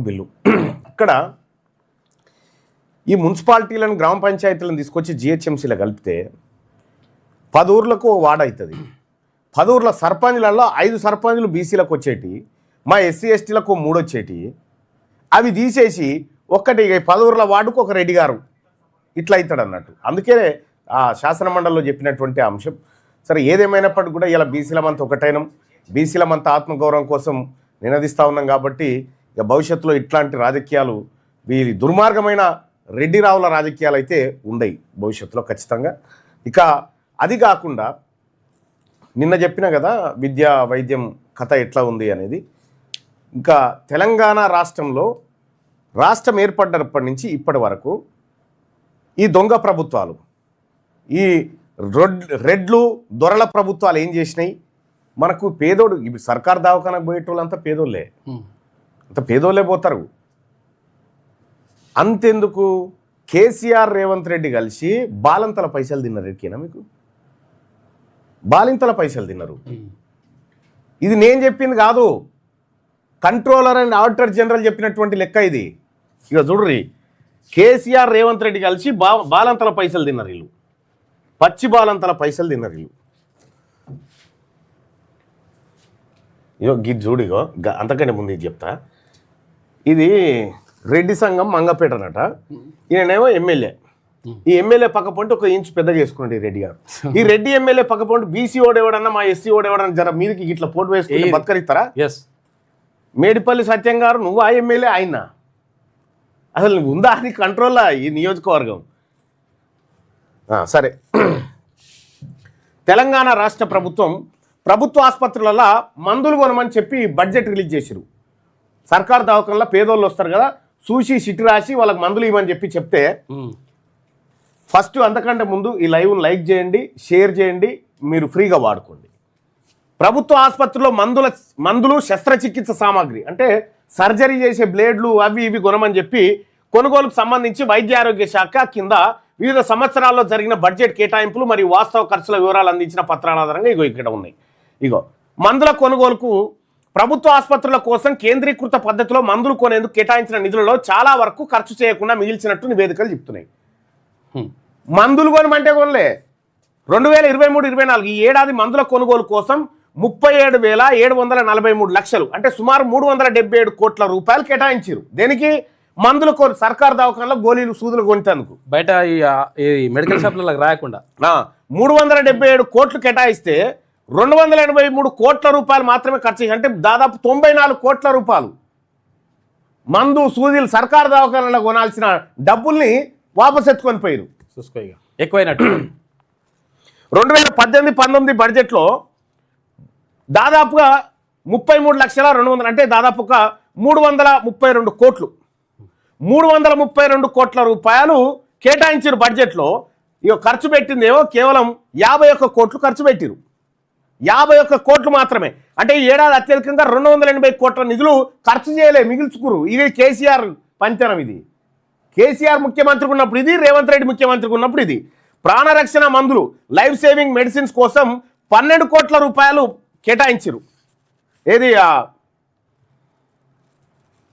Bill ఇక్కడ ఈ మున్సిపాలిటీలను గ్రామ పంచాయతీలను తీసుకొచ్చి జిహెచ్ఎంసీలో కలిపితే 10 ఊర్లకు వార్డ్ అవుతుంది. 10 ఊర్ల సర్పంచ్లలో 5 సర్పంచ్లు బీసీలకు వచ్చేటి, మా ఎస్సీ ఎస్టీలకు 3 వచ్చేటి. అవి తీసేసి ఒక్కటి 10 ఊర్ల వార్డుకు ఒక రెడ్డి గారు ఇట్లా అవుతాడు అన్నట్టు. అందుకే ఆ శాసన మండలిలో చెప్పినటువంటి అంశం. సరే, ఏదేమైనప్పటికీ కూడా ఇలా బీసీలమంతా ఒకటైనం, బీసీలమంతా ఆత్మగౌరవం కోసం నినదిస్తూ ఉన్నాం. కాబట్టి ఇక భవిష్యత్తులో ఇట్లాంటి రాజకీయాలు, వీరి దుర్మార్గమైన రెడ్డి రావుల రాజకీయాలు అయితే ఉండయి భవిష్యత్తులో ఖచ్చితంగా. ఇక అది కాకుండా నిన్న చెప్పిన కదా విద్యా వైద్యం కథ ఎట్లా ఉంది అనేది. ఇంకా తెలంగాణ రాష్ట్రంలో రాష్ట్రం ఏర్పడ్డప్పటి నుంచి ఇప్పటి వరకు ఈ దొంగ ప్రభుత్వాలు, ఈ రెడ్లు దొరల ప్రభుత్వాలు ఏం చేసినాయి? మనకు పేదోడు, ఇప్పుడు సర్కార్ దవాఖానకు పోయేటోళ్ళంతా పేదోళ్ళే, అంత పేదోళ్ళే పోతారు. అంతెందుకు కేసీఆర్ రేవంత్ రెడ్డి కలిసి బాలంతల పైసలు తిన్నారు. ఎక్కినా మీకు బాలింతల పైసలు తిన్నారు. ఇది నేను చెప్పింది కాదు, కంట్రోలర్ అండ్ ఆడిటర్ జనరల్ చెప్పినటువంటి లెక్క ఇది. ఇక చూడ్రి, కేసీఆర్ రేవంత్ రెడ్డి కలిసి బాలంతల పైసలు తిన్నారు వీళ్ళు, పచ్చి బాలంతల పైసలు తిన్నారు వీళ్ళు. ఇగో గిది చూడిగో, అంతకంటే ముందు ఇది చెప్తా. ఇది రెడ్డి సంఘం మంగపేటనట. ఈయనేమో ఎమ్మెల్యే. ఈ ఎమ్మెల్యే పక్క పొంటి 1 ఇంచు పెద్దగా చేసుకున్నాడు ఈ రెడ్డి గారు. ఈ రెడ్డి ఎమ్మెల్యే పక్క పొంటి బీసీ ఓడేవాడన్నా మా ఎస్సీ ఓడేవాడన్నా జర మీదకి ఇట్లా పోటు వేసుకుంటే బతకరిస్తారా? మేడిపల్లి సత్యం గారు, నువ్వు ఆ ఎమ్మెల్యే ఆయన అసలు నువ్వు ఉందా అది కంట్రోల్లా ఈ నియోజకవర్గం? సరే, తెలంగాణ రాష్ట్ర ప్రభుత్వం ప్రభుత్వ ఆసుపత్రులలో మందులు కొనమని చెప్పి బడ్జెట్ రిలీజ్ చేసిరు. సర్కారు దవాఖానలో పేదోళ్ళు వస్తారు కదా, చూసి సిటీ రాసి వాళ్ళకి మందులు ఇవ్వమని చెప్తే ఫస్ట్ అంతకంటే ముందు ఈ లైవ్ను లైక్ చేయండి, షేర్ చేయండి, మీరు ఫ్రీగా వాడుకోండి. ప్రభుత్వ ఆసుపత్రిలో మందులు శస్త్రచికిత్స సామాగ్రి అంటే సర్జరీ చేసే బ్లేడ్లు అవి ఇవి కొనమని చెప్పి కొనుగోలుకు సంబంధించి వైద్య ఆరోగ్య శాఖ కింద వివిధ సంవత్సరాల్లో జరిగిన బడ్జెట్ కేటాయింపులు మరియు వాస్తవ ఖర్చుల వివరాలు అందించిన పత్రాల ఆధారంగా ఇక్కడ ఉన్నాయి. మందుల కొనుగోలుకు ప్రభుత్వ ఆసుపత్రుల కోసం కేంద్రీకృత పద్ధతిలో మందులు కొనేందుకు కేటాయించిన నిధులలో చాలా వరకు ఖర్చు చేయకుండా మిగిల్చినట్టు నివేదికలు చెప్తున్నాయి. మందులు కొనమంటే కొనలే. 2023-24 ఈ ఏడాది మందుల కొనుగోలు కోసం 37,743 లక్షలు అంటే సుమారు 377 కోట్ల రూపాయలు కేటాయించారు. దేనికి? మందులు సర్కారు దవాఖానలో గోళీలు సూదులు కొనేందుకు, బయట ఈ మెడికల్ షాప్లకు రాయకుండా 377 కోట్లు కేటాయిస్తే 283 కోట్ల రూపాయలు మాత్రమే ఖర్చు చేసి, అంటే దాదాపు 94 కోట్ల రూపాయలు మందు సూదీలు సర్కారు దవాఖానలో కొనాల్సిన డబ్బుల్ని వాపసు ఎత్తుకొని పోయారు. చూసుకో, ఎక్కువైనట్టు 2018-19 బడ్జెట్లో దాదాపుగా 33,200,000 అంటే దాదాపుగా 332 కోట్లు 332 కోట్ల రూపాయలు కేటాయించారు బడ్జెట్లో. ఇక ఖర్చు పెట్టిందేమో కేవలం 51 కోట్లు ఖర్చు పెట్టిరు. 51 కోట్లు మాత్రమే. అంటే ఈ ఏడాది అత్యధికంగా 280 కోట్ల నిధులు ఖర్చు చేయలే, మిగిల్చుకురు. ఇది కేసీఆర్ పంచనం. ఇది కేసీఆర్ ముఖ్యమంత్రికి ఉన్నప్పుడు ఇది, రేవంత్ రెడ్డి ముఖ్యమంత్రికి ఉన్నప్పుడు ఇది. ప్రాణరక్షణ మందులు లైఫ్ సేవింగ్ మెడిసిన్స్ కోసం 12 కోట్ల రూపాయలు కేటాయించారు. ఏది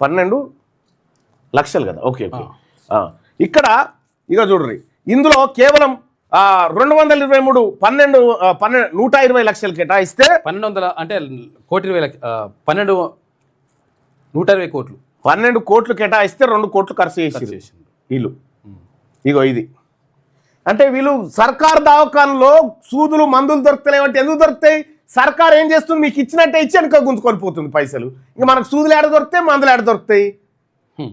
12 లక్షలు కదా, ఓకే. ఇక్కడ ఇక చూడ్రి, ఇందులో కేవలం 223 120 లక్షలు కేటాయిస్తే 12 అంటే 120 కోట్లు 12 కోట్లు కేటాయిస్తే 2 కోట్లు ఖర్చు చేసి వీళ్ళు. ఇగో ఇది అంటే వీళ్ళు సర్కారు దవాఖానలో సూదులు మందులు దొరుకుతలేవంటే ఎందుకు దొరుకుతాయి? సర్కారు ఏం చేస్తుంది? మీకు ఇచ్చినట్టే ఇచ్చి వెనక గుంజుకొని పోతుంది పైసలు. ఇంకా మనకు సూదులు ఏడ దొరుకుతాయి, మందులు ఏడ దొరుకుతాయి?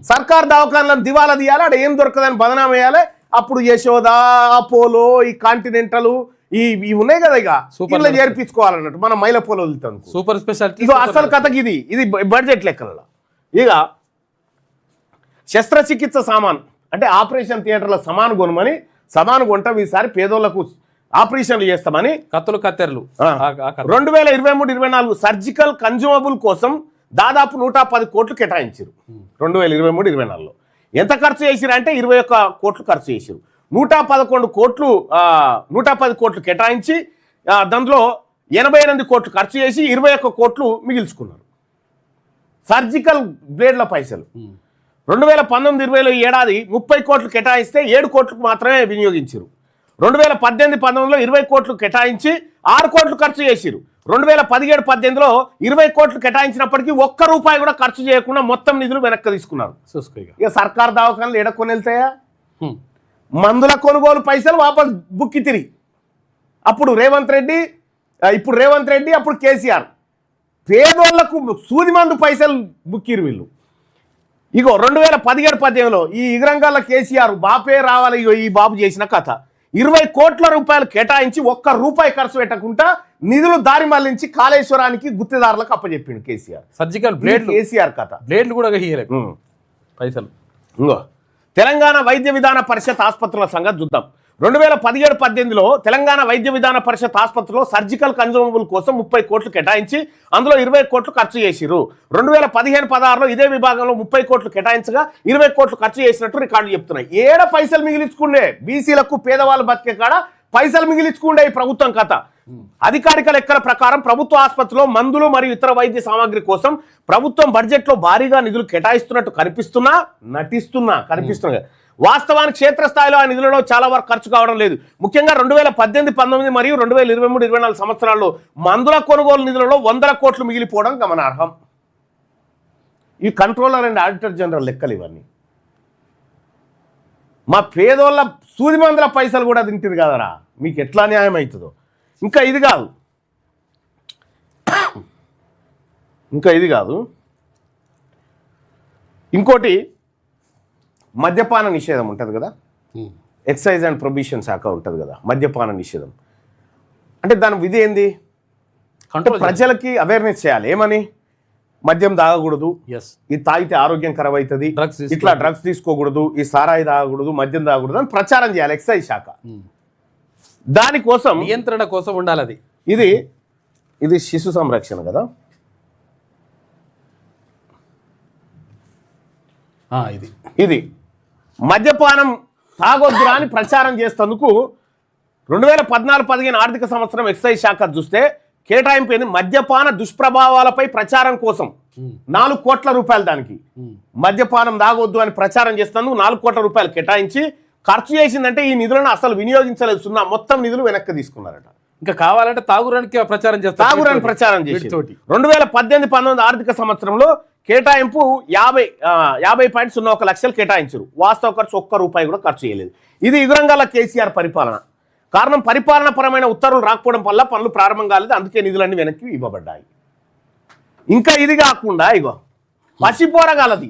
సర్కారు దవాఖానలను దివాలా తీయాలి, ఆడ ఏం దొరకదని బదనాం వేయాలి. అప్పుడు యశోద, అపోలో, ఈ కాంటినెంటల్ ఇవి ఉన్నాయి కదా, ఇక సూపర్లో చేర్పించుకోవాలన్నట్టు మనం మైలపోలో వదులుతాం. Super speciality. ఇక అసలు కథకి ఇది బడ్జెట్ లెక్కలలో. ఇక శస్త్రచికిత్స సామాన్ అంటే ఆపరేషన్ థియేటర్ల సమాను కొంటాం. ఈసారి పేదోళ్లకు ఆపరేషన్లు చేస్తామని కత్తులు కత్తెరలు 2023-24 సర్జికల్ కన్జ్యూమబుల్ కోసం దాదాపు 110 కోట్లు కేటాయించారు. 2023-24లో ఎంత ఖర్చు చేసిరు అంటే 21 కోట్లు ఖర్చు చేసిరు. 110 కోట్లు కేటాయించి దాంట్లో 88 కోట్లు ఖర్చు చేసి 21 కోట్లు మిగిల్చుకున్నారు. సర్జికల్ బ్లేడ్ల పైసలు 2019-20లో ఈ ఏడాది 30 కోట్లు కేటాయిస్తే 7 కోట్లకు మాత్రమే వినియోగించారు. 2018-19లో 20 కోట్లు కేటాయించి 6 కోట్లు ఖర్చు చేసిరు. 2017-18లో 20 కోట్లు కేటాయించినప్పటికీ ఒక్క రూపాయి కూడా ఖర్చు చేయకుండా మొత్తం నిధులు వెనక్కి తీసుకున్నారు. ఇక సర్కార్ దవాఖానలు ఎడకొని వెళ్తాయా? మందుల కొనుగోలు పైసలు వాపస్ బుక్కి తిరిగి అప్పుడు రేవంత్ రెడ్డి, అప్పుడు కేసీఆర్ పేదోళ్లకు సూది మందు పైసలు బుక్కిరు వీళ్ళు. ఇగో 2017-18లో ఈ ఇగరంగాల కేసీఆర్ బాపే రావాలి. ఇగో ఈ బాబు చేసిన కథ 20 కోట్ల రూపాయలు కేటాయించి ఒక్క రూపాయి ఖర్చు పెట్టకుండా నిధులు దారి మళ్లించి కాళేశ్వరానికి గుత్తేదారులకు అప్పచెప్పిండు కేసీఆర్. సర్జికల్ బ్లేడ్ కేసీఆర్ కథ. బ్లేడ్లు కూడా పైసలు. ఇంకో తెలంగాణ వైద్య విధాన పరిషత్ ఆసుపత్రుల సంగతి చూద్దాం. 2017-18లో తెలంగాణ వైద్య విధాన పరిషత్ ఆసుపత్రిలో సర్జికల్ కన్జ్యూమబుల్ కోసం 30 కోట్లు కేటాయించి అందులో 20 కోట్లు ఖర్చు చేసిరు. 2015-16లో ఇదే విభాగంలో 30 కోట్లు కేటాయించగా 20 కోట్లు ఖర్చు చేసినట్టు రికార్డులు చెప్తున్నాయి. ఏడ పైసలు మిగిలించుకుండే బీసీలకు పేదవాళ్ళు బతికే కాడ పైసలు మిగిలించుకుండే ఈ ప్రభుత్వం కథ. అధికారిక లెక్కల ప్రకారం ప్రభుత్వ ఆసుపత్రిలో మందులు మరియు ఇతర వైద్య సామాగ్రి కోసం ప్రభుత్వం బడ్జెట్లో భారీగా నిధులు కేటాయిస్తున్నట్టు కనిపిస్తున్నా వాస్తవానికి క్షేత్రస్థాయిలో ఆ నిధులలో చాలా వరకు ఖర్చు కావడం లేదు. ముఖ్యంగా 2018-19 మరియు 2023-24 సంవత్సరాల్లో మందుల కొనుగోలు నిధులలో 100 కోట్లు మిగిలిపోవడం గమనార్హం. ఈ కంట్రోలర్ అండ్ ఆడిటర్ జనరల్ లెక్కలు ఇవన్నీ. మా పేదోళ్ళ సూది మందుల పైసలు కూడా తింటారు కదరా, మీకు ఎట్లా న్యాయం అవుతుందో. ఇంకా ఇది కాదు ఇంకోటి మద్యపాన నిషేధం ఉంటుంది కదా, ఎక్సైజ్ అండ్ ప్రొబిషన్ శాఖ ఉంటుంది కదా, మద్యపాన నిషేధం అంటే దాని విధి ఏంది? ప్రజలకి అవేర్నెస్ చేయాలి. ఏమని? మద్యం తాగకూడదు, ఇది తాగితే ఆరోగ్యం ఖరాబ్ అవుతుంది, ఇట్లా డ్రగ్స్ తీసుకోకూడదు, ఈ సారాయి తాగకూడదు, మద్యం తాగకూడదు అని ప్రచారం చేయాలి ఎక్సైజ్ శాఖ. దానికోసం నియంత్రణ కోసం ఉండాలి. అది ఇది శిశు సంరక్షణ కదా. ఇది మద్యపానం తాగొద్దురా అని ప్రచారం చేసేందుకు 2014-15 ఆర్థిక సంవత్సరం ఎక్సైజ్ శాఖ చూస్తే కేటాయింపు మద్యపాన దుష్ప్రభావాలపై ప్రచారం కోసం 4 కోట్ల రూపాయలు దానికి. మద్యపానం తాగొద్దు అని ప్రచారం చేస్తున్నందుకు 4 కోట్ల రూపాయలు కేటాయించి ఖర్చు చేసిందంటే ఈ నిధులను అసలు వినియోగించలేదు, మొత్తం నిధులు వెనక్కి తీసుకున్నారట. ఇంకా కావాలంటే తాగురానికి ప్రచారం చేస్తారు. 2018-19 ఆర్థిక సంవత్సరంలో కేటాయింపు 50.01 లక్షలు కేటాయించారు. వాస్తవ ఖర్చు ఒక్క రూపాయి కూడా ఖర్చు చేయలేదు. ఇది ఇగురంగాల కేసీఆర్ పరిపాలన. కారణం పరిపాలన పరమైన ఉత్తర్వులు రాకపోవడం వల్ల పనులు ప్రారంభం కాలేదు, అందుకే నిధులన్నీ వెనక్కి ఇవ్వబడ్డాయి. ఇంకా ఇది కాకుండా ఇగో పసిపోరగాలది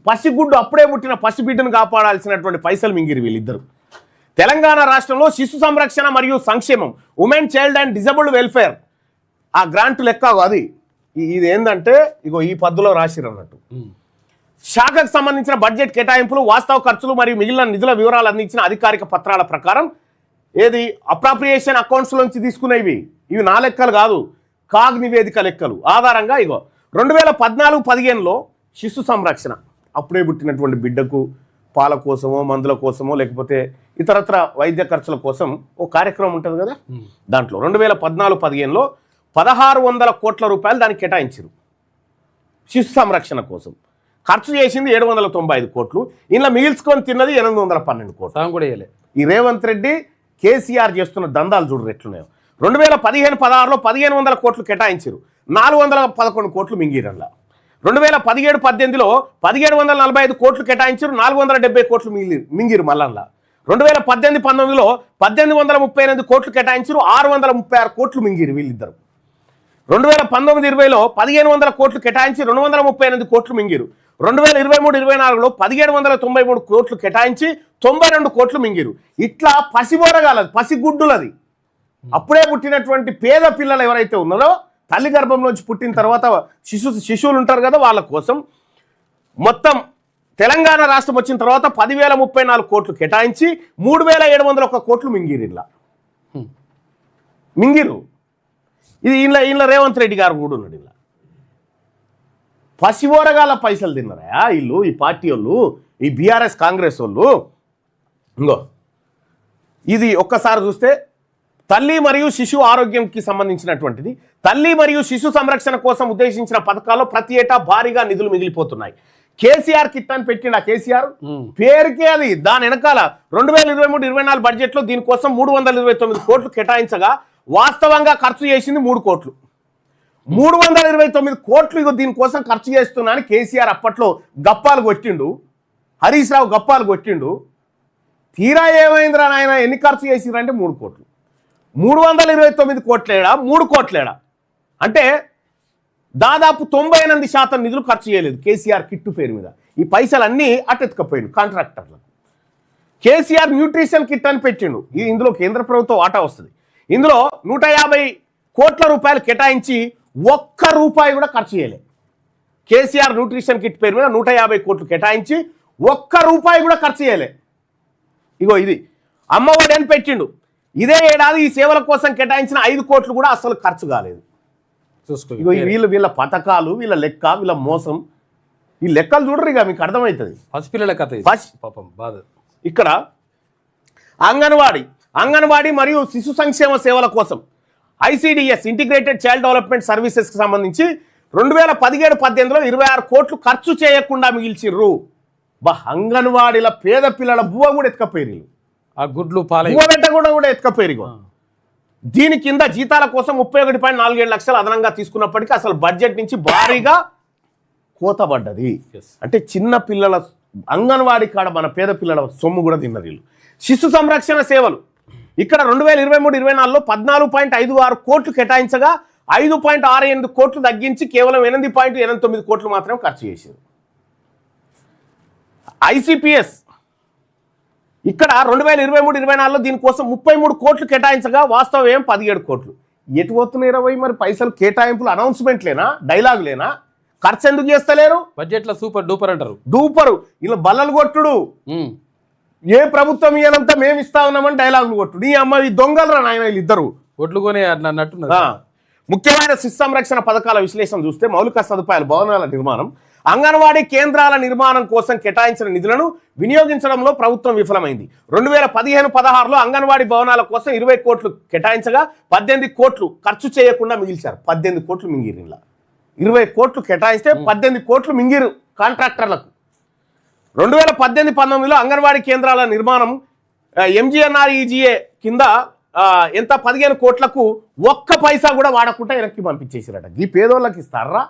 పసిగుడ్డు అప్పుడే పుట్టిన పసిబిడ్డను కాపాడాల్సినటువంటి పైసలు మింగిరి వీళ్ళిద్దరు. తెలంగాణ రాష్ట్రంలో శిశు సంరక్షణ మరియు సంక్షేమం, women child and disabled welfare ఆ గ్రాంట్ లెక్క అది. ఇది ఏంటంటే ఇగో ఈ పద్ధతిలో రాసిరు అన్నట్టు. శాఖకు సంబంధించిన బడ్జెట్ కేటాయింపులు, వాస్తవ ఖర్చులు మరియు మిగిలిన నిధుల వివరాలు అందించిన అధికారిక పత్రాల ప్రకారం అప్రాప్రియేషన్ అకౌంట్స్ నుంచి తీసుకునేవి. ఇవి నా లెక్కలు కాదు, కాగ్ నివేదిక లెక్కలు ఆధారంగా ఇగో 2014-15లో శిశు సంరక్షణ అప్పుడే పుట్టినటువంటి బిడ్డకు పాల కోసమో మందుల కోసమో లేకపోతే ఇతరత్ర వైద్య ఖర్చుల కోసం ఓ కార్యక్రమం ఉంటుంది కదా, దాంట్లో 2014-15లో 1600 కోట్ల రూపాయలు దానికి కేటాయించారు శిశు సంరక్షణ కోసం. ఖర్చు చేసింది 795 కోట్లు, ఇలా మిగిల్చుకొని తిన్నది 812 కోట్లు. ఈ రేవంత్ రెడ్డి కేసీఆర్ చేస్తున్న దందాలు చూడరు ఎట్లున్నాయో. 2015-16లో 1500 కోట్లు కేటాయించారు, 411 కోట్లు మింగిరల్లా. 2017-18లో 1745 కోట్లు కేటాయించారు, 470 కోట్లు మింగిరు మళ్ళా. 2018-19లో 1838 కోట్లు కేటాయించారు, 636 కోట్లు మింగిరు వీళ్ళిద్దరు. 2019-20లో 1500 కోట్లు కేటాయించి 238 కోట్లు మింగిరు. 2023-24లో 1793 కోట్లు కేటాయించి 92 కోట్లు మింగిరు. ఇట్లా పసిబోరగాలది, పసిగుడ్డులది, అప్పుడే పుట్టినటువంటి పేద పిల్లలు ఎవరైతే ఉన్నారో తల్లి గర్భంలోంచి పుట్టిన తర్వాత శిశువులు ఉంటారు కదా, వాళ్ళ కోసం మొత్తం తెలంగాణ రాష్ట్రం వచ్చిన తర్వాత 10,034 కోట్లు కేటాయించి 3,701 కోట్లు మింగిరు. ఇలా మింగిరు. ఇది ఇలా రేవంత్ రెడ్డి గారు కూడా ఉన్నాడు. ఇలా పసిబోరగాల పైసలు తిన్నారా వీళ్ళు, ఈ పార్టీ వాళ్ళు, ఈ బీఆర్ఎస్ కాంగ్రెస్ వాళ్ళు. ఇంకో ఇది ఒక్కసారి చూస్తే తల్లి మరియు శిశు ఆరోగ్యంకి సంబంధించినటువంటిది. తల్లి మరియు శిశు సంరక్షణ కోసం ఉద్దేశించిన పథకాల్లో ప్రతి ఏటా భారీగా నిధులు మిగిలిపోతున్నాయి. కేసీఆర్ కిట్ అని పెట్టిండు. కేసీఆర్ పేరుకే అది. దాని వెనకాల 2023-24 బడ్జెట్లో దీనికోసం 329 కోట్లు కేటాయించగా వాస్తవంగా ఖర్చు చేసింది 3 కోట్లు. 329 కోట్లు ఇగో దీనికోసం ఖర్చు చేస్తున్నా అని కేసీఆర్ అప్పట్లో గప్పాలు కొట్టిండు. హరీష్ రావు గప్పాలు కొట్టిండు. తీరా ఏమైందిరా నాయన, ఎన్ని ఖర్చు చేసిరంటే 3 కోట్లు. 329 కోట్లేడా, 3 కోట్లేడా అంటే దాదాపు 98% నిధులు ఖర్చు చేయలేదు కేసీఆర్ కిట్టు పేరు మీద. ఈ పైసలన్నీ అటెత్తుకపోయిండు కాంట్రాక్టర్లకు. కేసీఆర్ న్యూట్రిషన్ కిట్ అని పెట్టిండు. ఇందులో కేంద్ర ప్రభుత్వం వాటా వస్తుంది. ఇందులో 150 కోట్ల రూపాయలు కేటాయించి ఒక్క రూపాయి కూడా ఖర్చు చేయలేదు. కేసీఆర్ న్యూట్రిషన్ కిట్ పేరు మీద 150 కోట్లు కేటాయించి ఒక్క రూపాయి కూడా ఖర్చు చేయలే. ఇగో ఇది అమ్మఒడి అని పెట్టిండు. ఇదే ఏడాది ఈ సేవల కోసం కేటాయించిన 5 కోట్లు కూడా అసలు ఖర్చు కాలేదు. చూసుకో ఇగో వీళ్ళ పథకాలు, వీళ్ళ లెక్క, వీళ్ళ మోసం. ఈ లెక్కలు చూడరు, ఇక మీకు అర్థమవుతుంది. పసిపిల్లల కథ ఇది. పాపం బాధ. ఇక్కడ అంగన్వాడీ మరియు శిశు సంక్షేమ సేవల కోసం ICDS ఇంటిగ్రేటెడ్ చైల్డ్ డెవలప్మెంట్ సర్వీసెస్కి సంబంధించి 2017-18లో 26 కోట్లు ఖర్చు చేయకుండా మిగిల్చిర్రు. అంగన్వాడీల పేద పిల్లల బువ్వ కూడా ఎత్తుకపోయారు. ఆ గుడ్లు పాల బువ్వ పెట్ట కూడా ఎత్తుకపోయారు. దీని కింద జీతాల కోసం 31.47 లక్షలు అదనంగా తీసుకున్నప్పటికీ అసలు బడ్జెట్ నుంచి భారీగా కోతబడ్డది. అంటే చిన్న పిల్లల అంగన్వాడీ కాడ మన పేద పిల్లల సొమ్ము కూడా తిన్నారు వీళ్ళు. శిశు సంరక్షణ సేవలు ఇక్కడ 2023-24లో 14.56 కోట్లు కేటాయించగా 5.68 కోట్లు తగ్గించి కేవలం 8.89 కోట్లు మాత్రమే ఖర్చు చేశారు. ICPS ఇక్కడ 2023-24లో దీనికోసం 33 కోట్లు కేటాయించగా వాస్తవం ఏం 17 కోట్లు. ఎటు పోతున్నాయి 20 మరి పైసలు? కేటాయింపులు అనౌన్స్మెంట్లేనా, డైలాగులేనా? ఖర్చు ఎందుకు చేస్తలేరు? బడ్జెట్లో సూపర్ డూపర్ అంటారు. డూపరు ఇలా బల్లలు కొట్టుడు. ఏ ప్రభుత్వం ఇయ్యాలంతా మేము ఇస్తా ఉన్నామని డైలాగులు కొట్టుడు. ఈ అమ్మాయి దొంగలరా నాయన వీళ్ళిద్దరు. ఒడ్లు కొని అన్నట్టున్నారు. ముఖ్యమైన శిశు సంరక్షణ పథకాల విశ్లేషణ చూస్తే మౌలిక సదుపాయాలు, భవనాల నిర్మాణం, అంగన్వాడీ కేంద్రాల నిర్మాణం కోసం కేటాయించిన నిధులను వినియోగించడంలో ప్రభుత్వం విఫలమైంది. 2015-16లో అంగన్వాడీ భవనాల కోసం 20 కోట్లు కేటాయించగా 18 కోట్లు ఖర్చు చేయకుండా మిగిల్చారు. 18 కోట్లు మింగిరు. ఇలా 20 కోట్లు కేటాయిస్తే 18 కోట్లు మింగిరు కాంట్రాక్టర్లకు. 2018-19లో అంగన్వాడీ కేంద్రాల నిర్మాణం MGNREGA కింద ఎంత 15 కోట్లకు ఒక్క పైసా కూడా వాడకుండా వెనక్కి పంపించేసారట. ఈ పేదోళ్ళకి ఇస్తారా?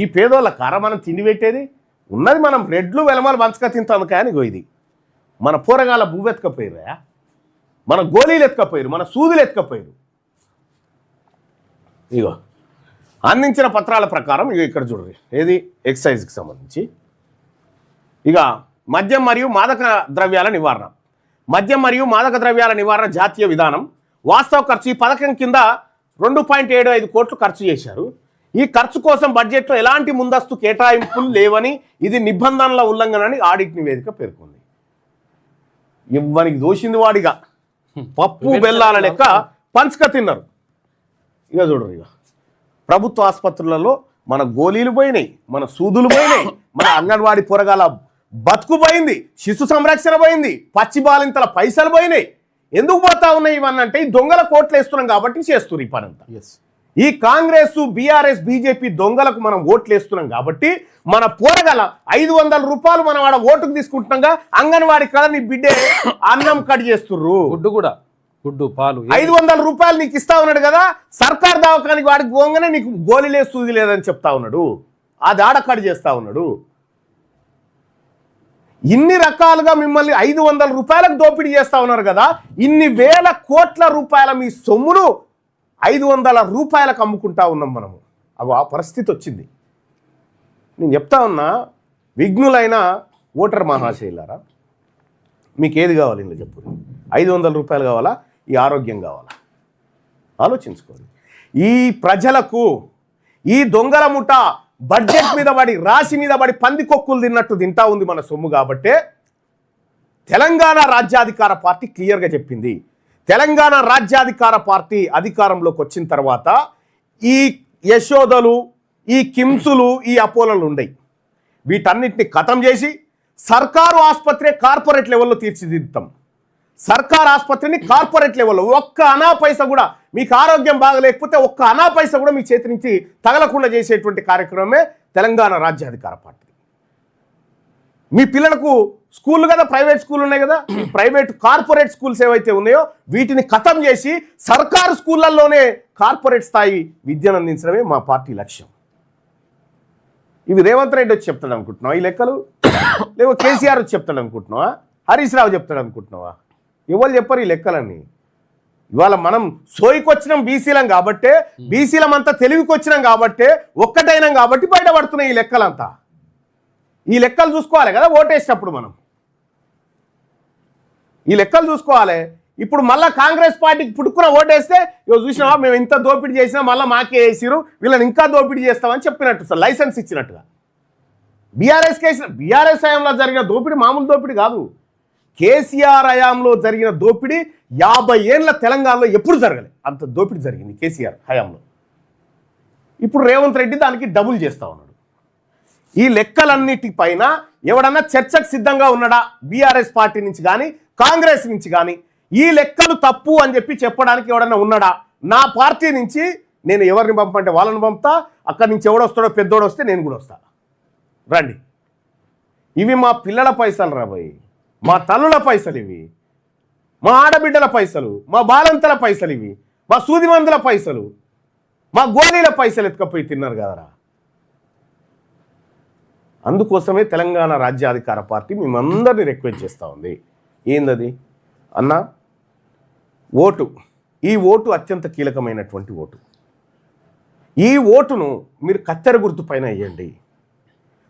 ఈ పేదోళ్ళ కారా మనం తిండి పెట్టేది? ఉన్నది మనం బ్రెడ్లు వెలమాలు పంచక తింటాం. కానీ ఇది మన పోరగాల బువ్వ ఎత్తుకపోయారా, మన గోళీలు ఎత్తుకపోయారు, మన సూదులు ఎత్తుకపోయారు. ఇగో అందించిన పత్రాల ప్రకారం ఇక ఇక్కడ చూడండి, ఏది ఎక్సైజ్కి సంబంధించి ఇక మద్యం మరియు మాదక ద్రవ్యాల నివారణ జాతీయ విధానం వాస్తవ ఖర్చు ఈ పథకం కింద 2.75 కోట్లు ఖర్చు చేశారు. ఈ ఖర్చు కోసం బడ్జెట్లో ఎలాంటి ముందస్తు కేటాయింపులు లేవని, ఇది నిబంధనల ఉల్లంఘనని ఆడిట్ నివేదిక పేర్కొంది. ఇవ్వనికి దోషింది వాడిగా పప్పు బెల్లాల లెక్క పంచక తిన్నారు. ఇక చూడరు, ఇక ప్రభుత్వ ఆసుపత్రులలో మన గోళీలు పోయినాయి, మన సూదులు పోయినాయి, మన అంగన్వాడీ పొరగాల బతుకు పోయింది, శిశు సంరక్షణ పోయింది, పచ్చి బాలింతల పైసలు పోయినాయి. ఎందుకు పోతా ఉన్నాయి ఇవన్నీ అంటే ఈ దొంగల కోట్లు వేస్తున్నాం కాబట్టి చేస్తున్నారు ఈ పనంతా. ఈ కాంగ్రెస్, BRS, BJP దొంగలకు మనం ఓట్లు వేస్తున్నాం కాబట్టి మన పోరగల 500 రూపాయలు మనం ఆడ ఓటుకు తీసుకుంటున్నాగా అంగన్వాడీ కదా నీ బిడ్డే అన్నం కట్ చేస్తుర్రు. గుడ్డు పాలు 500 రూపాయలు నీకు ఇస్తా ఉన్నాడు కదా, సర్కార్ దవాఖానికి వాడికి పోగానే నీకు గోళీలే సూది లేదని చెప్తా ఉన్నాడు, అది ఆడ కట్ చేస్తా ఉన్నాడు. ఇన్ని రకాలుగా మిమ్మల్ని 500 రూపాయలకు దోపిడీ చేస్తా ఉన్నారు కదా, ఇన్ని వేల కోట్ల రూపాయల మీ సొమ్మును 500 రూపాయలకు అమ్ముకుంటా ఉన్నాం మనము. ఆ పరిస్థితి వచ్చింది. నేను చెప్తా ఉన్నా, విఘ్నులైన ఓటర్ మహాశైలారా, మీకు ఏది కావాలి ఇలా చెప్పు. 500 రూపాయలు కావాలా, ఈ ఆరోగ్యం కావాలా? ఆలోచించుకోండి. ఈ ప్రజలకు ఈ దొంగల ముఠ బడ్జెట్ మీద పడి, రాశి మీద పడి పందికొక్కులు తిన్నట్టు తింటా ఉంది మన సొమ్ము. కాబట్టే తెలంగాణ రాజ్యాధికార పార్టీ క్లియర్గా చెప్పింది. తెలంగాణ రాజ్యాధికార పార్టీ అధికారంలోకి వచ్చిన తర్వాత ఈ యశోదలు, ఈ కిమ్సులు, ఈ అపోలలు ఉండయి. వీటన్నిటిని ఖతం చేసి సర్కారు ఆసుపత్రి కార్పొరేట్ లెవెల్లో తీర్చిదిద్దాం. సర్కార్ ఆసుపత్రిని కార్పొరేట్ లెవెల్లో ఒక్క అనా పైసా కూడా మీకు ఆరోగ్యం బాగలేకపోతే ఒక్క అనా పైసా కూడా మీ చేతి నుంచి తగలకుండా చేసేటువంటి కార్యక్రమమే తెలంగాణ రాజ్యాధికార పార్టీ. మీ పిల్లలకు స్కూళ్ళు కదా, ప్రైవేట్ స్కూల్ ఉన్నాయి కదా, ప్రైవేట్ కార్పొరేట్ స్కూల్స్ ఏవైతే ఉన్నాయో వీటిని ఖతం చేసి సర్కారు స్కూళ్ళల్లోనే కార్పొరేట్ స్థాయి విద్యను అందించడమే మా పార్టీ లక్ష్యం. ఇవి రేవంత్ రెడ్డి వచ్చి చెప్తాడు అనుకుంటున్నావా ఈ లెక్కలు? లేవో కేసీఆర్ వచ్చి చెప్తాడు అనుకుంటున్నావా? హరీష్ రావు చెప్తాడు అనుకుంటున్నావా? ఎవరు చెప్పరు ఈ లెక్కలన్నీ. ఇవాళ మనం సోయికొచ్చినాం బీసీలం కాబట్టే, బీసీలం అంతా తెలివికి వచ్చినాం కాబట్టే, ఒక్కటైనాం కాబట్టి బయటపడుతున్నాయి ఈ లెక్కలంతా. ఈ లెక్కలు చూసుకోవాలి కదా ఓటేసేటప్పుడు మనం, ఈ లెక్కలు చూసుకోవాలి. ఇప్పుడు మళ్ళీ కాంగ్రెస్ పార్టీకి పుట్టుకున్న ఓటేస్తే ఇవి చూసినావా మేము ఇంత దోపిడీ చేసినా మళ్ళీ మాకే వేసిరు, వీళ్ళని ఇంకా దోపిడీ చేస్తామని చెప్పినట్టు సార్, లైసెన్స్ ఇచ్చినట్టుగా. బీఆర్ఎస్ హయాంలో జరిగిన దోపిడీ మామూలు దోపిడీ కాదు. కేసీఆర్ హయాంలో జరిగిన దోపిడీ 50 ఏళ్ళ తెలంగాణలో ఎప్పుడు జరగలేదు, అంత దోపిడీ జరిగింది కేసీఆర్ హయాంలో. ఇప్పుడు రేవంత్ రెడ్డి దానికి డబుల్ చేస్తా ఉన్నాడు. ఈ లెక్కలన్నిటిపైన ఎవడన్నా చర్చకు సిద్ధంగా ఉన్నాడా బీఆర్ఎస్ పార్టీ నుంచి కానీ కాంగ్రెస్ నుంచి కానీ? ఈ లెక్కలు తప్పు అని చెప్పి చెప్పడానికి ఎవడన్నా ఉన్నాడా? నా పార్టీ నుంచి నేను ఎవరిని పంపంటే వాళ్ళని పంపుతా, అక్కడి నుంచి ఎవడొస్తాడో పెద్దోడు వస్తే నేను కూడా వస్తా, రండి. ఇవి మా పిల్లల పైసలు రాబోయి, మా తల్లుల పైసలు ఇవి, మా ఆడబిడ్డల పైసలు, మా బాలంతల పైసలు ఇవి, మా సూది మందుల పైసలు, మా గోళీల పైసలు ఎత్తుకపోయి తిన్నారు కదరా. అందుకోసమే తెలంగాణ రాజ్యాధికార పార్టీ మేమందరినీ రిక్వెస్ట్ చేస్తూ ఉంది. ఏందది అన్న? ఓటు. ఈ ఓటు అత్యంత కీలకమైనటువంటి ఓటు. ఈ ఓటును మీరు కత్తెర గుర్తు పైన వేయండి.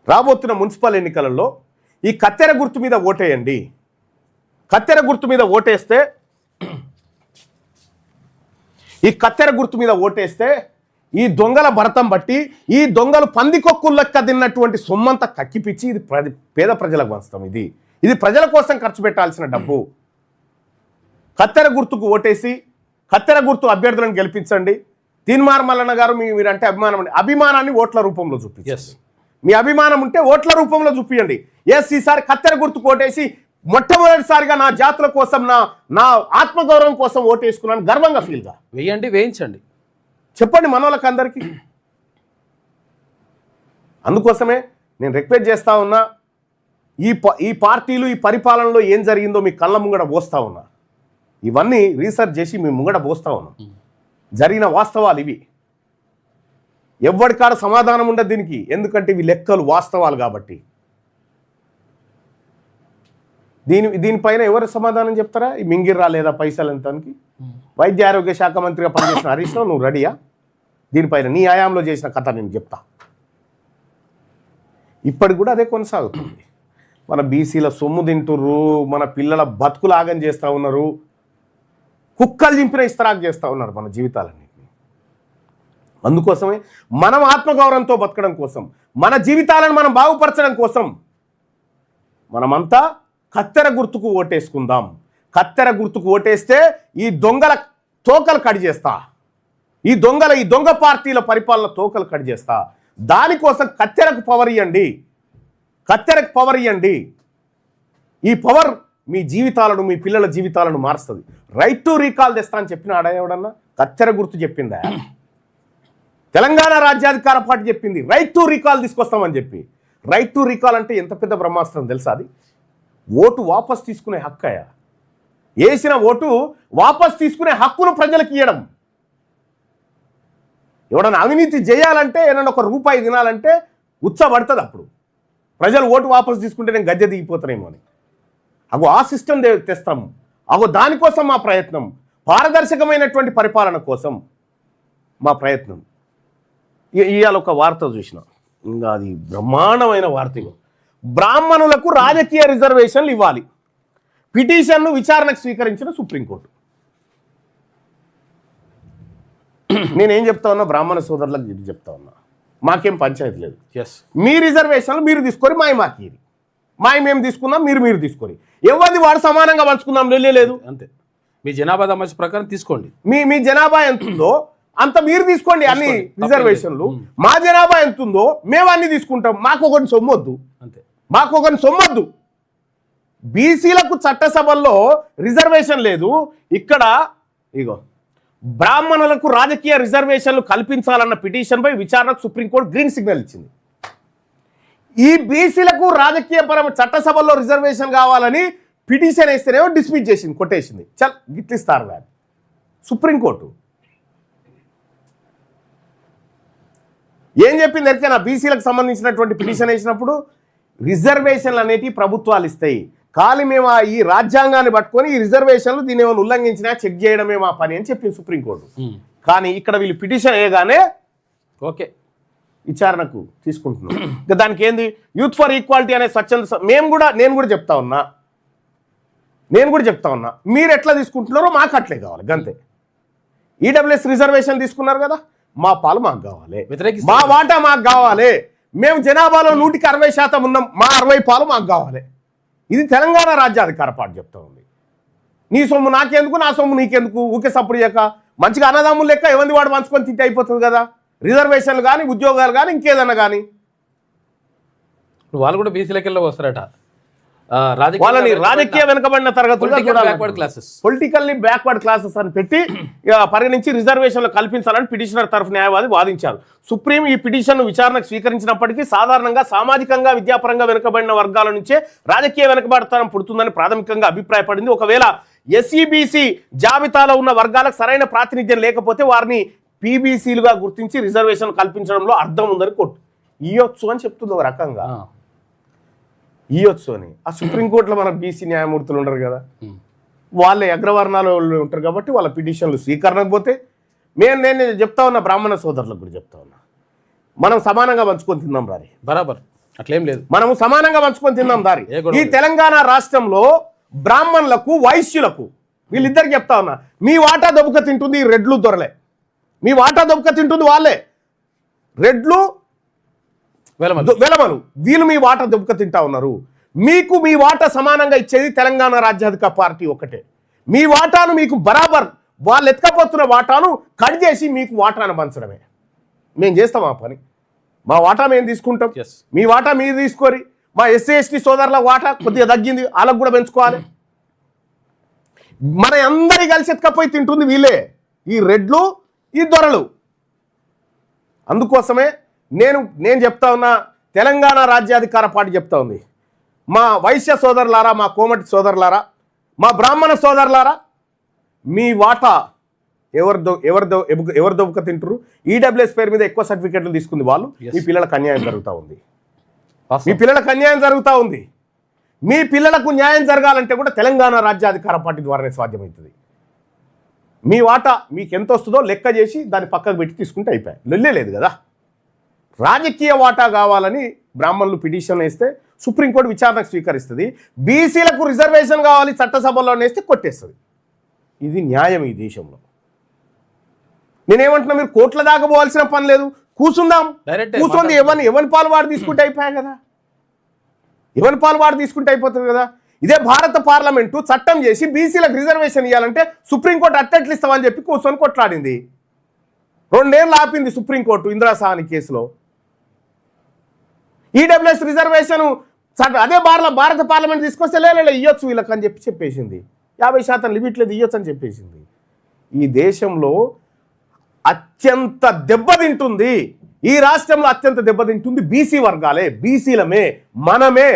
రాబోతున్న మున్సిపల్ ఎన్నికలలో ఈ కత్తెర గుర్తు మీద ఓటేయండి. కత్తెర గుర్తు మీద ఓటేస్తే, ఈ కత్తెర గుర్తు మీద ఓటేస్తే ఈ దొంగల భరతం బట్టి, ఈ దొంగలు పందికొక్కులు లెక్క తిన్నటువంటి సొమ్మంతా కక్కిపిచ్చి ఇది పేద ప్రజలకు పంచుతాం. ఇది ప్రజల కోసం ఖర్చు పెట్టాల్సిన డబ్బు. కత్తెర గుర్తుకు ఓటేసి కత్తెర గుర్తు అభ్యర్థులను గెలిపించండి. తీన్మార్ మల్లన్న గారు మీరంటే అభిమానం అండి, అభిమానాన్ని ఓట్ల రూపంలో చూపించండి. మీ అభిమానం ఉంటే ఓట్ల రూపంలో చూపించండి. ఎస్, ఈసారి కత్తెర గుర్తుకు ఓటేసి మొట్టమొదటిసారిగా నా జాతుల కోసం, నా ఆత్మగౌరవం కోసం ఓటేసుకున్నాను గర్వంగా ఫీల్గా వేయండి, వేయించండి, చెప్పండి మనోళ్ళకి అందరికీ. అందుకోసమే నేను రిక్వెస్ట్ చేస్తా ఉన్నా, ఈ పార్టీలు ఈ పరిపాలనలో ఏం జరిగిందో మీ కళ్ళ ముంగడ పోస్తా ఉన్నా. ఇవన్నీ రీసెర్చ్ చేసి మీ ముంగడ పోస్తా ఉన్నాం. జరిగిన వాస్తవాలు ఇవి. ఎవ్వడికాడ సమాధానం ఉండదు దీనికి, ఎందుకంటే ఇవి లెక్కలు వాస్తవాలు కాబట్టి. దీనిపైన ఎవరు సమాధానం చెప్తారా? ఈ మింగిర్రా లేదా పైసలు ఎంతనికి? వైద్య ఆరోగ్య శాఖ మంత్రిగా పనిచేసిన హరీష్ రావు, నువ్వు రెడీయా? దీనిపైన నీ ఆయాంలో చేసిన కథ నేను చెప్తా. ఇప్పటికి కూడా అదే కొనసాగుతుంది. మన బీసీల సొమ్ము తింటుర్రు, మన పిల్లల బతుకులు ఆగం చేస్తూ ఉన్నారు, కుక్కలు చింపిన ఇస్తరాకు చేస్తూ ఉన్నారు మన జీవితాలన్నింటినీ. అందుకోసమే మనం ఆత్మగౌరవంతో బతకడం కోసం, మన జీవితాలను మనం బాగుపరచడం కోసం మనమంతా కత్తెర గుర్తుకు ఓటేసుకుందాం. కత్తెర గుర్తుకు ఓటేస్తే ఈ దొంగల తోకలు కడి చేస్తా, ఈ దొంగ పార్టీల పరిపాలన తోకలు కడి చేస్తా. దానికోసం కత్తెరకు పవర్ ఇవ్వండి, కత్తెరకు పవర్ ఇవ్వండి. ఈ పవర్ మీ జీవితాలను, మీ పిల్లల జీవితాలను మారుస్తుంది. రైట్ టు రీకాల్ తెస్తా అని చెప్పిన ఎవడన్నా? కత్తెర గుర్తు చెప్పిందా? తెలంగాణ రాజ్యాధికార పార్టీ చెప్పింది రైట్ టు రీకాల్ తీసుకొస్తామని చెప్పి. రైట్ టు రీకాల్ అంటే ఎంత పెద్ద బ్రహ్మాస్త్రం తెలుసా? అది ఓటు వాపస్ తీసుకునే హక్కయా? వేసిన ఓటు వాపస్ తీసుకునే హక్కును ప్రజలకు ఇవ్వడం. ఎవడన్నా అవినీతి చేయాలంటే, ఏదైనా ఒక రూపాయి తినాలంటే ఉత్సపడుతుంది. అప్పుడు ప్రజలు ఓటు వాపస్ తీసుకుంటే నేను గద్దె దిగిపోతానేమో అని. ఆ సిస్టమ్ తెస్తాము. దానికోసం మా ప్రయత్నం, పారదర్శకమైనటువంటి పరిపాలన కోసం మా ప్రయత్నం. ఇవాళ ఒక వార్త చూసిన, ఇంకా అది బ్రహ్మాండమైన వార్త. బ్రాహ్మణులకు రాజకీయ రిజర్వేషన్లు ఇవ్వాలి, పిటిషన్ను విచారణకు స్వీకరించిన సుప్రీంకోర్టు. నేనేం చెప్తా ఉన్నా, బ్రాహ్మణ సోదరులకు చెప్తా ఉన్నా, మాకేం పంచాయతీ లేదు. మీ రిజర్వేషన్లు మీరు తీసుకొని మాకి మేము తీసుకుందాం, మీరు తీసుకొని ఎవరిది వాడు సమానంగా పంచుకుందాం. లేదు అంతే, మీ జనాభా సమస్య ప్రకారం తీసుకోండి. మీ జనాభా ఎంత ఉందో అంత మీరు తీసుకోండి అన్ని రిజర్వేషన్లు. మా జనాభా ఎంత ఉందో మేము అన్ని తీసుకుంటాం. మాకు ఒకటి సొమ్మొద్దు, అంతే, మాకు ఒకటి సొమ్మొద్దు. బీసీలకు చట్టసభల్లో రిజర్వేషన్ లేదు. ఇక్కడ ఇగో బ్రాహ్మణులకు రాజకీయ రిజర్వేషన్లు కల్పించాలన్న పిటిషన్పై విచారణకు సుప్రీంకోర్టు గ్రీన్ సిగ్నల్ ఇచ్చింది. ఈ బీసీలకు రాజకీయ చట్టసభల్లో రిజర్వేషన్ కావాలని పిటిషన్ వేస్తేనేమో డిస్మిస్ చేసింది, కొట్టేసింది. చల్ గిట్లిస్తారు కానీ సుప్రీంకోర్టు ఏం చెప్పింది ఎరికైనా? బీసీలకు సంబంధించినటువంటి పిటిషన్ వేసినప్పుడు రిజర్వేషన్లు అనేటివి ప్రభుత్వాలు ఇస్తాయి, ఖాళీ మేము ఈ రాజ్యాంగాన్ని పట్టుకొని ఈ రిజర్వేషన్లు దీన్ని ఏమైనా ఉల్లంఘించినా చెక్ చేయడమే మా పని అని చెప్పింది సుప్రీంకోర్టు. కానీ ఇక్కడ వీళ్ళు పిటిషన్ వేయగానే ఓకే విచారణకు తీసుకుంటున్నాం. ఇంకా దానికి ఏంది యూత్ ఫర్ ఈక్వాలిటీ అనే స్వచ్ఛంద నేను కూడా చెప్తా ఉన్నా మీరు ఎట్లా తీసుకుంటున్నారో మాకు అట్లే కావాలి గంతే. ఈడబ్ల్యూఎస్ రిజర్వేషన్ తీసుకున్నారు కదా, మా పాలు మాకు కావాలి, మా వాటా మాకు కావాలి. మేము జనాభాలో 160% ఉన్నాం, మా 60 పాలు మాకు కావాలి. ఇది తెలంగాణ రాజ్యాధికార పార్టీ చెప్తా ఉంది. నీ సొమ్ము నాకెందుకు, నా సొమ్ము నీకెందుకు, ఊకే సప్పుడు చేయక మంచిగా అన్నదమ్ములు లెక్క ఎవరిని వాడు పంచుకొని తింటే అయిపోతుంది కదా. రిజర్వేషన్లు కానీ ఉద్యోగాలు కానీ ఇంకేదన్నా కానీ వాళ్ళు కూడా బీసీలకెళ్ళి వస్తారట. వాళ్ళని రాజకీయ వెనుకబడిన తరగతులు పొలిటికల్లీ బ్యాక్వర్డ్ క్లాసెస్ అని పెట్టి పరిగణించి రిజర్వేషన్లు కల్పించాలని పిటిషనర్ తరఫు న్యాయవాది వాదించారు. సుప్రీం ఈ పిటిషన్ విచారణకు స్వీకరించినప్పటికీ సాధారణంగా సామాజికంగా విద్యాపరంగా వెనుకబడిన వర్గాల నుంచే రాజకీయ వెనుకబడతనం పుడుతుందని ప్రాథమికంగా అభిప్రాయపడింది. ఒకవేళ ఎస్ఈబీసీ జాబితాలో ఉన్న వర్గాలకు సరైన ప్రాతినిధ్యం లేకపోతే వారిని పీబీసీలుగా గుర్తించి రిజర్వేషన్ కల్పించడంలో అర్థం ఉందని కోర్టు ఇయ్యొచ్చు అని చెప్తుంది. ఒక రకంగా ఇయ్యొచ్చు అని. ఆ సుప్రీంకోర్టులో మన బీసీ న్యాయమూర్తులు ఉండరు కదా, వాళ్ళే అగ్రవర్ణాలు ఉంటారు కాబట్టి వాళ్ళ పిటిషన్లు స్వీకరణకు పోతే నేను చెప్తా ఉన్నా, బ్రాహ్మణ సోదరులకు కూడా చెప్తా ఉన్నా, మనం సమానంగా పంచుకొని తిందాం దారి. బరాబర్ అట్లేం లేదు, మనము సమానంగా పంచుకొని తిందాం దారి. ఈ తెలంగాణ రాష్ట్రంలో బ్రాహ్మణులకు వైశ్యులకు వీళ్ళిద్దరికి చెప్తా ఉన్నా, మీ వాటా దొబ్బక తింటుంది ఈ రెడ్లు దొరలే, మీ వాటా దొబ్బక తింటుంది వాళ్ళే రెడ్లు వెలమలు, వీళ్ళు మీ వాటా దొబ్బక తింటా ఉన్నారు. మీకు మీ వాటా సమానంగా ఇచ్చేది తెలంగాణ రాజ్యాధికార పార్టీ ఒకటే. మీ వాటాను మీకు బరాబర్ వాళ్ళు ఎత్తుకపోతున్న వాటాను కట్ చేసి మీకు వాటాను పంచడమే. మేము చేస్తాం ఆ పని, మా వాటా మేము తీసుకుంటాం, మీ వాటా మీరు తీసుకోరి. మా ఎస్సీ ఎస్టీ సోదరుల వాటా కొద్దిగా తగ్గింది, వాళ్ళకు కూడా పెంచుకోవాలి. మన అందరి కలిసి ఎత్తుకపోయి తింటుంది వీళ్ళే, ఈ రెడ్లు ఈ దొరలు. అందుకోసమే నేను చెప్తా ఉన్నా, తెలంగాణ రాజ్యాధికార పార్టీ చెప్తా ఉంది, మా వైశ్య సోదరులారా, మా కోమటి సోదరులారా, మా బ్రాహ్మణ సోదరులారా, మీ వాటా ఎవరు దొబ్బక తింటారు. ఈడబ్ల్యూఎస్ పేరు మీద ఎక్కువ సర్టిఫికెట్లు తీసుకుంది వాళ్ళు. మీ పిల్లలకు అన్యాయం జరుగుతూ ఉంది, మీ పిల్లలకు అన్యాయం జరుగుతూ ఉంది. మీ పిల్లలకు న్యాయం జరగాలంటే కూడా తెలంగాణ రాజ్యాధికార పార్టీ ద్వారానే సాధ్యమవుతుంది. మీ వాటా మీకు ఎంత వస్తుందో లెక్క చేసి దాన్ని పక్కకు పెట్టి తీసుకుంటే అయిపోయాయి, లొల్లే లేదు కదా. రాజకీయ వాటా కావాలని బ్రాహ్మణులు పిటిషన్ వేస్తే సుప్రీంకోర్టు విచారణకు స్వీకరిస్తుంది. బీసీలకు రిజర్వేషన్ కావాలి చట్టసభలో వేస్తే కొట్టేస్తుంది. ఇది న్యాయం ఈ దేశంలో. నేనేమంటున్నా, మీరు కోట్ల దాకా పోవాల్సిన పని లేదు, కూర్చుందాం, కూర్చొని ఎవరి పాలు వాడు తీసుకుంటే అయిపోయాయి కదా, ఎవరి పాలు వాడు తీసుకుంటే అయిపోతుంది కదా. ఇదే భారత పార్లమెంటు చట్టం చేసి బీసీలకు రిజర్వేషన్ ఇవ్వాలంటే సుప్రీంకోర్టు అట్టెట్లు ఇస్తామని చెప్పి కూర్చొని కొట్లాడింది. 2 ఏళ్ళు ఆపింది సుప్రీంకోర్టు ఇందిరా సాహ్ని కేసులో. ఈడబ్ల్యూఎస్ రిజర్వేషన్ అదే భారత పార్లమెంట్ తీసుకొస్తే లేలే ఇవ్వచ్చు వీళ్ళకి అని చెప్పేసింది. 50% లిమిట్ లేదు, ఇవ్వచ్చు అని చెప్పేసింది. ఈ దేశంలో అత్యంత దెబ్బతింటుంది, ఈ రాష్ట్రంలో అత్యంత దెబ్బతింటుంది బీసీ వర్గాలే, బీసీలమే, మనమే.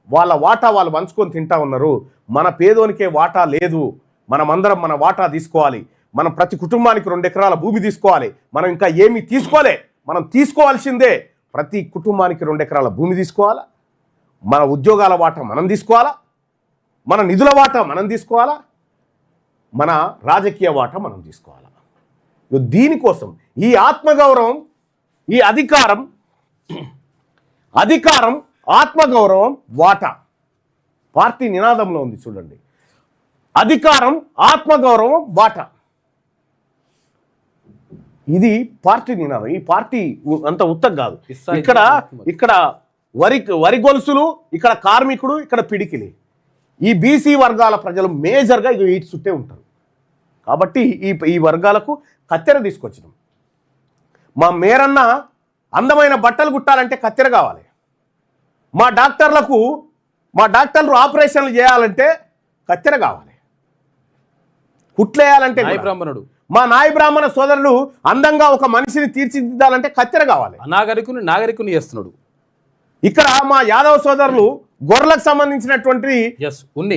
వాళ్ళ వాటా వాళ్ళు పంచుకొని తింటా ఉన్నారు. మన పేదోనికే వాటా లేదు. మనమందరం మన వాటా తీసుకోవాలి. మనం ప్రతి కుటుంబానికి 2 ఎకరాల భూమి తీసుకోవాలి. మనం ఇంకా ఏమీ తీసుకోలే, మనం తీసుకోవాల్సిందే. ప్రతి కుటుంబానికి 2 ఎకరాల భూమి తీసుకోవాలా, మన ఉద్యోగాల వాటా మనం తీసుకోవాలా, మన నిధుల వాటా మనం తీసుకోవాలా, మన రాజకీయ వాటా మనం తీసుకోవాలా. దీనికోసం ఈ ఆత్మగౌరవం, ఈ అధికారం, ఆత్మగౌరవం, వాటా పార్టీ నినాదంలో ఉంది చూడండి. అధికారం, ఆత్మగౌరవం, వాటా, ఇది పార్టీ నినాదం. ఈ పార్టీ అంత ఉత్తగ కాదు. ఇక్కడ వరి గొలుసులు, ఇక్కడ కార్మికుడు, ఇక్కడ పిడికిలి, ఈ బీసీ వర్గాల ప్రజలు మేజర్గా వీటి చుట్టే ఉంటారు. కాబట్టి ఈ వర్గాలకు కత్తెర తీసుకొచ్చినాం. మా మేరన్న అందమైన బట్టలు కుట్టాలంటే కత్తెర కావాలి. మా డాక్టర్లకు మా డాక్టర్లు ఆపరేషన్లు చేయాలంటే కత్తెర కావాలి, కుట్లేయాలంటే నాయ బ్రాహ్మణుడు, మా నాయ బ్రాహ్మణ సోదరులు అందంగా ఒక మనిషిని తీర్చిదిద్దాలంటే కత్తెర కావాలి. నాగరికుని చేస్తున్నాడు. ఇక్కడ మా యాదవ సోదరులు గొర్రెలకు సంబంధించినటువంటి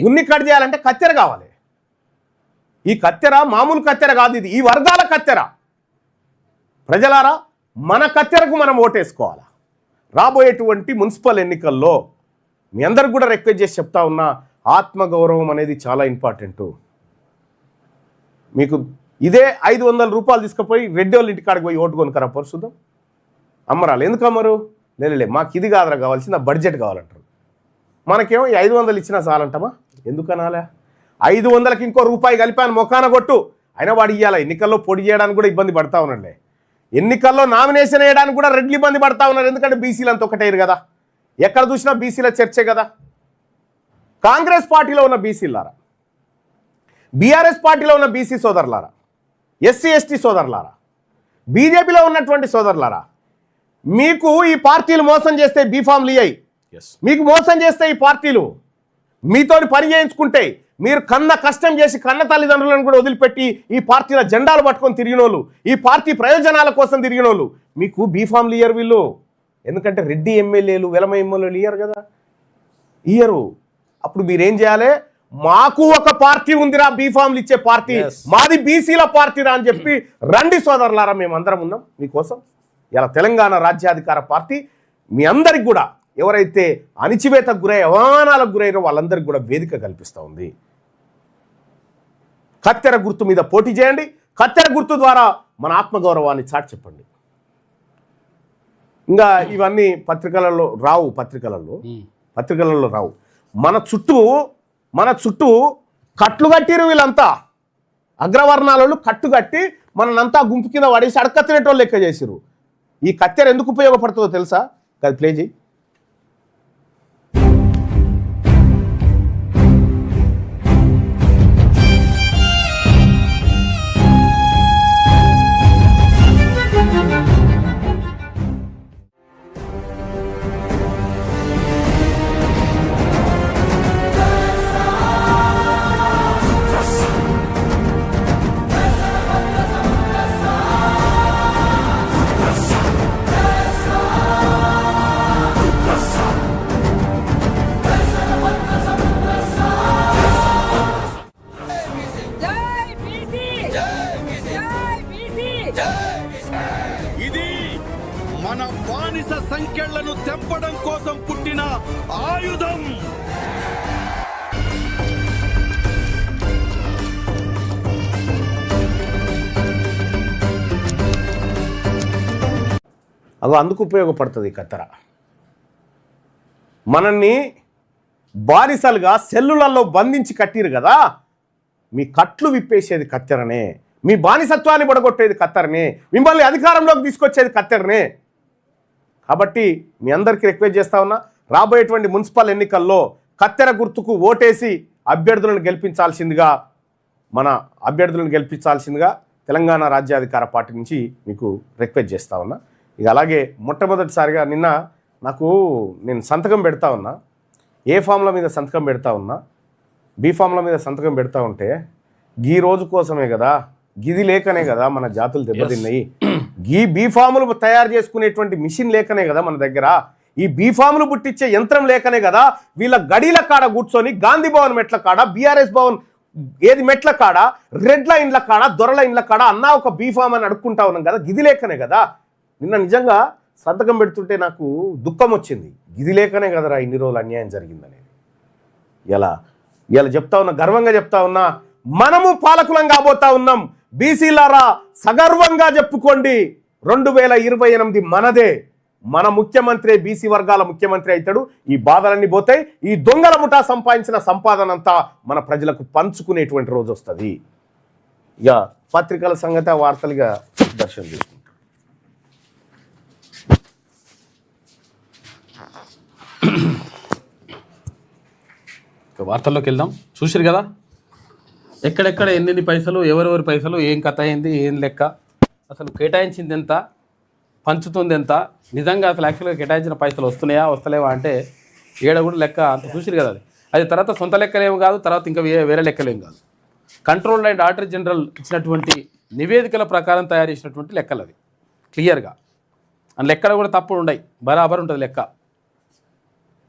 ఉన్ని కట్ చేయాలంటే కత్తెర కావాలి. ఈ కత్తెర మామూలు కత్తెర కాదు, ఇది ఈ వర్గాల కత్తెర. ప్రజలారా, మన కత్తెరకు మనం ఓటేసుకోవాలా. రాబోయేటువంటి మున్సిపల్ ఎన్నికల్లో మీ అందరికి కూడా రిక్వెస్ట్ చేసి చెప్తా ఉన్నా, ఆత్మగౌరవం అనేది చాలా ఇంపార్టెంట్. మీకు ఇదే 500 రూపాయలు తీసుకుపోయి రెడ్డి వాళ్ళ ఇంటికాడికి పోయి ఓటు కొనుక్కరా చూద్దాం. అమ్మరాలు ఎందుకు అమ్మరు? లేలే, మాకు ఇది కాదురా కావాల్సింది, బడ్జెట్ కావాలంటారు. మనకేమో ఈ 500 ఇచ్చినా చాలంటామా? ఎందుకనాలే? 500కి ఇంకో రూపాయి కలిపాను మొఖాన కొట్టు, అయినా వాడు ఇవ్వాలి. ఎన్నికల్లో పొడి చేయడానికి కూడా ఇబ్బంది పడతా ఉన్నాండి. ఎన్నికల్లో నామినేషన్ వేయడానికి కూడా రెడ్లు ఇబ్బంది పడతా ఉన్నారు. ఎందుకంటే బీసీలు అంతా ఒకటేరు కదా, ఎక్కడ చూసినా బీసీల చర్చే కదా. కాంగ్రెస్ పార్టీలో ఉన్న బీసీలారా, బీఆర్ఎస్ పార్టీలో ఉన్న బీసీ సోదరులారా, ఎస్సీ ఎస్టీ సోదరులారా, బీజేపీలో ఉన్నటువంటి సోదరులారా, మీకు ఈ పార్టీలు మోసం చేస్తే బీఫామ్లు ఇయ్యాయి, మీకు మోసం చేస్తే ఈ పార్టీలు మీతోటి పని చేయించుకుంటే, మీరు కన్న కష్టం చేసి కన్న తల్లిదండ్రులను కూడా వదిలిపెట్టి ఈ పార్టీల జెండాలు పట్టుకొని తిరిగిన వాళ్ళు, ఈ పార్టీ ప్రయోజనాల కోసం తిరిగిన వాళ్ళు, మీకు బీఫామ్లు ఇయ్యరు వీళ్ళు. ఎందుకంటే రెడ్డి ఎమ్మెల్యేలు వెలమ ఎమ్మెల్యేలు ఇయ్యరు కదా, ఇయ్యరు. అప్పుడు మీరేం చేయాలి? మాకు ఒక పార్టీ ఉందిరా, బీఫామ్లు ఇచ్చే పార్టీ, మాది బీసీల పార్టీరా అని చెప్పి రండి సోదరులారా, మేమందరం ఉన్నాం మీకోసం. ఇలా తెలంగాణ రాజ్యాధికార పార్టీ మీ అందరికి కూడా, ఎవరైతే అణిచివేతకు గురై అవమానాలకు గురైనో వాళ్ళందరికీ కూడా వేదిక కల్పిస్తూ ఉంది. కత్తెర గుర్తు మీద పోటీ చేయండి. కత్తెర గుర్తు ద్వారా మన ఆత్మగౌరవాన్ని చాటి చెప్పండి. ఇంకా ఇవన్నీ పత్రికలలో రావు, పత్రికలలో రావు. మన చుట్టూ కట్లు కట్టిరు వీళ్ళంతా. అగ్రవర్ణాలలో కట్టు కట్టి మనంతా గుంపు కింద పడేసి అడకత్తినేటోళ్ళు లెక్క చేసిరు. ఈ కత్తెర ఎందుకు ఉపయోగపడుతుందో తెలుసా? అది ప్లే చేయి. ఇది మన బానిస సంఖ్యలను తెంపడం కోసం పుట్టిన ఆయుధం. అగో అందుకు ఉపయోగపడుతుంది ఈ కత్తెర. మనల్ని బానిసలుగా సెల్లులలో బంధించి కట్టిరు కదా, మీ కట్లు విప్పేసేది కత్తెరనే, మీ బానిసత్వాన్ని పడగొట్టేది కత్తెరనే, మిమ్మల్ని అధికారంలోకి తీసుకొచ్చేది కత్తెరనే. కాబట్టి మీ అందరికీ రిక్వెస్ట్ చేస్తా ఉన్నా, రాబోయేటువంటి మున్సిపల్ ఎన్నికల్లో కత్తెర గుర్తుకు ఓటేసి అభ్యర్థులను గెలిపించాల్సిందిగా తెలంగాణ రాజ్యాధికార పార్టీ నుంచి మీకు రిక్వెస్ట్ చేస్తా ఉన్నా. ఇక అలాగే మొట్టమొదటిసారిగా నిన్న నేను సంతకం పెడతా ఉన్నా, ఏ ఫామ్ల మీద సంతకం పెడతా ఉన్నా, బీ ఫామ్ల మీద సంతకం పెడతా ఉంటే గీ రోజు కోసమే కదా, గిది లేకనే కదా మన జాతులు దెబ్బతిన్నాయి. ఈ బీఫాములు తయారు చేసుకునేటువంటి మిషన్ లేకనే కదా మన దగ్గర, ఈ బీఫాములు పుట్టించే యంత్రం లేకనే కదా వీళ్ళ గడీల కాడ కూర్చొని గాంధీ భవన్ మెట్ల కాడ, బీఆర్ఎస్ భవన్ మెట్ల కాడ, రెడ్ల ఇండ్ల కాడ, దొరల ఇండ్ల కాడ అన్నా ఒక బీఫామ్ అని అడుక్కుంటా ఉన్నాం కదా, గిది లేకనే కదా. నిన్న నిజంగా సంతకం పెడుతుంటే నాకు దుఃఖం వచ్చింది. గిది లేకనే కదరా ఇన్ని రోజులు అన్యాయం జరిగిందనేది. ఇలా చెప్తా ఉన్నా, గర్వంగా చెప్తా ఉన్నా, మనము పాలకులం కాబోతా ఉన్నాం. బీసీలారా సగర్వంగా చెప్పుకోండి, 2028 మనదే. మన ముఖ్యమంత్రి బీసీ వర్గాల ముఖ్యమంత్రి అవుతాడు. ఈ బాధలన్నీ పోతాయి. ఈ దొంగల ముఠా సంపాదించిన సంపాదన అంతా మన ప్రజలకు పంచుకునేటువంటి రోజు వస్తుంది. ఇక పత్రికల సంగతి వార్తలుగా దర్శనం చేసుకుంటాం. వార్తల్లోకి వెళ్దాం. చూసిరు కదా ఎక్కడెక్కడ ఎన్ని పైసలు, ఎవరెవరి పైసలు, ఏం కథ అయింది, ఏం లెక్క, అసలు కేటాయించింది ఎంత, పంచుతుంది ఎంత, నిజంగా అసలు యాక్చువల్గా కేటాయించిన పైసలు వస్తున్నాయా వస్తలేవా అంటే ఏడ కూడా లెక్క అంత చూసిరు కదా అది తర్వాత సొంత లెక్కలేం కాదు, తర్వాత ఇంకా వేరే లెక్కలేం కాదు. కంట్రోల్ అండ్ ఆడిటర్ జనరల్ ఇచ్చినటువంటి నివేదికల ప్రకారం తయారు చేసినటువంటి లెక్కలు అవి క్లియర్గా. అందులో ఎక్కడ కూడా తప్పుడు ఉండయి, బరాబర్ ఉంటుంది లెక్క.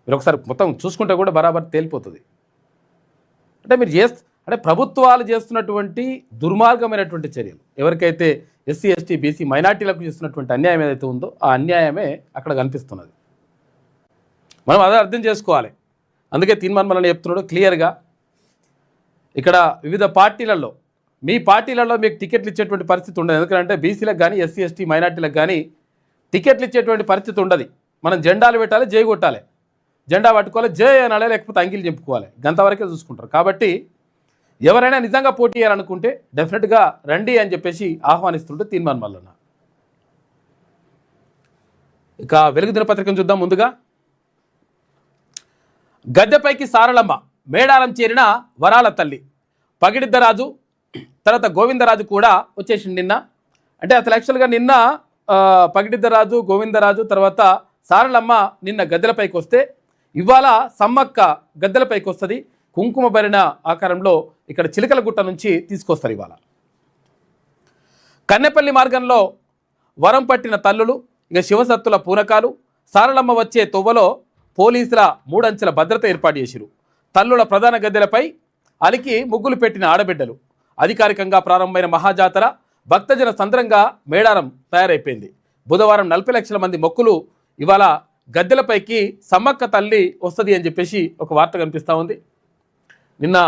మీరు ఒకసారి మొత్తం చూసుకుంటే కూడా బరాబర్ తేలిపోతుంది. అంటే మీరు అంటే ప్రభుత్వాలు చేస్తున్నటువంటి దుర్మార్గమైనటువంటి చర్యలు, ఎవరికైతే ఎస్సీ ఎస్టీ బీసీ మైనార్టీలకు చేస్తున్నటువంటి అన్యాయం ఏదైతే ఉందో ఆ అన్యాయమే అక్కడ కనిపిస్తున్నది. మనం అదే అర్థం చేసుకోవాలి. అందుకే తీర్మానం చెప్తున్నాడు క్లియర్గా. ఇక్కడ వివిధ పార్టీలలో మీ పార్టీలలో మీకు టికెట్లు ఇచ్చేటువంటి పరిస్థితి ఉండదు. ఎందుకంటే బీసీలకు కానీ ఎస్సీ ఎస్టీ మైనార్టీలకు కానీ టికెట్లు ఇచ్చేటువంటి పరిస్థితి ఉండదు. మనం జెండాలు పెట్టాలి, జై కొట్టాలి, జెండా పట్టుకోవాలి, జై అనాలి, లేకపోతే అంగిలు చెప్పుకోవాలి, గంతవరకే చూసుకుంటారు. కాబట్టి ఎవరైనా నిజంగా పోటీ చేయాలనుకుంటే డెఫినెట్గా రండి అని చెప్పేసి ఆహ్వానిస్తుంటే తీర్మానం మల్లన్న. ఇక వెలుగు దినపత్రికను చూద్దాం. ముందుగా గద్దెపైకి సారలమ్మ, మేడారం చేరిన వరాల తల్లి, పగిడిద్దరాజు తర్వాత గోవిందరాజు కూడా వచ్చేసింది నిన్న. అంటే అసలు యాక్చువల్గా నిన్న పగిడిద్దరాజు, గోవిందరాజు తర్వాత సారలమ్మ నిన్న గద్దెలపైకి వస్తే ఇవాళ సమ్మక్క గద్దెలపైకి వస్తుంది. కుంకుమ భరిన ఆకారంలో ఇక్కడ చిలకలగుట్ట నుంచి తీసుకొస్తారు. ఇవాళ కన్నెపల్లి మార్గంలో వరం పట్టిన తల్లులు, ఇక శివసత్తుల పూనకాలు, సారలమ్మ వచ్చే తొవ్వలో పోలీసుల 3 అంచెల భద్రత ఏర్పాటు చేసిరు. తల్లుల ప్రధాన గద్దెలపై అలికి ముగ్గులు పెట్టిన ఆడబిడ్డలు. అధికారికంగా ప్రారంభమైన మహాజాతర భక్తజన సంద్రంగా మేడారం తయారైపోయింది. బుధవారం 40 లక్షల మంది మొక్కులు ఇవాళ గద్దెలపైకి సమ్మక్క తల్లి వస్తుంది అని చెప్పేసి ఒక వార్త కనిపిస్తూ ఉంది. నిన్న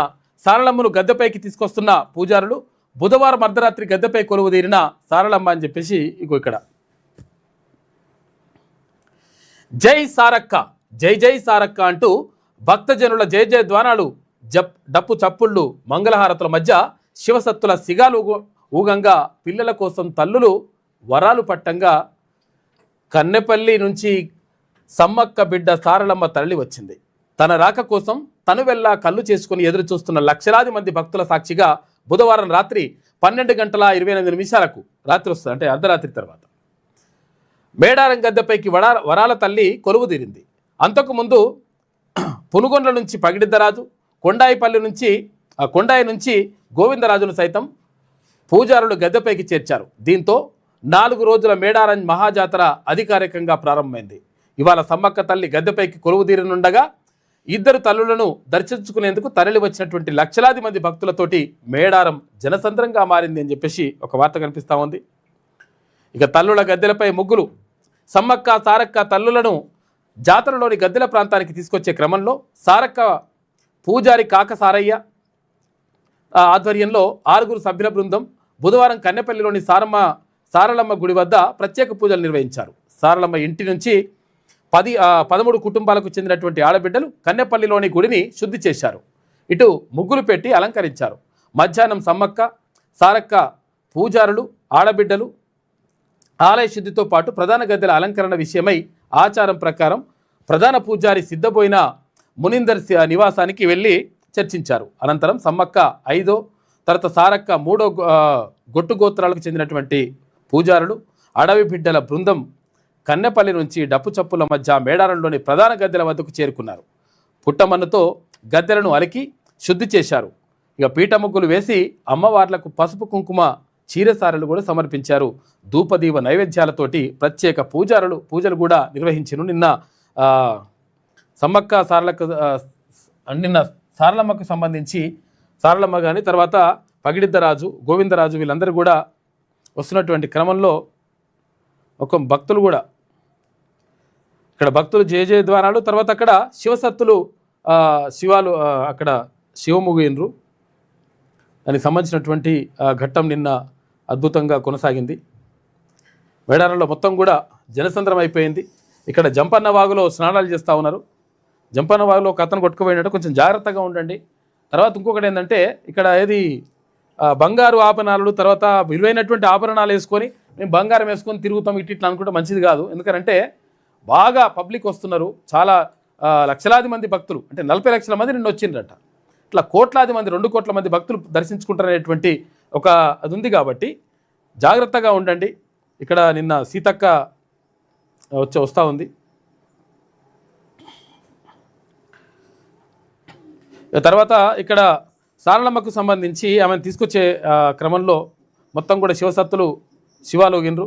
సారలమ్మను గద్దెపైకి తీసుకొస్తున్న పూజారులు బుధవారం అర్ధరాత్రి గద్దెపై కొలువు తీరిన సారలమ్మ అని చెప్పేసి ఇగో ఇక్కడ జై సారక్క, జై జై సారక్క అంటూ భక్తజనుల జయ జయ ద్వానాలు, డప్పు చప్పుళ్ళు, మంగళహారతుల మధ్య శివసత్తుల సిగాలు ఊగంగా పిల్లల కోసం తల్లులు వరాలు పట్టంగా కన్నెపల్లి నుంచి సమ్మక్క బిడ్డ సారలమ్మ తరలి వచ్చింది. తన రాక కోసం తను వెళ్ళా కళ్ళు చేసుకుని ఎదురు చూస్తున్న లక్షలాది మంది భక్తుల సాక్షిగా బుధవారం రాత్రి 12:28 రాత్రి వస్తుంది, అంటే అర్ధరాత్రి తర్వాత మేడారం గద్దెపైకి వరాల తల్లి కొలువు తీరింది. అంతకుముందు పునుగొండ్ల నుంచి పగిడిద్దరాజు, కొండాయి నుంచి గోవిందరాజును సైతం పూజారులు గద్దెపైకి చేర్చారు. దీంతో 4 రోజుల మేడారం మహాజాతర అధికారికంగా ప్రారంభమైంది. ఇవాళ సమ్మక్క తల్లి గద్దెపైకి కొలువు తీరనుండగా 2 తల్లులను దర్శించుకునేందుకు తరలి వచ్చినటువంటి లక్షలాది మంది భక్తులతోటి మేడారం జనసంద్రంగా మారింది అని చెప్పేసి ఒక వార్త కనిపిస్తూ ఉంది. ఇక తల్లుల గద్దెలపై ముగ్గులు, సమ్మక్క సారక్క తల్లులను జాతరలోని గద్దెల ప్రాంతానికి తీసుకొచ్చే క్రమంలో సారక్క పూజారి కాక సారయ్య ఆధ్వర్యంలో 6 సభ్యుల బృందం బుధవారం కన్నెపల్లిలోని సారలమ్మ గుడి వద్ద ప్రత్యేక పూజలు నిర్వహించారు. సారలమ్మ ఇంటి నుంచి 13 కుటుంబాలకు చెందినటువంటి ఆడబిడ్డలు కన్నెపల్లిలోని గుడిని శుద్ధి చేశారు. ఇటు ముగ్గులు పెట్టి అలంకరించారు. మధ్యాహ్నం సమ్మక్క సారక్క పూజారులు ఆడబిడ్డలు ఆలయ శుద్ధితో పాటు ప్రధాన గద్దెల అలంకరణ విషయమై ఆచారం ప్రకారం ప్రధాన పూజారి సిద్ధబోయిన మునిందర్ నివాసానికి వెళ్ళి చర్చించారు. అనంతరం సమ్మక్క 5వ, తర్వాత సారక్క 3వ గొట్టు గోత్రాలకు చెందినటువంటి పూజారులు అడవి బిడ్డల బృందం కన్నెపల్లి నుంచి డప్పు చప్పుల మధ్య మేడారంలోని ప్రధాన గద్దెల వద్దకు చేరుకున్నారు. పుట్టమన్నుతో గద్దెలను అలికి శుద్ధి చేశారు. ఇక పీట ముగ్గులు వేసి అమ్మవార్లకు పసుపు కుంకుమ చీరసారలు కూడా సమర్పించారు. ధూపదీప నైవేద్యాలతోటి ప్రత్యేక పూజలు కూడా నిర్వహించారు. నిన్న సమ్మక్క నిన్న సారలమ్మకు సంబంధించి సారలమ్మ కానీ తర్వాత పగిడిద్దరాజు, గోవిందరాజు వీళ్ళందరూ కూడా వస్తున్నటువంటి క్రమంలో ఒక భక్తులు కూడా ఇక్కడ భక్తులు జయ జయ ద్వారాలు, తర్వాత అక్కడ శివసత్తులు శివాలు అక్కడ శివముగినరు. దానికి సంబంధించినటువంటి ఘట్టం నిన్న అద్భుతంగా కొనసాగింది. మేడారంలో మొత్తం కూడా జనసంద్రం అయిపోయింది. ఇక్కడ జంపన్న వాగులో స్నానాలు చేస్తూ ఉన్నారు. జంపన్న వాగులో ఒక అతను కొట్టుకుపోయినట్టు కొంచెం జాగ్రత్తగా ఉండండి. తర్వాత ఇంకొకటి ఏంటంటే ఇక్కడ బంగారు ఆభరణాలు, తర్వాత విలువైనటువంటి ఆభరణాలు వేసుకొని మేము బంగారం వేసుకొని తిరుగుతాం ఇట్లా అనుకుంటే మంచిది కాదు. ఎందుకంటే బాగా పబ్లిక్ వస్తున్నారు, చాలా లక్షలాది మంది భక్తులు, అంటే 40 లక్షల మంది నిన్న వచ్చిండ్రట. ఇట్లా కోట్లాది మంది 2 కోట్ల మంది భక్తులు దర్శించుకుంటారనేటువంటి ఒక అది ఉంది. కాబట్టి జాగ్రత్తగా ఉండండి. ఇక్కడ నిన్న సీతక్క వస్తూ ఉంది. తర్వాత ఇక్కడ సారళమ్మకు సంబంధించి ఆమెను తీసుకొచ్చే క్రమంలో మొత్తం కూడా శివసత్తులు శివాలోగినరు.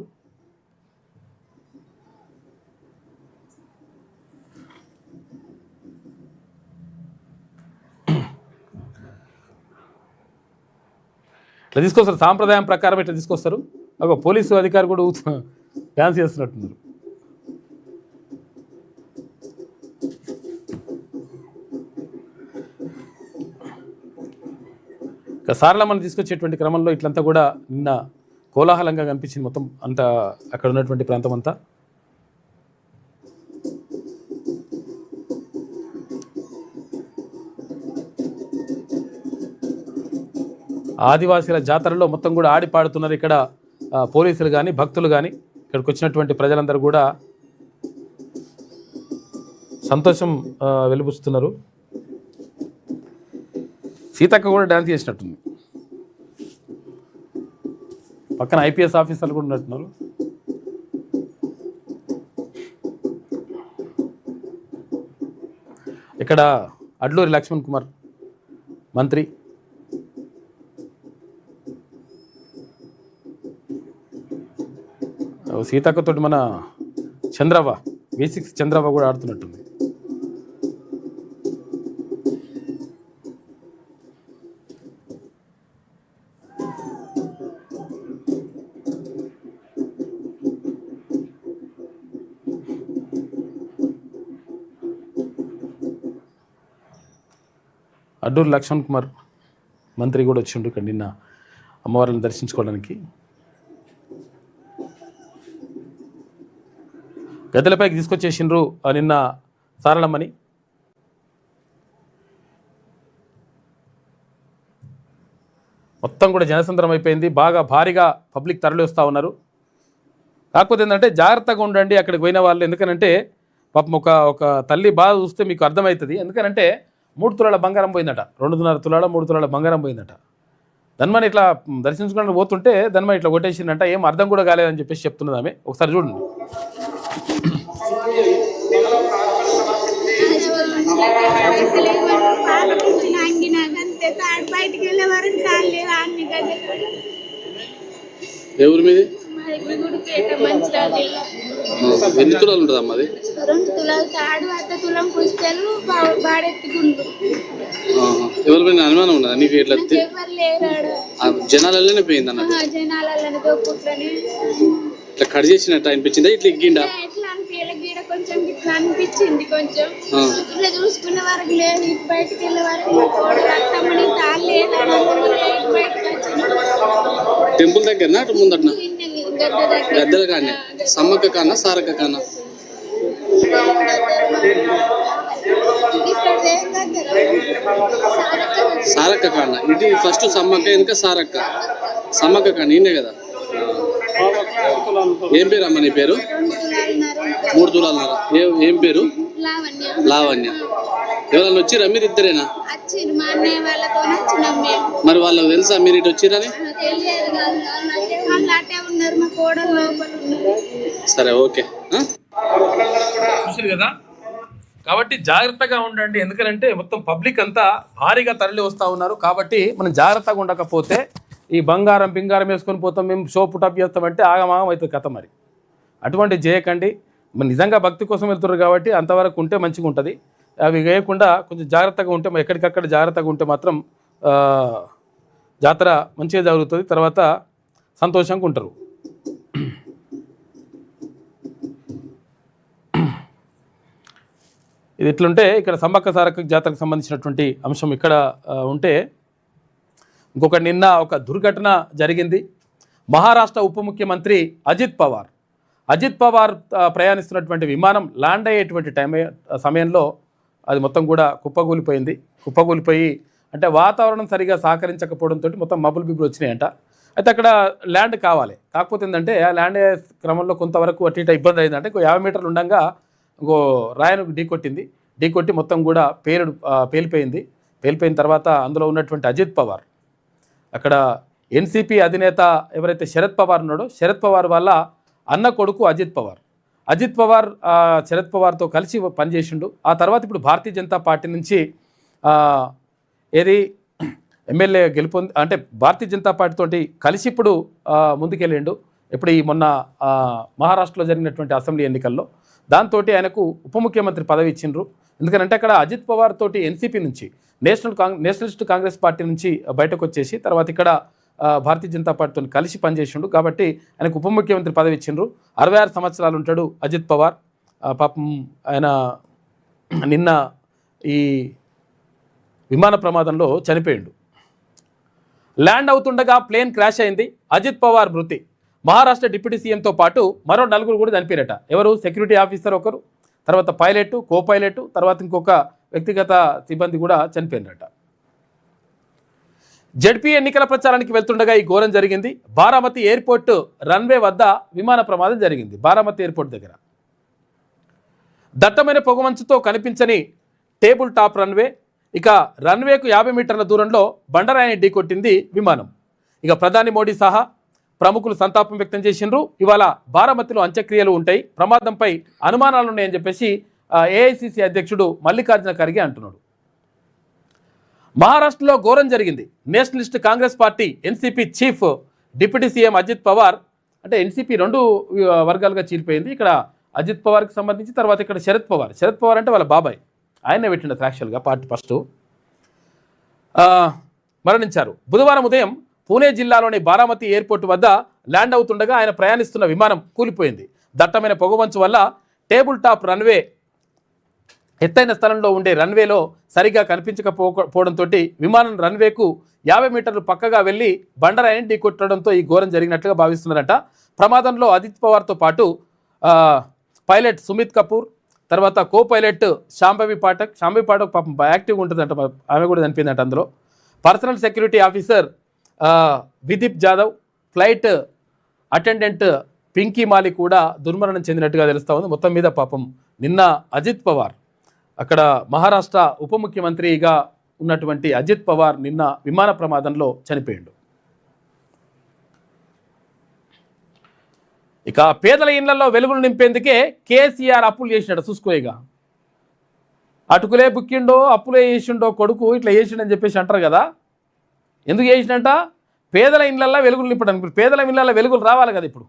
ఇట్లా తీసుకొస్తారు, సాంప్రదాయం ప్రకారం ఇట్లా తీసుకొస్తారు. ఒక పోలీసు అధికారి కూడా డ్యాన్స్ చేస్తున్నట్టున్నారు. ఇక సారళమ్మని తీసుకొచ్చేటువంటి క్రమంలో ఇట్లంతా కూడా నిన్న కోలాహలంగా కనిపించింది మొత్తం అంతా అక్కడ ఉన్నటువంటి ప్రాంతం అంతా. ఆదివాసీల జాతరలో మొత్తం కూడా ఆడి పాడుతున్నారు ఇక్కడ పోలీసులు కానీ భక్తులు కానీ. ఇక్కడికి వచ్చినటువంటి ప్రజలందరూ కూడా సంతోషం వెలుబుస్తున్నారు. సీతక్క కూడా డ్యాన్స్ చేసినట్టుంది. పక్కన ఐపీఎస్ ఆఫీసర్లు కూడా ఉన్నట్టున్నారు. ఇక్కడ అడ్లూరి లక్ష్మణ్ కుమార్ మంత్రి, సీతక్కతోటి మన చంద్రవ్వ V6 చంద్రవ్వ కూడా ఆడుతున్నట్టుంది. అడ్డూరి లక్ష్మణ్ కుమార్ మంత్రి కూడా వచ్చిండు ఇక్కడ నిన్న అమ్మవారిని దర్శించుకోవడానికి. గద్దెలపైకి తీసుకొచ్చేసిండ్రు నిన్న సారళమ్మని. మొత్తం కూడా జనసంద్రం అయిపోయింది. బాగా భారీగా పబ్లిక్ తరలి వస్తూ ఉన్నారు. కాకపోతే ఏంటంటే జాగ్రత్తగా ఉండండి అక్కడికి పోయిన వాళ్ళు. ఎందుకనంటే పాపం ఒక తల్లి బాధ చూస్తే మీకు అర్థమవుతుంది. ఎందుకనంటే 3 తులాల బంగారం పోయిందట, 2.5 తులాల 3 తులాల బంగారం పోయిందట. ధన్మని ఇట్లా దర్శించుకోవడానికి పోతుంటే ధన్మని ఇట్లా కొట్టేసిందంట. ఏం అర్థం కూడా కాలేదని చెప్పేసి చెప్తున్నది ఆమె. ఒకసారి చూడండి. ఎవరి మీది ఎన్ని తులాలు ఉంటుంది అమ్మ? అది 2 తులాలు తాడు, 1 తులం పుస్తలు బాడెత్తుకుంటు. ఎవరిపైన అనుమానం ఉన్నదా నీకు? ఇట్లా జనాలలోనే పోయింది అన్నట్టు. జనాలలోనే దొక్కుట్లని ఇట్లా కట్ చేసినట్టు అనిపించిందా? ఇట్లా ఎగ్గిండా? ఎట్లా అనిపించలే, గీడ కొంచెం ఇట్లా అనిపించింది. కొంచెం ఇట్లా చూసుకునే వరకు లేదు. ఇటు బయటకు వెళ్ళే వరకు అత్తమ్మని తాళ్ళు లేదు ఇటు బయటకు వచ్చింది. టెంపుల్ దగ్గర అటు ముందట గద్దెల కానీ సమ్మక్క కానా సారక్క కానా? సారక్క కానా? ఇది ఫస్ట్ సమ్మక్క వెనుక సారక్క. సమ్మక్క కానా ఈయనే కదా. ఏం పేరు అమ్మ నీ పేరు? 3 తులాలన్నర. ఏం పేరు? లావణ్య. ఎవరన్నా వచ్చిరా? మీరు ఇద్దరేనా? మరి వాళ్ళకి తెలుసా మీరు ఇటు వచ్చిరని? సరే ఓకే. చూసారు కదా. కాబట్టి జాగ్రత్తగా ఉండండి. ఎందుకంటే మొత్తం పబ్లిక్ అంతా భారీగా తరలి వస్తూ ఉన్నారు. కాబట్టి మనం జాగ్రత్తగా ఉండకపోతే ఈ బంగారం వేసుకొని పోతాం, మేము షో పుటప్ చేస్తామంటే ఆగమాగం అవుతుంది కథ. మరి అటువంటి చేయకండి. మరి నిజంగా భక్తి కోసం వెళ్తున్నారు కాబట్టి అంతవరకు ఉంటే మంచిగా ఉంటుంది. అవి వేయకుండా కొంచెం జాగ్రత్తగా ఉంటే, ఎక్కడికక్కడ జాగ్రత్తగా ఉంటే మాత్రం జాతర మంచిగా జరుగుతుంది. తర్వాత సంతోషంగా ఉంటారు. ఇది ఎట్లుంటే ఇక్కడ సమ్మక్క సారక్క జాతరకు సంబంధించినటువంటి అంశం ఇక్కడ ఉంటే, ఇంకొక నిన్న ఒక దుర్ఘటన జరిగింది. మహారాష్ట్ర ఉప ముఖ్యమంత్రి అజిత్ పవార్ ప్రయాణిస్తున్నటువంటి విమానం ల్యాండ్ అయ్యేటువంటి సమయంలో అది మొత్తం కూడా కుప్పకూలిపోయి అంటే వాతావరణం సరిగా సహకరించకపోవడంతో మొత్తం మబ్బులు బిబ్బులు వచ్చినాయంట. అయితే అక్కడ ల్యాండ్ కావాలి. కాకపోతే ఏంటంటే ఆ ల్యాండ్ అయ్యే క్రమంలో కొంతవరకు అటు ఇటు ఇబ్బంది అయిందంటే ఇంకో 50 మీటర్లు ఉండగా ఇంకో రాయను ఢీకొట్టి మొత్తం కూడా పేలిపోయింది. పేలిపోయిన తర్వాత అందులో ఉన్నటువంటి అజిత్ పవార్, అక్కడ ఎన్సీపీ అధినేత ఎవరైతే శరద్ పవార్ ఉన్నాడో, శరద్ పవార్ వాళ్ళ అన్న కొడుకు అజిత్ పవార్ శరద్ పవార్తో కలిసి పనిచేసిండు. ఆ తర్వాత ఇప్పుడు భారతీయ జనతా పార్టీ నుంచి ఏది ఎమ్మెల్యే అంటే భారతీయ జనతా పార్టీ తోటి కలిసి ఇప్పుడు ముందుకెళ్ళిండు. ఇప్పుడు ఈ మొన్న మహారాష్ట్రలో జరిగినటువంటి అసెంబ్లీ ఎన్నికల్లో దాంతో ఆయనకు ఉప ముఖ్యమంత్రి పదవి ఇచ్చిండ్రు. ఎందుకంటే అక్కడ అజిత్ పవార్ తోటి ఎన్సీపీ నుంచి నేషనలిస్ట్ కాంగ్రెస్ పార్టీ నుంచి బయటకు వచ్చేసి తర్వాత ఇక్కడ భారతీయ జనతా పార్టీతో కలిసి పనిచేసిండు. కాబట్టి ఆయనకు ఉప ముఖ్యమంత్రి పదవి ఇచ్చిండ్రు. 66 సంవత్సరాలు ఉంటాడు అజిత్ పవార్. పాపం ఆయన నిన్న ఈ విమాన ప్రమాదంలో చనిపోయిండు. ల్యాండ్ అవుతుండగా ప్లేన్ క్రాష్ అయింది. అజిత్ పవార్ మృతి. మహారాష్ట్ర డిప్యూటీ సీఎంతో పాటు మరో 4 కూడా చనిపోయారట. ఎవరు? సెక్యూరిటీ ఆఫీసర్ ఒకరు, తర్వాత పైలట్, కో పైలట్, తర్వాత ఇంకొక వ్యక్తిగత సిబ్బంది కూడా చనిపోయినరట. జడ్పీ ఎన్నికల ప్రచారానికి వెళ్తుండగా ఈ ఘోరం జరిగింది. బారామతి ఎయిర్పోర్ట్ రన్వే వద్ద విమాన ప్రమాదం జరిగింది. బారామతి ఎయిర్పోర్ట్ దగ్గర దట్టమైన పొగమంచుతో కనిపించని టేబుల్ టాప్ రన్వే. ఇక రన్వేకు 50 మీటర్ల దూరంలో బండరాయిని ఢీకొట్టింది విమానం. ఇక ప్రధాని మోడీ సహా ప్రముఖులు సంతాపం వ్యక్తం చేసిండ్రు. ఇవాళ బారామతిలో అంత్యక్రియలు ఉంటాయి, ప్రమాదంపై అనుమానాలు ఉన్నాయని చెప్పేసి ఏఐసిసి అధ్యక్షుడు మల్లికార్జున ఖర్గే అంటున్నాడు. మహారాష్ట్రలో ఘోరం జరిగింది. Nationalist congress party NCP chief deputy CM Ajit Pawar, అంటే ఎన్సీపీ 2 వర్గాలుగా చీలిపోయింది. ఇక్కడ అజిత్ పవార్కి సంబంధించి తర్వాత ఇక్కడ శరద్ పవార్ అంటే వాళ్ళ బాబాయ్, ఆయనే పెట్టిన యాక్చువల్గా పార్టీ ఫస్ట్ మరణించారు. బుధవారం ఉదయం పూణే జిల్లాలోని బారామతి ఎయిర్పోర్ట్ వద్ద ల్యాండ్ అవుతుండగా ఆయన ప్రయాణిస్తున్న విమానం కూలిపోయింది. దట్టమైన పొగమంచు వల్ల టేబుల్ టాప్ రన్వే ఎత్తైన స్థలంలో ఉండే రన్వేలో సరిగా కనిపించకపోవడంతో విమానం రన్వేకు 50 మీటర్లు పక్కగా వెళ్లి బండరాయిని ఢీకొట్టడంతో ఈ ఘోరం జరిగినట్లుగా భావిస్తున్నారట. ప్రమాదంలో అజిత్ పవార్తో పాటు పైలట్ సుమిత్ కపూర్, తర్వాత కో పైలట్ శాంభవి పాఠక్ పాపం యాక్టివ్గా ఉంటుందంట, ఆమె కూడా చనిపోయిందంట. అందులో personal security officer Vidip Jadhav, flight attendant Pinky Mali కూడా దుర్మరణం చెందినట్టుగా తెలుస్తూ ఉంది. మొత్తం మీద పాపం నిన్న అజిత్ పవార్, అక్కడ మహారాష్ట్ర ఉప ముఖ్యమంత్రిగా ఉన్నటువంటి అజిత్ పవార్ నిన్న విమాన ప్రమాదంలో చనిపోయాడు. ఇక పేదల ఇళ్లలో వెలుగులు నింపేందుకే కేసీఆర్ అప్పులు చేసినాడు. చూసుకోయిగా అటుకులే బుక్కిండో అప్పులే చేసిండో కొడుకు ఇట్లా చేసిండని చెప్పేసి అంటారు కదా. ఎందుకు చేసినట్ట? పేదల ఇళ్లలో వెలుగులు నింపడానికి. ఇప్పుడు పేదల ఇళ్లలో వెలుగులు రావాలి కదా. ఇప్పుడు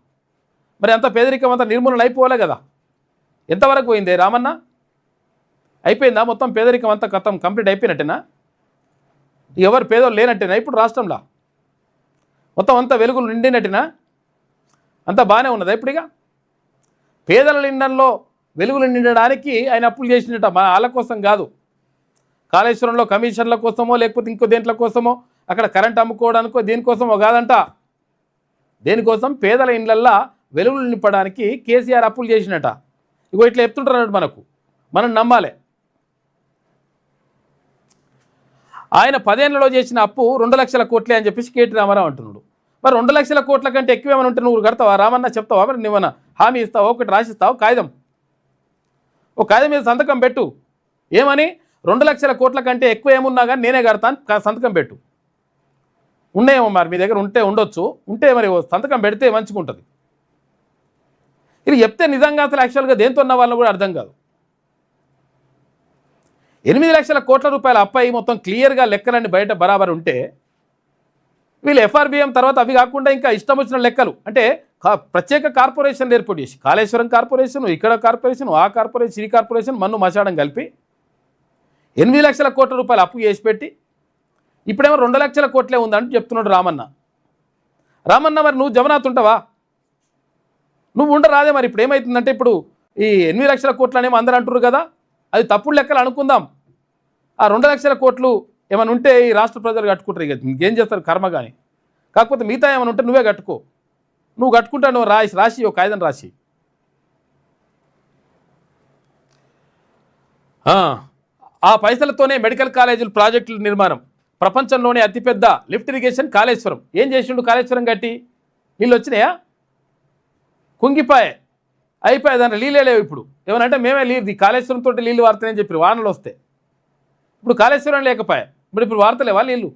మరి అంత పేదరికం అంతా నిర్మూలన అయిపోవాలి కదా. ఎంతవరకు పోయింది రామన్న? అయిపోయిందా మొత్తం పేదరికం అంతా కంప్లీట్ అయిపోయినట్టేనా? ఎవరు పేదోళ్ళు లేనట్టేనా ఇప్పుడు రాష్ట్రంలో? మొత్తం అంతా వెలుగులు నిండినట్టేనా? అంతా బాగానే ఉన్నదా ఇప్పుడు? ఇక పేదల ఇళ్లలో వెలుగులు నిండడానికి ఆయన అప్పులు చేసినట్ట. మన వాళ్ళ కోసం కాదు, కాళేశ్వరంలో కమిషన్ల కోసమో లేకపోతే ఇంకో దేంట్ల కోసమో, అక్కడ కరెంట్ అమ్ముకోవడానికో దేనికోసమో కాదంట. దేనికోసం? పేదల ఇళ్లల్లో వెలుగులు నింపడానికి కేసీఆర్ అప్పులు చేసినట్ట. ఇగో ఇట్లా చెప్తుంటారు మనం నమ్మాలి. ఆయన 10 ఏళ్లలో చేసిన అప్పు 2 లక్షల కోట్లే అని చెప్పేసి కేటీ రామారావు అంటున్నాడు. మరి 2 లక్షల కోట్ల కంటే ఎక్కువ ఏమైనా ఉంటే నువ్వు కడతావా రామన్న? చెప్తావా? మరి నువ్వన్నా హామీ ఇస్తావా? ఒకటి రాసిస్తావు కాగితం, ఓ కాగితం మీద సంతకం పెట్టు. ఏమని? 2 లక్షల కోట్ల కంటే ఎక్కువ ఏమున్నా కానీ నేనే కడతాను, సంతకం పెట్టు. ఉన్నాయేమో మరి మీ దగ్గర, ఉండొచ్చు, ఉంటే మరి సంతకం పెడితే మంచిగా ఉంటుంది. ఇది చెప్తే నిజంగా అసలు యాక్చువల్గా దేంతో ఉన్న వాళ్ళని కూడా అర్థం కాదు. 8 లక్షల కోట్ల రూపాయల అప్పాయి మొత్తం క్లియర్గా లెక్కలన్నీ బయట బరాబర్ ఉంటే వీళ్ళు ఎఫ్ఆర్బిఎం తర్వాత అవి కాకుండా ఇంకా ఇష్టం వచ్చిన లెక్కలు అంటే ప్రత్యేక కార్పొరేషన్లు ఏర్పాటు చేసి, కాళేశ్వరం కార్పొరేషన్, ఇక్కడ కార్పొరేషన్, ఆ కార్పొరేషన్, ఈ కార్పొరేషన్, మన్ను మశాడం కలిపి 8 లక్షల కోట్ల రూపాయలు అప్పు చేసి పెట్టి ఇప్పుడేమో 2 లక్షల కోట్లే ఉందంటూ చెప్తున్నాడు రామన్న. మరి నువ్వు జగన్నాథ్ ఉంటావా? నువ్వు ఉండరాదే. మరి ఇప్పుడు ఏమవుతుందంటే ఇప్పుడు ఈ 8 లక్షల కోట్లు అనేమో అందరూ అంటున్నారు కదా, అది తప్పుడు లెక్కలు అనుకుందాం. ఆ 2 లక్షల కోట్లు ఏమైనా ఉంటే ఈ రాష్ట్ర ప్రజలు కట్టుకుంటారు. ఇక ఇంకేం చేస్తారు కర్మ. కానీ కాకపోతే మిగతా ఏమైనా ఉంటే నువ్వే కట్టుకో. నువ్వు కట్టుకుంటా, నువ్వు రాసి ఒక కాగితం రాసి. ఆ పైసలతోనే మెడికల్ కాలేజీలు ప్రాజెక్టుల నిర్మాణం. ప్రపంచంలోనే అతిపెద్ద లిఫ్ట్ ఇరిగేషన్ కాళేశ్వరం. ఏం చేసిండు కాళేశ్వరం కట్టి? నీళ్ళు వచ్చినాయా? కుంగిపాయే, అయిపోయాయి, దాంట్లో నీళ్ళే లేవు. ఇప్పుడు ఏమనంటే మేమే నీళ్ళు కాళేశ్వరం తోటి నీళ్ళు వారుతాయని చెప్పి వానలు వస్తే ఇప్పుడు కాళేశ్వరం లేకపోయా. ఇప్పుడు వార్తలేవా నీళ్ళు?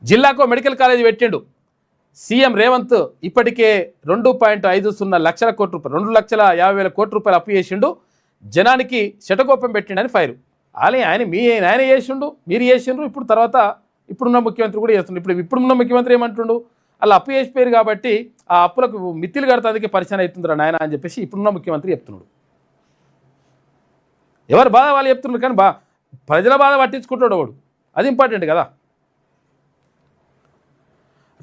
జిల్లాకు మెడికల్ కాలేజీ పెట్టిండు సీఎం రేవంత్. ఇప్పటికే 2.50 లక్షల కోట్ల రూపాయలు, 2,50,000 కోట్ల రూపాయలు అప్పు చేసిండు. జనానికి శటకోపం పెట్టిండని ఫైరు. ఆయన చేసిండు, మీరు చేసిండ్రు, ఇప్పుడు తర్వాత ఇప్పుడున్న ముఖ్యమంత్రి కూడా చేస్తుండ్రు. ఇప్పుడున్న ముఖ్యమంత్రి ఏమంటుండు, అలా అప్పు చేసిపోయారు కాబట్టి ఆ అప్పులకు మిత్తిలు కడతానికి పరిచయం అవుతుందిరా నాయన అని చెప్పేసి ఇప్పుడున్న ముఖ్యమంత్రి చెప్తున్నాడు. ఎవరు బాధ వాళ్ళు చెప్తున్నారు, కానీ ప్రజల బాధ పట్టించుకుంటాడు వాడు, అది ఇంపార్టెంట్ కదా.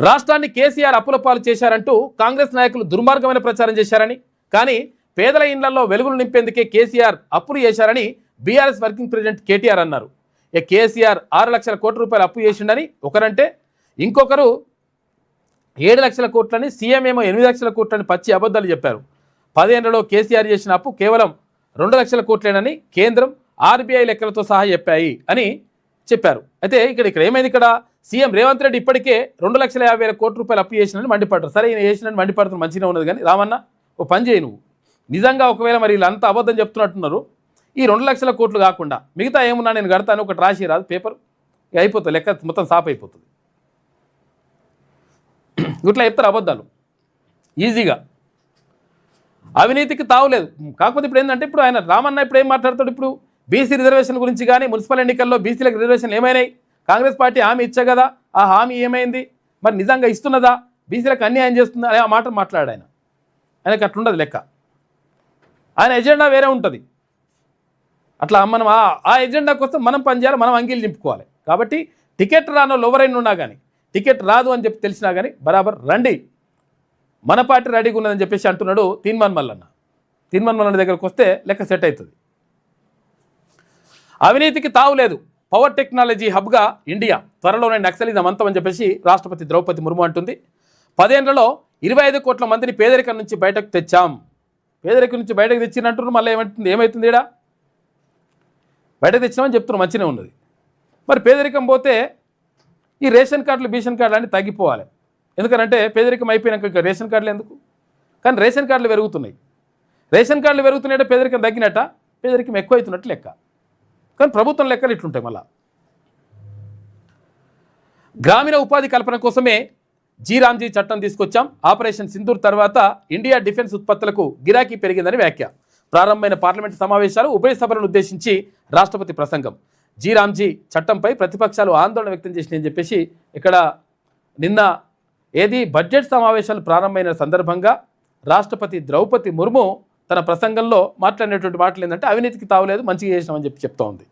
రాష్ట్రాన్ని కేసీఆర్ అప్పుల పాలు చేశారంటూ కాంగ్రెస్ నాయకులు దుర్మార్గమైన ప్రచారం చేశారని, కానీ పేదల ఇళ్లలో వెలుగులు నింపేందుకే కేసీఆర్ అప్పులు చేశారని బీఆర్ఎస్ వర్కింగ్ ప్రెసిడెంట్ కేటీఆర్ అన్నారు. కేసీఆర్ 6 లక్షల కోట్ల రూపాయలు అప్పు చేసిండని ఒకరంటే, ఇంకొకరు 7 లక్షల కోట్లని, సీఎం ఏమో 8 లక్షల కోట్లని పచ్చి అబద్ధాలు చెప్పారు. 10 ఏళ్లలో కేసీఆర్ చేసిన అప్పు కేవలం 2 లక్షల కోట్లేనని కేంద్రం ఆర్బీఐ లెక్కలతో సహా చెప్పాయి అని చెప్పారు. అయితే ఇక్కడ ఏమైంది, ఇక్కడ సీఎం రేవంత్ రెడ్డి ఇప్పటికే 2,50,000 కోట్ల రూపాయలు అప్పు చేసినని మండిపడ్డారు. సరే, ఈయన చేసినని మండిపడుతున్న మంచిగా ఉన్నది, కానీ రామన్న ఓ పని చేయి, నువ్వు నిజంగా ఒకవేళ మరి వీళ్ళంతా అబద్ధం చెప్తున్నట్టున్నారు, ఈ 2 లక్షల కోట్లు కాకుండా మిగతా ఏమున్నా నేను కడతాను ఒకటి రాసి రాదు పేపర్, అయిపోతుంది, లెక్క మొత్తం సాఫ్ అయిపోతుంది. ఇట్లా చెప్తారు అబద్ధాలు ఈజీగా. అవినీతికి తావులేదు. కాకపోతే ఇప్పుడు ఏంటంటే, ఇప్పుడు ఆయన రామన్న ఇప్పుడు ఏం మాట్లాడతాడు, ఇప్పుడు బీసీ రిజర్వేషన్ గురించి కానీ, మున్సిపల్ ఎన్నికల్లో బీసీలకు రిజర్వేషన్లు ఏమైనాయి, కాంగ్రెస్ పార్టీ హామీ ఇచ్చా కదా, ఆ హామీ ఏమైంది, మరి నిజంగా ఇస్తున్నదా, బీసీలకు అన్యాయం చేస్తుందా అనే ఆ మాట మాట్లాడాడు ఆయన. ఆయనకు అట్లుండదు లెక్క, ఆయన ఎజెండా వేరే ఉంటుంది. అట్లా మనం ఆ ఎజెండా కోసం మనం పనిచేయాలి, మనం అంగీలు నింపుకోవాలి. కాబట్టి టికెట్ రానోళ్ళు ఎవరైనా ఉన్నా కానీ, టికెట్ రాదు అని చెప్పి తెలిసినా కానీ బరాబర్ రండి, మన పార్టీ రెడీగా ఉన్నదని చెప్పేసి అంటున్నాడు తీన్మాన్ మల్లన్న. తీన్మాన్ మల్లన్న దగ్గరకు వస్తే లెక్క సెట్ అవుతుంది. అవినీతికి తావులేదు, పవర్ టెక్నాలజీ హబ్గా ఇండియా, త్వరలోనే నక్సలిజం అంతమని చెప్పేసి రాష్ట్రపతి ద్రౌపది ముర్ము అంటుంది. 10 ఏళ్లలో 25 కోట్ల మందిని పేదరికం నుంచి బయటకు తెచ్చాం. పేదరికం నుంచి బయటకు తెచ్చినట్టు మళ్ళీ ఏమవుతుంది, ఈడ బయటకు తెచ్చినామని చెప్తున్నారు, మంచిగా ఉన్నది. మరి పేదరికం పోతే ఈ రేషన్ కార్డులు బీషన్ కార్డులు అన్నీ తగ్గిపోవాలి. ఎందుకంటే పేదరికం అయిపోయినాక ఇంకా రేషన్ కార్డులు ఎందుకు, కానీ రేషన్ కార్డులు పెరుగుతున్నాయి. రేషన్ కార్డులు పెరుగుతున్నాయంటే పేదరికం తగ్గినట్ట, పేదరికం ఎక్కువ అవుతున్నట్టు లెక్క. కానీ ప్రభుత్వం లెక్కలు ఇట్లుంటాయి. మళ్ళా గ్రామీణ ఉపాధి కల్పన కోసమే రామ్జీ చట్టం తీసుకొచ్చాం. ఆపరేషన్ సింధూర్ తర్వాత ఇండియా డిఫెన్స్ ఉత్పత్తులకు గిరాకీ పెరిగిందని వ్యాఖ్య. ప్రారంభమైన పార్లమెంటు సమావేశాలు, ఉభయ సభలను ఉద్దేశించి రాష్ట్రపతి ప్రసంగం. రామ్జీ చట్టంపై ప్రతిపక్షాలు ఆందోళన వ్యక్తం చేసినాయని చెప్పేసి ఇక్కడ నిన్న బడ్జెట్ సమావేశాలు ప్రారంభమైన సందర్భంగా రాష్ట్రపతి ద్రౌపది ముర్ము తన ప్రసంగంలో మాట్లాడినటువంటి మాటలు ఏంటంటే, అవినీతికి తావులేదు, మంచిగా చేసినామని చెప్తూ ఉంది.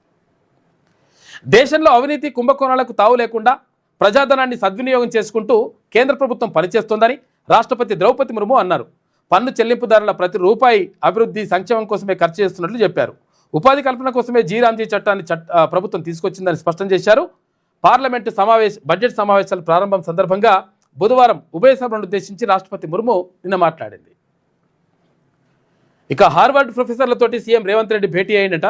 దేశంలో అవినీతి కుంభకోణాలకు తావు లేకుండా ప్రజాధనాన్ని సద్వినియోగం చేసుకుంటూ కేంద్ర ప్రభుత్వం పనిచేస్తోందని రాష్ట్రపతి ద్రౌపది ముర్ము అన్నారు. పన్ను చెల్లింపుదారుల ప్రతి రూపాయి అభివృద్ధి సంక్షేమం కోసమే ఖర్చు చేస్తున్నట్లు చెప్పారు. ఉపాధి కల్పన కోసమే రామ్జీ చట్టాన్ని ప్రభుత్వం తీసుకొచ్చిందని స్పష్టం చేశారు. పార్లమెంటు బడ్జెట్ సమావేశాల ప్రారంభం సందర్భంగా బుధవారం ఉభయ సభలను ఉద్దేశించి రాష్ట్రపతి ముర్ము నిన్న మాట్లాడింది. ఇక హార్వర్డ్ ప్రొఫెసర్లతోటి సీఎం రేవంత్ రెడ్డి భేటీ అయ్యిందట.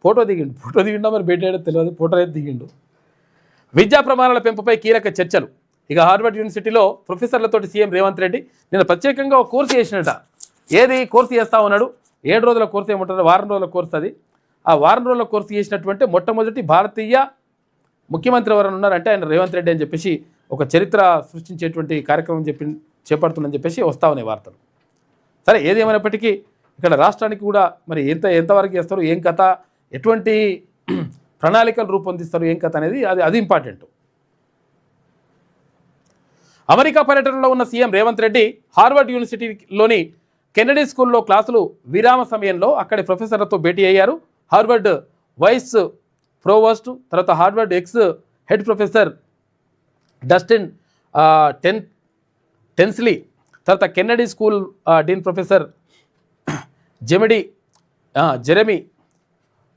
ఫోటో దిగిండో మరి భేటీ అయ్యో తెలియదు, ఫోటో అయితే దిగిండు. విద్యా ప్రమాణాల పెంపుపై కీలక చర్చలు. ఇక హార్వర్డ్ యూనివర్సిటీలో ప్రొఫెసర్లతోటి సీఎం రేవంత్ రెడ్డి నిన్న ప్రత్యేకంగా ఒక కోర్సు చేసినట. కోర్సు చేస్తా ఉన్నాడు, 7 రోజుల కోర్సు ఏమంటారు, వారం రోజుల కోర్సు అది. ఆ వారం రోజుల కోర్సు చేసినటువంటి మొట్టమొదటి భారతీయ ముఖ్యమంత్రి ఎవరైనా ఉన్నారంటే ఆయన రేవంత్ రెడ్డి అని చెప్పేసి ఒక చరిత్ర సృష్టించేటువంటి కార్యక్రమం చేపడుతుందని చెప్పేసి వస్తా ఉన్నాయి వార్తలు. సరే, ఏదేమైనప్పటికీ ఇక్కడ రాష్ట్రానికి కూడా మరి ఎంతవరకు చేస్తారు, ఏం కథ, ఎటువంటి ప్రణాళికలు రూపొందిస్తారు, ఏం కథ అనేది అది ఇంపార్టెంట్. అమెరికా పర్యటనలో ఉన్న సీఎం రేవంత్ రెడ్డి హార్వర్డ్ యూనివర్సిటీలోని కెనడీ స్కూల్లో క్లాసులు విరామ సమయంలో అక్కడి ప్రొఫెసర్లతో భేటీ అయ్యారు. హార్వర్డ్ వైస్ ప్రోవోస్ట్, తర్వాత Harvard ex head professor Dustin Tensley, తర్వాత Kennedy school dean professor Jeremy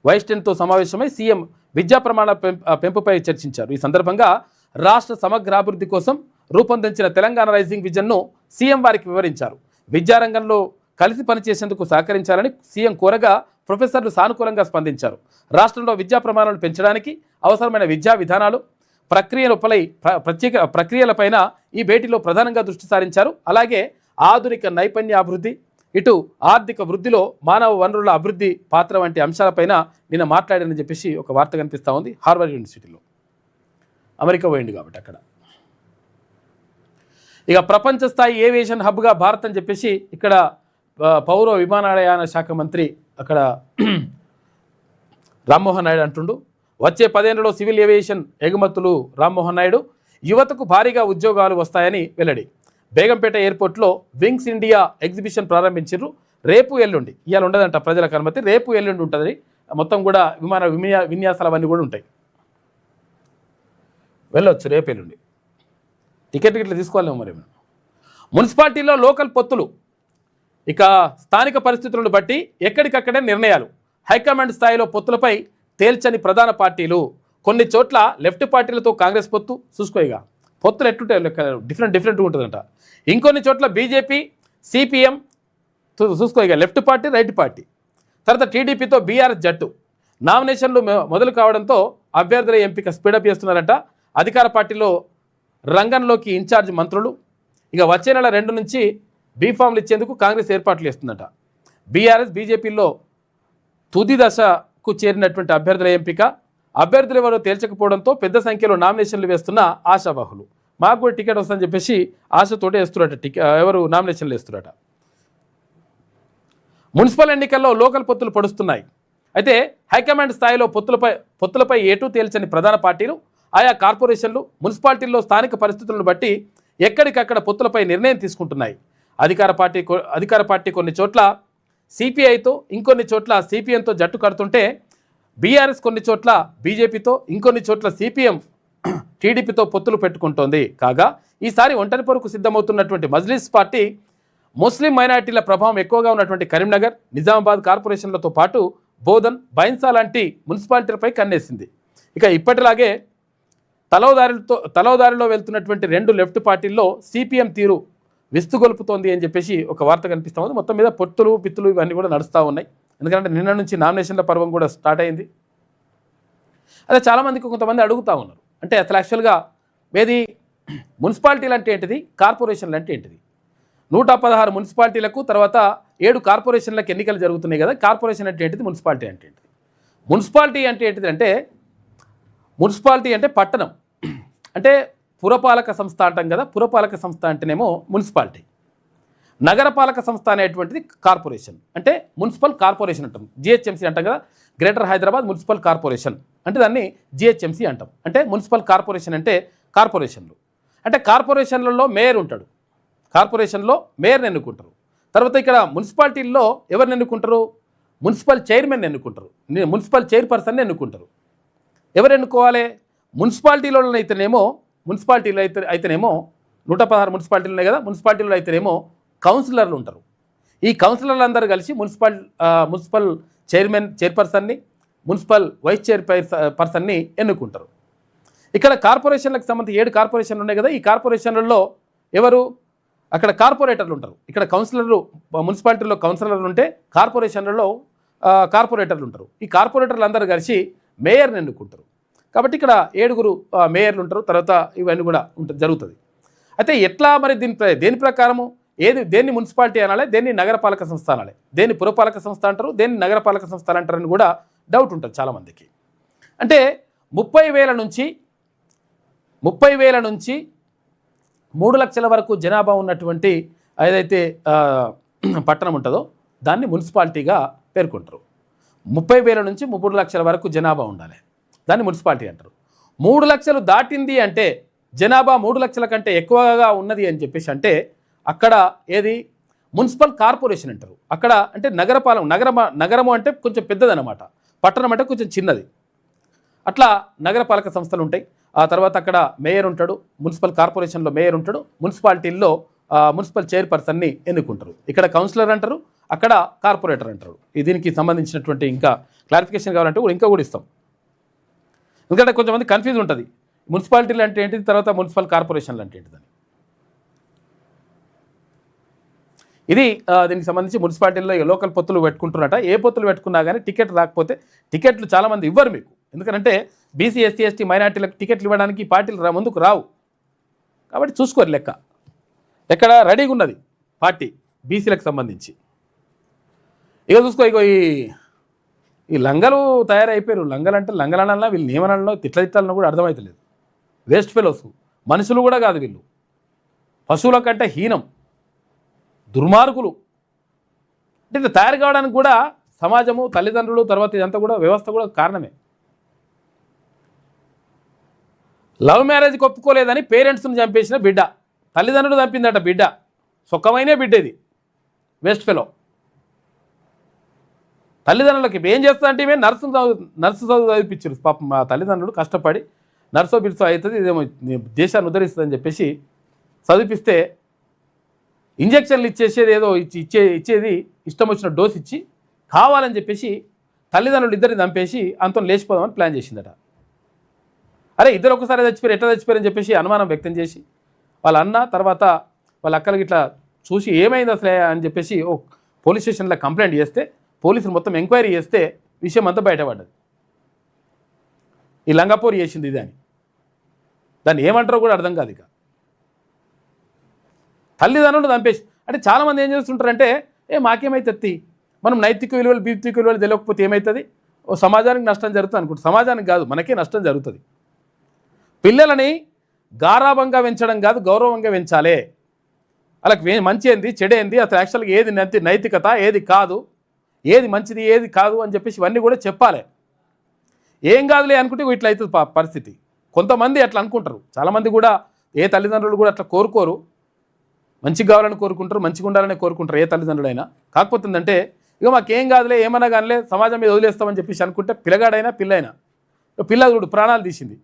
వైస్టెన్తో సమావేశమై సీఎం విద్యా ప్రమాణాల పెంపుపై చర్చించారు. ఈ సందర్భంగా రాష్ట్ర సమగ్రాభివృద్ధి కోసం రూపొందించిన తెలంగాణ రైజింగ్ విజన్ను సీఎం వారికి వివరించారు. విద్యారంగంలో కలిసి పనిచేసేందుకు సహకరించాలని సీఎం కోరగా ప్రొఫెసర్లు సానుకూలంగా స్పందించారు. రాష్ట్రంలో విద్యా ప్రమాణాలు పెంచడానికి అవసరమైన విద్యా విధానాలు, ప్రక్రియలపైన ఈ భేటీలో ప్రధానంగా దృష్టి సారించారు. అలాగే ఆధునిక నైపుణ్యాభివృద్ధి, ఇటు ఆర్థిక వృద్ధిలో మానవ వనరుల అభివృద్ధి పాత్ర వంటి అంశాలపైన నిన్న మాట్లాడారని చెప్పేసి ఒక వార్త కనిపిస్తూ ఉంది. హార్వర్డ్ యూనివర్సిటీలో అమెరికా పోయింది కాబట్టి అక్కడ. ఇక ప్రపంచ స్థాయి ఏవియేషన్ హబ్గా భారత్ అని చెప్పేసి ఇక్కడ పౌర విమానయాన శాఖ మంత్రి అక్కడ రామ్మోహన్ నాయుడు అంటుండు. వచ్చే 10 ఏళ్లలో సివిల్ ఏవియేషన్ ఎగుమతులు. రామ్మోహన్ నాయుడు యువతకు భారీగా ఉద్యోగాలు వస్తాయని వెల్లడి. బేగంపేట ఎయిర్పోర్ట్లో వింగ్స్ ఇండియా ఎగ్జిబిషన్ ప్రారంభించారు. రేపు ఎల్లుండి, ఇవాళ ఉండదంట ప్రజలకు అనుమతి, రేపు ఎల్లుండి ఉంటుంది. మొత్తం కూడా విమాన విన్యాసాలు అవన్నీ కూడా ఉంటాయి. వెళ్ళొచ్చు రేపు ఎల్లుండి. టికెట్ ఇట్లా తీసుకోలేము మరి. మున్సిపాలిటీలో లోకల్ పొత్తులు. ఇక స్థానిక పరిస్థితులను బట్టి ఎక్కడికక్కడే నిర్ణయాలు. హైకమాండ్ స్థాయిలో పొత్తులపై తేల్చని ప్రధాన పార్టీలు. కొన్ని చోట్ల లెఫ్ట్ పార్టీలతో కాంగ్రెస్ పొత్తు చూసుకోయిగా. పొత్తులు ఎట్టుంటే డిఫరెంట్గా ఉంటుందంట. ఇంకొన్ని చోట్ల బీజేపీ సిపిఎం చూసుకోయిగా, లెఫ్ట్ పార్టీ రైట్ పార్టీ. తర్వాత టీడీపీతో బీఆర్ఎస్ జట్టు. నామినేషన్లు మొదలు కావడంతో అభ్యర్థుల ఎంపిక స్పీడప్ చేస్తున్నారట. అధికార పార్టీలో రంగంలోకి ఇన్ఛార్జ్ మంత్రులు. ఇక వచ్చే నెల 2 నుంచి బీఫామ్లు ఇచ్చేందుకు కాంగ్రెస్ ఏర్పాట్లు చేస్తుందట. బీఆర్ఎస్ బీజేపీలో తుది దశకు చేరినటువంటి అభ్యర్థుల ఎంపిక. అభ్యర్థులు ఎవరో తేల్చకపోవడంతో పెద్ద సంఖ్యలో నామినేషన్లు వేస్తున్న ఆశావాహులు. మాకు కూడా టికెట్ వస్తుందని చెప్పేసి ఆశతోటే వేస్తున్నట. ఎవరు నామినేషన్లు వేస్తున్నట. మున్సిపల్ ఎన్నికల్లో లోకల్ పొత్తులు పొడుస్తున్నాయి. అయితే హైకమాండ్ స్థాయిలో పొత్తులపై ఏటూ తేల్చని ప్రధాన పార్టీలు, ఆయా కార్పొరేషన్లు, మున్సిపాలిటీల్లో స్థానిక పరిస్థితులను బట్టి ఎక్కడికక్కడ పొత్తులపై నిర్ణయం తీసుకుంటున్నాయి. అధికార పార్టీ కొన్ని చోట్ల సిపిఐతో, ఇంకొన్ని చోట్ల సిపిఎంతో జట్టు కడుతుంటే, బీఆర్ఎస్ కొన్ని చోట్ల బీజేపీతో, ఇంకొన్ని చోట్ల సిపిఎం టీడీపీతో పొత్తులు పెట్టుకుంటోంది. కాగా ఈసారి ఒంటరి పొరకు సిద్ధమవుతున్నటువంటి మజ్లిస్ పార్టీ ముస్లిం మైనారిటీల ప్రభావం ఎక్కువగా ఉన్నటువంటి కరీంనగర్, నిజామాబాద్ కార్పొరేషన్లతో పాటు బోధన్, బైన్సా లాంటి మున్సిపాలిటీలపై కన్నేసింది. ఇక ఇప్పటిలాగే తలోదారిలో వెళ్తున్నటువంటి 2 లెఫ్ట్ పార్టీల్లో సిపిఎం తీరు విస్తుగొలుపుతోంది అని చెప్పేసి ఒక వార్త కనిపిస్తూ ఉంది. మొత్తం మీద పొత్తులు పిత్తులు ఇవన్నీ కూడా నడుస్తూ ఉన్నాయి. ఎందుకంటే నిన్న నుంచి నామినేషన్ల పర్వం కూడా స్టార్ట్ అయింది. అదే చాలామందికి కొంతమంది అడుగుతూ ఉన్నారు, అంటే అసలు యాక్చువల్గా ఏది మున్సిపాలిటీలు అంటే ఏంటిది, కార్పొరేషన్లు అంటే ఏంటిది? 116 మున్సిపాలిటీలకు తర్వాత 7 కార్పొరేషన్లకు ఎన్నికలు జరుగుతున్నాయి కదా. కార్పొరేషన్ అంటే ఏంటిది, మున్సిపాలిటీ అంటే ఏంటిది? మున్సిపాలిటీ అంటే ఏంటిది అంటే, మున్సిపాలిటీ అంటే పట్టణం, అంటే పురపాలక సంస్థ అంటాం కదా. పురపాలక సంస్థ అంటేనేమో మున్సిపాలిటీ. నగరపాలక సంస్థ అనేటువంటిది కార్పొరేషన్, అంటే మున్సిపల్ కార్పొరేషన్ అంటాం. జిహెచ్ఎంసీ అంటాం కదా, గ్రేటర్ హైదరాబాద్ మున్సిపల్ కార్పొరేషన్ అంటే దాన్ని జిహెచ్ఎంసీ అంటాం. అంటే మున్సిపల్ కార్పొరేషన్ అంటే కార్పొరేషన్లు. అంటే కార్పొరేషన్లలో మేయర్ ఉంటాడు. కార్పొరేషన్లో మేయర్ని ఎన్నుకుంటారు. తర్వాత ఇక్కడ మున్సిపాలిటీల్లో ఎవరిని ఎన్నుకుంటారు? మున్సిపల్ చైర్మన్ ఎన్నుకుంటారు, మున్సిపల్ చైర్పర్సన్ని ఎన్నుకుంటారు. ఎవరు ఎన్నుకోవాలి? మున్సిపాలిటీలో అయితేనేమో 116 మున్సిపాలిటీలు ఉన్నాయి కదా. మున్సిపాలిటీలో అయితేనేమో కౌన్సిలర్లు ఉంటారు. ఈ కౌన్సిలర్లు అందరూ కలిసి మున్సిపల్ చైర్పర్సన్ని, మున్సిపల్ వైస్ చైర్పర్సన్ని ఎన్నుకుంటారు. ఇక్కడ కార్పొరేషన్లకు సంబంధించి 7 కార్పొరేషన్లు ఉన్నాయి కదా. ఈ కార్పొరేషన్లలో ఎవరు? అక్కడ కార్పొరేటర్లు ఉంటారు. ఇక్కడ కౌన్సిలర్లు, మున్సిపాలిటీలో కౌన్సిలర్లు ఉంటే కార్పొరేషన్లలో కార్పొరేటర్లు ఉంటారు. ఈ కార్పొరేటర్లు అందరూ కలిసి మేయర్ని ఎన్నుకుంటారు. కాబట్టి ఇక్కడ 7 మేయర్లు ఉంటారు. తర్వాత ఇవన్నీ కూడా జరుగుతుంది. అయితే ఎట్లా మరి దేని ప్రకారము దేన్ని మున్సిపాలిటీ అనాలి, దేన్ని నగరపాలక సంస్థ అనాలి, దేన్ని పురపాలక సంస్థ అంటారు, దేన్ని నగరపాలక సంస్థ అంటారని కూడా డౌట్ ఉంటుంది చాలామందికి. అంటే 30,000 నుంచి 3 లక్షల వరకు జనాభా ఉన్నటువంటి ఏదైతే పట్టణం ఉంటుందో దాన్ని మున్సిపాలిటీగా పేర్కొంటారు. 30,000 నుంచి 3 లక్షల వరకు జనాభా ఉండాలి, దాన్ని మున్సిపాలిటీ అంటారు. 3 లక్షలు దాటింది అంటే, జనాభా 3 లక్షల కంటే ఎక్కువగా ఉన్నది అని చెప్పేసి అంటే అక్కడ ఏది మున్సిపల్ కార్పొరేషన్ అంటారు. అక్కడ అంటే నగరము అంటే కొంచెం పెద్దదన్నమాట, పట్టణం అంటే కొంచెం చిన్నది. అట్లా నగరపాలక సంస్థలు ఉంటాయి. ఆ తర్వాత అక్కడ మేయర్ ఉంటాడు, మున్సిపల్ కార్పొరేషన్లో మేయర్ ఉంటాడు, మున్సిపాలిటీల్లో మున్సిపల్ చైర్పర్సన్ని ఎన్నుకుంటారు. ఇక్కడ కౌన్సిలర్ అంటారు, అక్కడ కార్పొరేటర్ అంటారు. దీనికి సంబంధించినటువంటి ఇంకా క్లారిఫికేషన్ కావాలంటే కూడా ఇంకా కూడా ఇస్తాం. ఎందుకంటే కొంచెంమంది కన్ఫ్యూజ్ ఉంటుంది, మున్సిపాలిటీలు అంటే ఏంటిది, తర్వాత మున్సిపల్ కార్పొరేషన్లు అంటే ఏంటిదని. ఇది దీనికి సంబంధించి మున్సిపాలిటీల్లో లోకల్ పొత్తులు పెట్టుకుంటున్నట. ఏ పొత్తులు పెట్టుకున్నా కానీ టికెట్ రాకపోతే, టికెట్లు చాలామంది ఇవ్వరు మీకు. ఎందుకంటే బీసీ, ఎస్సీ, ఎస్టీ, మైనార్టీలకు టికెట్లు ఇవ్వడానికి పార్టీలు ముందుకు రావు. కాబట్టి చూసుకోరు లెక్క. ఎక్కడ రెడీగా ఉన్నది పార్టీ బీసీలకు సంబంధించి. ఇక చూసుకో, ఇగో ఈ లంగలు తయారైపోయారు. లంగలు అంటే లంగలనాలన్నా వీళ్ళు నియమనాలనో తిట్టాలనో కూడా అర్థమవుతలేదు. వేస్ట్ ఫెలోస్, మనుషులు కూడా కాదు వీళ్ళు, పశువుల కంటే హీనం, దుర్మార్గులు. అంటే తయారు కావడానికి కూడా సమాజము, తల్లిదండ్రులు, తర్వాత ఇదంతా కూడా వ్యవస్థ కూడా కారణమే. లవ్ మ్యారేజ్కి ఒప్పుకోలేదని పేరెంట్స్ని చంపేసిన బిడ్డ, తల్లిదండ్రులు చంపిందట బిడ్డ, సుఖమైన బిడ్డ ఇది, వేస్ట్ ఫెలో. తల్లిదండ్రులకి ఏం చేస్తా అంటే ఇవే నర్సు చదువు చదివిపించారు పాపం. మా తల్లిదండ్రులు కష్టపడి నర్సో బిర్సో అవుతుంది, ఇదేమో దేశాన్ని ఉద్ధరిస్తుందని చెప్పేసి చదివిపిస్తే ఇంజక్షన్లు ఇచ్చేసేది ఏదో ఇచ్చేది ఇష్టం వచ్చిన డోస్ ఇచ్చి కావాలని చెప్పేసి తల్లిదండ్రులు ఇద్దరిని చంపేసి అంతా లేచిపోదామని ప్లాన్ చేసిందట. అరే ఇద్దరు ఒకసారి చచ్చిపోయారు, ఎట్లా చచ్చిపోయారని చెప్పేసి అనుమానం వ్యక్తం చేసి వాళ్ళ అన్న తర్వాత వాళ్ళ అక్కలకి ఇట్లా చూసి ఏమైంది అసలే అని చెప్పేసి ఓ పోలీస్ స్టేషన్లో కంప్లైంట్ చేస్తే పోలీసులు మొత్తం ఎంక్వైరీ చేస్తే విషయం అంతా బయటపడ్డది. ఈ లంగాపూరి చేసింది ఇది అని. దాన్ని ఏమంటారో కూడా అర్థం కాదు. ఇక తల్లిదండ్రులు చంపేసి అంటే చాలామంది ఏం చేస్తుంటారంటే మాకేమైతుంది, మనం నైతిక విలువలు భౌతిక విలువలు తెలియకపోతే ఏమవుతుంది, ఓ సమాజానికి నష్టం జరుగుతుంది అనుకుంటుంది. సమాజానికి కాదు, మనకే నష్టం జరుగుతుంది. పిల్లలని గారాభంగా పెంచడం కాదు, గౌరవంగా పెంచాలి. వాళ్ళకి మంచి ఏంది చెడు ఏంది అసలు యాక్చువల్గా ఏది నైతికత ఏది కాదు, ఏది మంచిది ఏది కాదు అని చెప్పేసి ఇవన్నీ కూడా చెప్పాలి. ఏం కాదులే అనుకుంటే ఇట్లా అవుతుంది పరిస్థితి. కొంతమంది అట్లా అనుకుంటారు, చాలామంది కూడా ఏ తల్లిదండ్రులు కూడా అట్లా కోరుకోరు, మంచిగా కావాలని కోరుకుంటారు, మంచిగా ఉండాలని కోరుకుంటారు ఏ తల్లిదండ్రులైనా. కాకపోతే ఏంటంటే ఇక మాకేం కాదులే ఏమన్నా కానిలే సమాజం మీద వదిలేస్తామని చెప్పేసి అనుకుంటే పిల్లగాడైనా పిల్లైనా, పిల్లడు ప్రాణాలు తీసింది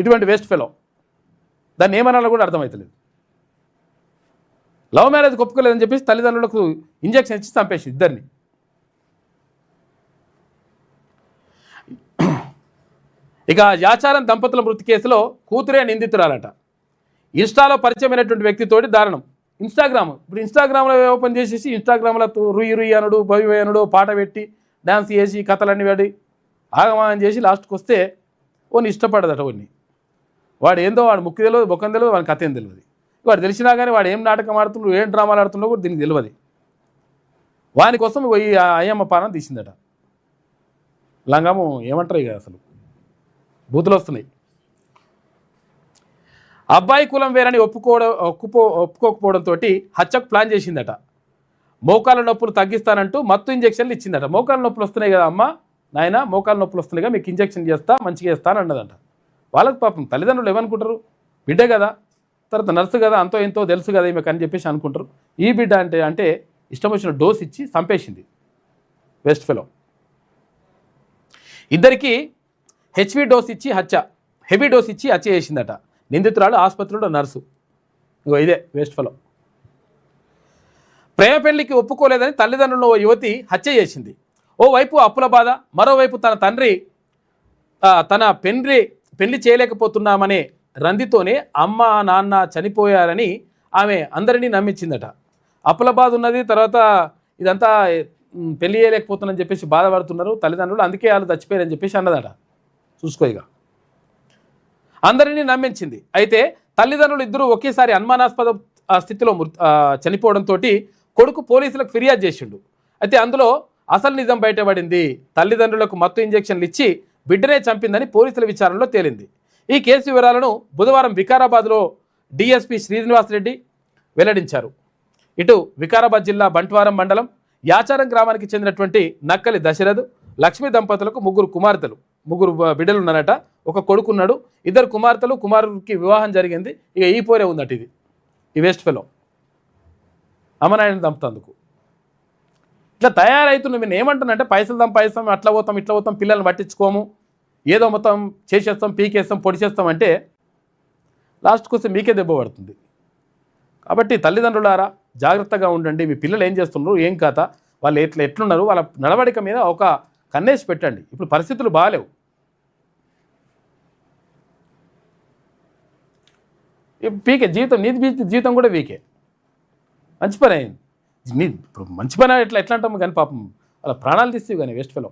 ఇటువంటి వేస్ట్ ఫెలో. దాన్ని ఏమనాలో కూడా అర్థమవుతలేదు. లవ్ మ్యారేజ్ ఒప్పుకోలేదని చెప్పేసి తల్లిదండ్రులకు ఇంజక్షన్ ఇచ్చి చంపేసి ఇద్దరిని. ఇక యాచారం దంపతుల మృతి కేసులో కూతురే నిందితురాలట. ఇన్స్టాలో పరిచయమైనటువంటి వ్యక్తితోటి దారుణం. ఇప్పుడు ఇన్స్టాగ్రామ్లో ఓపెన్ చేసేసి ఇన్స్టాగ్రామ్లో రుయ్యి అనుడు భవి అనుడు పాట పెట్టి డ్యాన్స్ చేసి కథలన్నీ వాడి ఆగమానం చేసి లాస్ట్కి వస్తే ఓని ఇష్టపడదట. వాడు ఏందో వాడు ముక్కు తెలియదు, బొక్కం తెలియదు, వాడి కథ ఏం తెలియదు. వాడు తెలిసినా కానీ వాడు ఏం నాటకం ఆడుతుండ్రు ఏం డ్రామాలు ఆడుతుండో కూడా దీనికి తెలియదు. వాని కోసం ఈ అయ్యమ్మ పానం తీసిందట. లంగాము ఏమంటారు ఇక అసలు బూతులు వస్తున్నాయి. అబ్బాయి కులం వేరని ఒప్పుకోకపోవడంతో హత్యకు ప్లాన్ చేసిందట. మోకాళ్ళ నొప్పులు తగ్గిస్తానంటూ మత్తు ఇంజక్షన్లు ఇచ్చిందట. మోకాళ్ళ నొప్పులు వస్తున్నాయి కదా అమ్మ నాయన, మోకాళ్ళ నొప్పులు వస్తున్నాయిగా మీకు ఇంజక్షన్ చేస్తా మంచిగా చేస్తా అని అన్నదంట. వాళ్ళకి పాపం తల్లిదండ్రులు ఏమనుకుంటారు, బిడ్డే కదా, తర్వాత నర్సు కదా, అంతో ఎంతో తెలుసు కదా ఈమెకు అని చెప్పేసి అనుకుంటారు. ఈ బిడ్డ అంటే ఇష్టం వచ్చిన డోస్ ఇచ్చి చంపేసింది వేస్ట్ ఫెలో. ఇద్దరికి హెవీ డోస్ ఇచ్చి హత్య చేసిందట. నిందితురాలు ఆసుపత్రిలో నర్సు. ఇదే వేస్ట్ ఫెలో. ప్రేమ పెళ్లికి ఒప్పుకోలేదని తల్లిదండ్రులను ఓ యువతి హత్య చేసింది. ఓవైపు అప్పుల బాధ, మరోవైపు తన తండ్రి తన పెళ్లి చేయలేకపోతున్నామనే రందితోనే అమ్మ నాన్న చనిపోయారని ఆమె అందరినీ నమ్మించిందట. అప్పుల బాధ ఉన్నది, తర్వాత ఇదంతా పెళ్లి చేయలేకపోతున్నారని చెప్పేసి బాధపడుతున్నారు తల్లిదండ్రులు, అందుకే వాళ్ళు చచ్చిపోయారని చెప్పేసి అన్నదట. చూసుకో ఇక అందరినీ నమ్మించింది. అయితే తల్లిదండ్రులు ఇద్దరు ఒకేసారి అనుమానాస్పద స్థితిలో చనిపోవడంతో కొడుకు పోలీసులకు ఫిర్యాదు చేసిండు. అయితే అందులో అసలు నిజం బయటపడింది. తల్లిదండ్రులకు మత్తు ఇంజక్షన్లు ఇచ్చి బిడ్డనే చంపిందని పోలీసుల విచారణలో తేలింది. ఈ కేసు వివరాలను బుధవారం వికారాబాద్లో డిఎస్పీ శ్రీనివాసరెడ్డి వెల్లడించారు. ఇటు వికారాబాద్ జిల్లా బంట్వారం మండలం యాచారం గ్రామానికి చెందినటువంటి నక్కలి దశరథ్ లక్ష్మీ దంపతులకు ముగ్గురు బిడ్డలు ఉన్నారట. ఒక కొడుకున్నాడు, ఇద్దరు కుమారుడికి వివాహం జరిగింది. ఇక ఈ పోరే ఉందట. ఈ వేస్ట్ ఫెలో అమ్మనాయని దంపుతందుకు ఇట్లా తయారైతున్నా. నేను ఏమంటున్నానంటే పైసలు సంపాదిస్తాం, అట్లా పోతాం ఇట్లా పోతాం, పిల్లల్ని పట్టించుకోము, ఏదో మొత్తం చేసేస్తాం, పీకేస్తాం, పొడి చేస్తాం అంటే లాస్ట్కి వస్తే మీకే దెబ్బ పడుతుంది. కాబట్టి తల్లిదండ్రులారా జాగ్రత్తగా ఉండండి. మీ పిల్లలు ఏం చేస్తున్నారు, ఏం కథ, వాళ్ళు ఎట్లున్నారు, వాళ్ళ నడవడిక మీద ఒక కన్నేసి పెట్టండి. ఇప్పుడు పరిస్థితులు బాగాలేవు. పీకే జీవితం, నీది జీవితం కూడా వీకే. మంచి పని అయింది. ఇప్పుడు మంచి పని ఎట్లా అంటాము కానీ పాపం వాళ్ళ ప్రాణాలు తీస్తేవి కానీ వేస్ట్ ఫెలో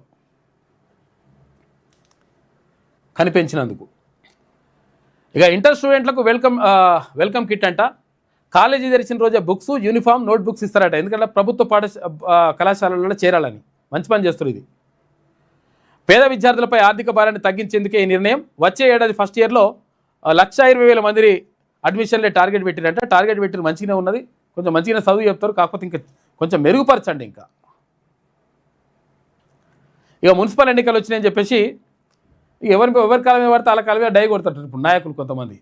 కనిపించినందుకు. ఇక ఇంటర్ స్టూడెంట్లకు వెల్కమ్ కిట్ అంట. కాలేజీ తెరిచిన రోజే బుక్స్, యూనిఫామ్, నోట్ బుక్స్ ఇస్తారట. ఎందుకంటే ప్రభుత్వ కళాశాలలలో చేరాలని మంచి పని చేస్తారు. ఇది పేద విద్యార్థులపై ఆర్థిక భారాన్ని తగ్గించేందుకే ఈ నిర్ణయం. వచ్చే ఏడాది ఫస్ట్ ఇయర్లో 1,20,000 మంది అడ్మిషన్లే టార్గెట్ పెట్టిరంట. టార్గెట్ పెట్టిన మంచిగానే ఉన్నది, కొంచెం మంచిగానే చదువు చెప్తారు. కాకపోతే ఇంకా కొంచెం మెరుగుపరచండి. ఇంకా ఇక మున్సిపల్ ఎన్నికలు వచ్చినాయని చెప్పేసి ఎవరి కాలమే పడితే వాళ్ళ కాలమే డై కొడతారు. ఇప్పుడు నాయకులు కొంతమంది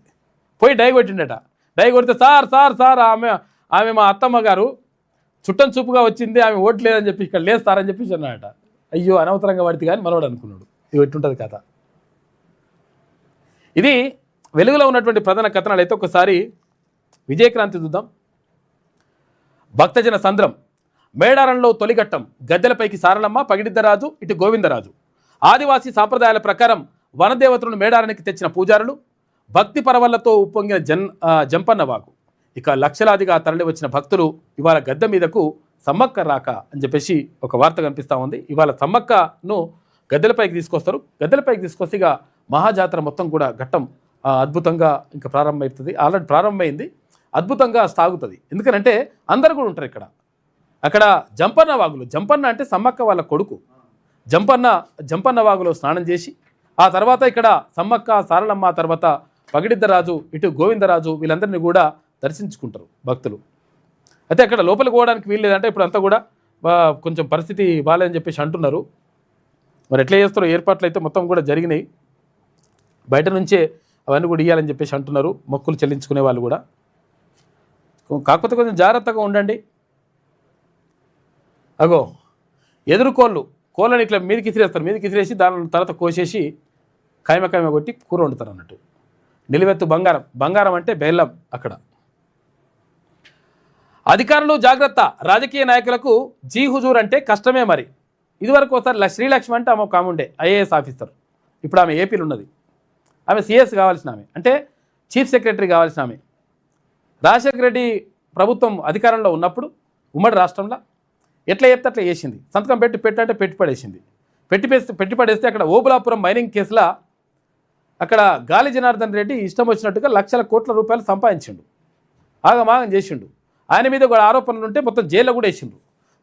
పోయి డై కొట్టిండట. డై కొడితే సార్ ఆమె మా అత్తమ్మ గారు చుట్టం చూపుగా వచ్చింది, ఆమె ఓటు లేదని చెప్పి ఇక్కడ లేస్తారని చెప్పేసి అన్నాడట. అయ్యో అనవసరంగా పడితే కానీ మనవాడు అనుకున్నాడు. ఇది ఎట్టుంటుంది కథ. ఇది వెలుగులో ఉన్నటువంటి ప్రధాన కథనాలు అయితే ఒకసారి విజయక్రాంతి చూద్దాం. భక్తజన సంద్రం, మేడారంలో తొలిఘట్టం, గద్దెలపైకి సారలమ్మ, పగిడిద్దరాజు, ఇటు గోవిందరాజు. ఆదివాసీ సాంప్రదాయాల ప్రకారం వనదేవతలను మేడారానికి తెచ్చిన పూజారులు, భక్తి పరవళ్లతో ఉప్పొంగిన జంపన్న వాగు. ఇక లక్షలాదిగా తరలి వచ్చిన భక్తులు ఇవాళ గద్దె మీదకు సమ్మక్క రాక అని చెప్పేసి ఒక వార్త కనిపిస్తూ ఉంది. ఇవాళ సమ్మక్కను గద్దెలపైకి తీసుకొస్తారు. గద్దెలపైకి తీసుకొస్తే ఇక మహాజాతర మొత్తం కూడా ఘట్టం అద్భుతంగా ఇంకా ప్రారంభమవుతుంది. ఆల్రెడీ ప్రారంభమైంది, అద్భుతంగా సాగుతుంది. ఎందుకంటే అందరు కూడా ఉంటారు ఇక్కడ. అక్కడ జంపన్న వాగులో, జంపన్న అంటే సమ్మక్క వాళ్ళ కొడుకు, జంపన్న వాగులో స్నానం చేసి ఆ తర్వాత ఇక్కడ సమ్మక్క, సారలమ్మ, తర్వాత పగిడిద్దరాజు, ఇటు గోవిందరాజు వీళ్ళందరినీ కూడా దర్శించుకుంటారు భక్తులు. అయితే అక్కడ లోపలికి పోవడానికి వీలు లేదంటే ఇప్పుడు అంతా కూడా కొంచెం పరిస్థితి బాగాలేదని చెప్పేసి అంటున్నారు. మరి ఎట్లా చేస్తారో ఏర్పాట్లు అయితే మొత్తం కూడా జరిగినాయి. బయట నుంచే అవన్నీ కూడా ఇవ్వాలని చెప్పేసి అంటున్నారు మొక్కులు చెల్లించుకునే వాళ్ళు కూడా. కాకపోతే కొంచెం జాగ్రత్తగా ఉండండి. అగో కోళ్ళని ఇట్లా మీదకి ఇసిరేస్తారు. మీదకి ఇసిరేసి దాని తర్వాత కోసేసి కాయమ కొట్టి కూర వండుతారు అన్నట్టు. నిలువెత్తు బంగారం అంటే బెల్లం అక్కడ. అధికారులు జాగ్రత్త, రాజకీయ నాయకులకు జీ హుజూర్ అంటే కష్టమే. మరి ఇదివరకు ఒకసారి శ్రీలక్ష్మి అంటే ఆమె ఒక ఆమె ఉండే ఐఏఎస్ ఆఫీసర్. ఇప్పుడు ఆమె ఏపీలో ఉన్నది. ఆమె సిఎస్ కావాల్సిన ఆమె, అంటే చీఫ్ సెక్రటరీ కావాల్సిన ఆమె. రాజశేఖర రెడ్డి ప్రభుత్వం అధికారంలో ఉన్నప్పుడు ఉమ్మడి రాష్ట్రంలో ఎట్లా చెప్తే అట్లా చేసింది. సంతకం పెట్టంటే పెట్టి పడేస్తే అక్కడ ఓబులాపురం మైనింగ్ కేసులో అక్కడ గాలి జనార్దన్ రెడ్డి ఇష్టం వచ్చినట్టుగా లక్షల కోట్ల రూపాయలు సంపాదించిండు, ఆగమాగం చేసిండు. ఆయన మీద కూడా ఆరోపణలు ఉంటే మొత్తం జైల్లో కూడా వేసిండు.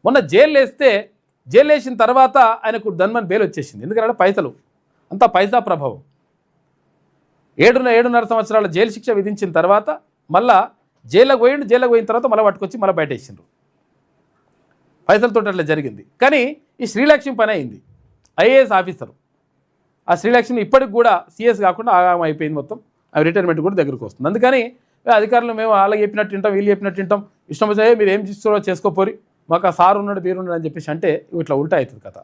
మొన్న జైలు వేసిన తర్వాత ఆయనకు ధన్మన్ బెయిల్ వచ్చేసింది. ఎందుకంటే పైసలు అంతా పైసా ప్రభావం. 7.5 సంవత్సరాల జైలు శిక్ష విధించిన తర్వాత మళ్ళా జైలుకు పోయిన తర్వాత మళ్ళీ పట్టుకొచ్చి మళ్ళీ బయట వేసిండ్రు. పైసలతో అట్లా జరిగింది. కానీ ఈ శ్రీలక్ష్మి పని అయింది. ఐఏఎస్ ఆఫీసరు ఆ శ్రీలక్ష్మిని ఇప్పటికి కూడా సిఎస్ కాకుండా ఆగం అయిపోయింది మొత్తం. అవి రిటైర్మెంట్ కూడా దగ్గరకు వస్తుంది. అందుకని అధికారులు మేము వాళ్ళకి చెప్పినట్టు వింటాం, వీళ్ళు చెప్పినట్టు వింటాం, ఇష్టం వచ్చాయో మీరు ఏం చేస్తారో చేసుకోపోరి, మాకు ఆ సార్ ఉన్నాడు మీరు ఉన్నాడు అని చెప్పేసి అంటే ఇట్లా ఉల్టా అవుతుంది కథ.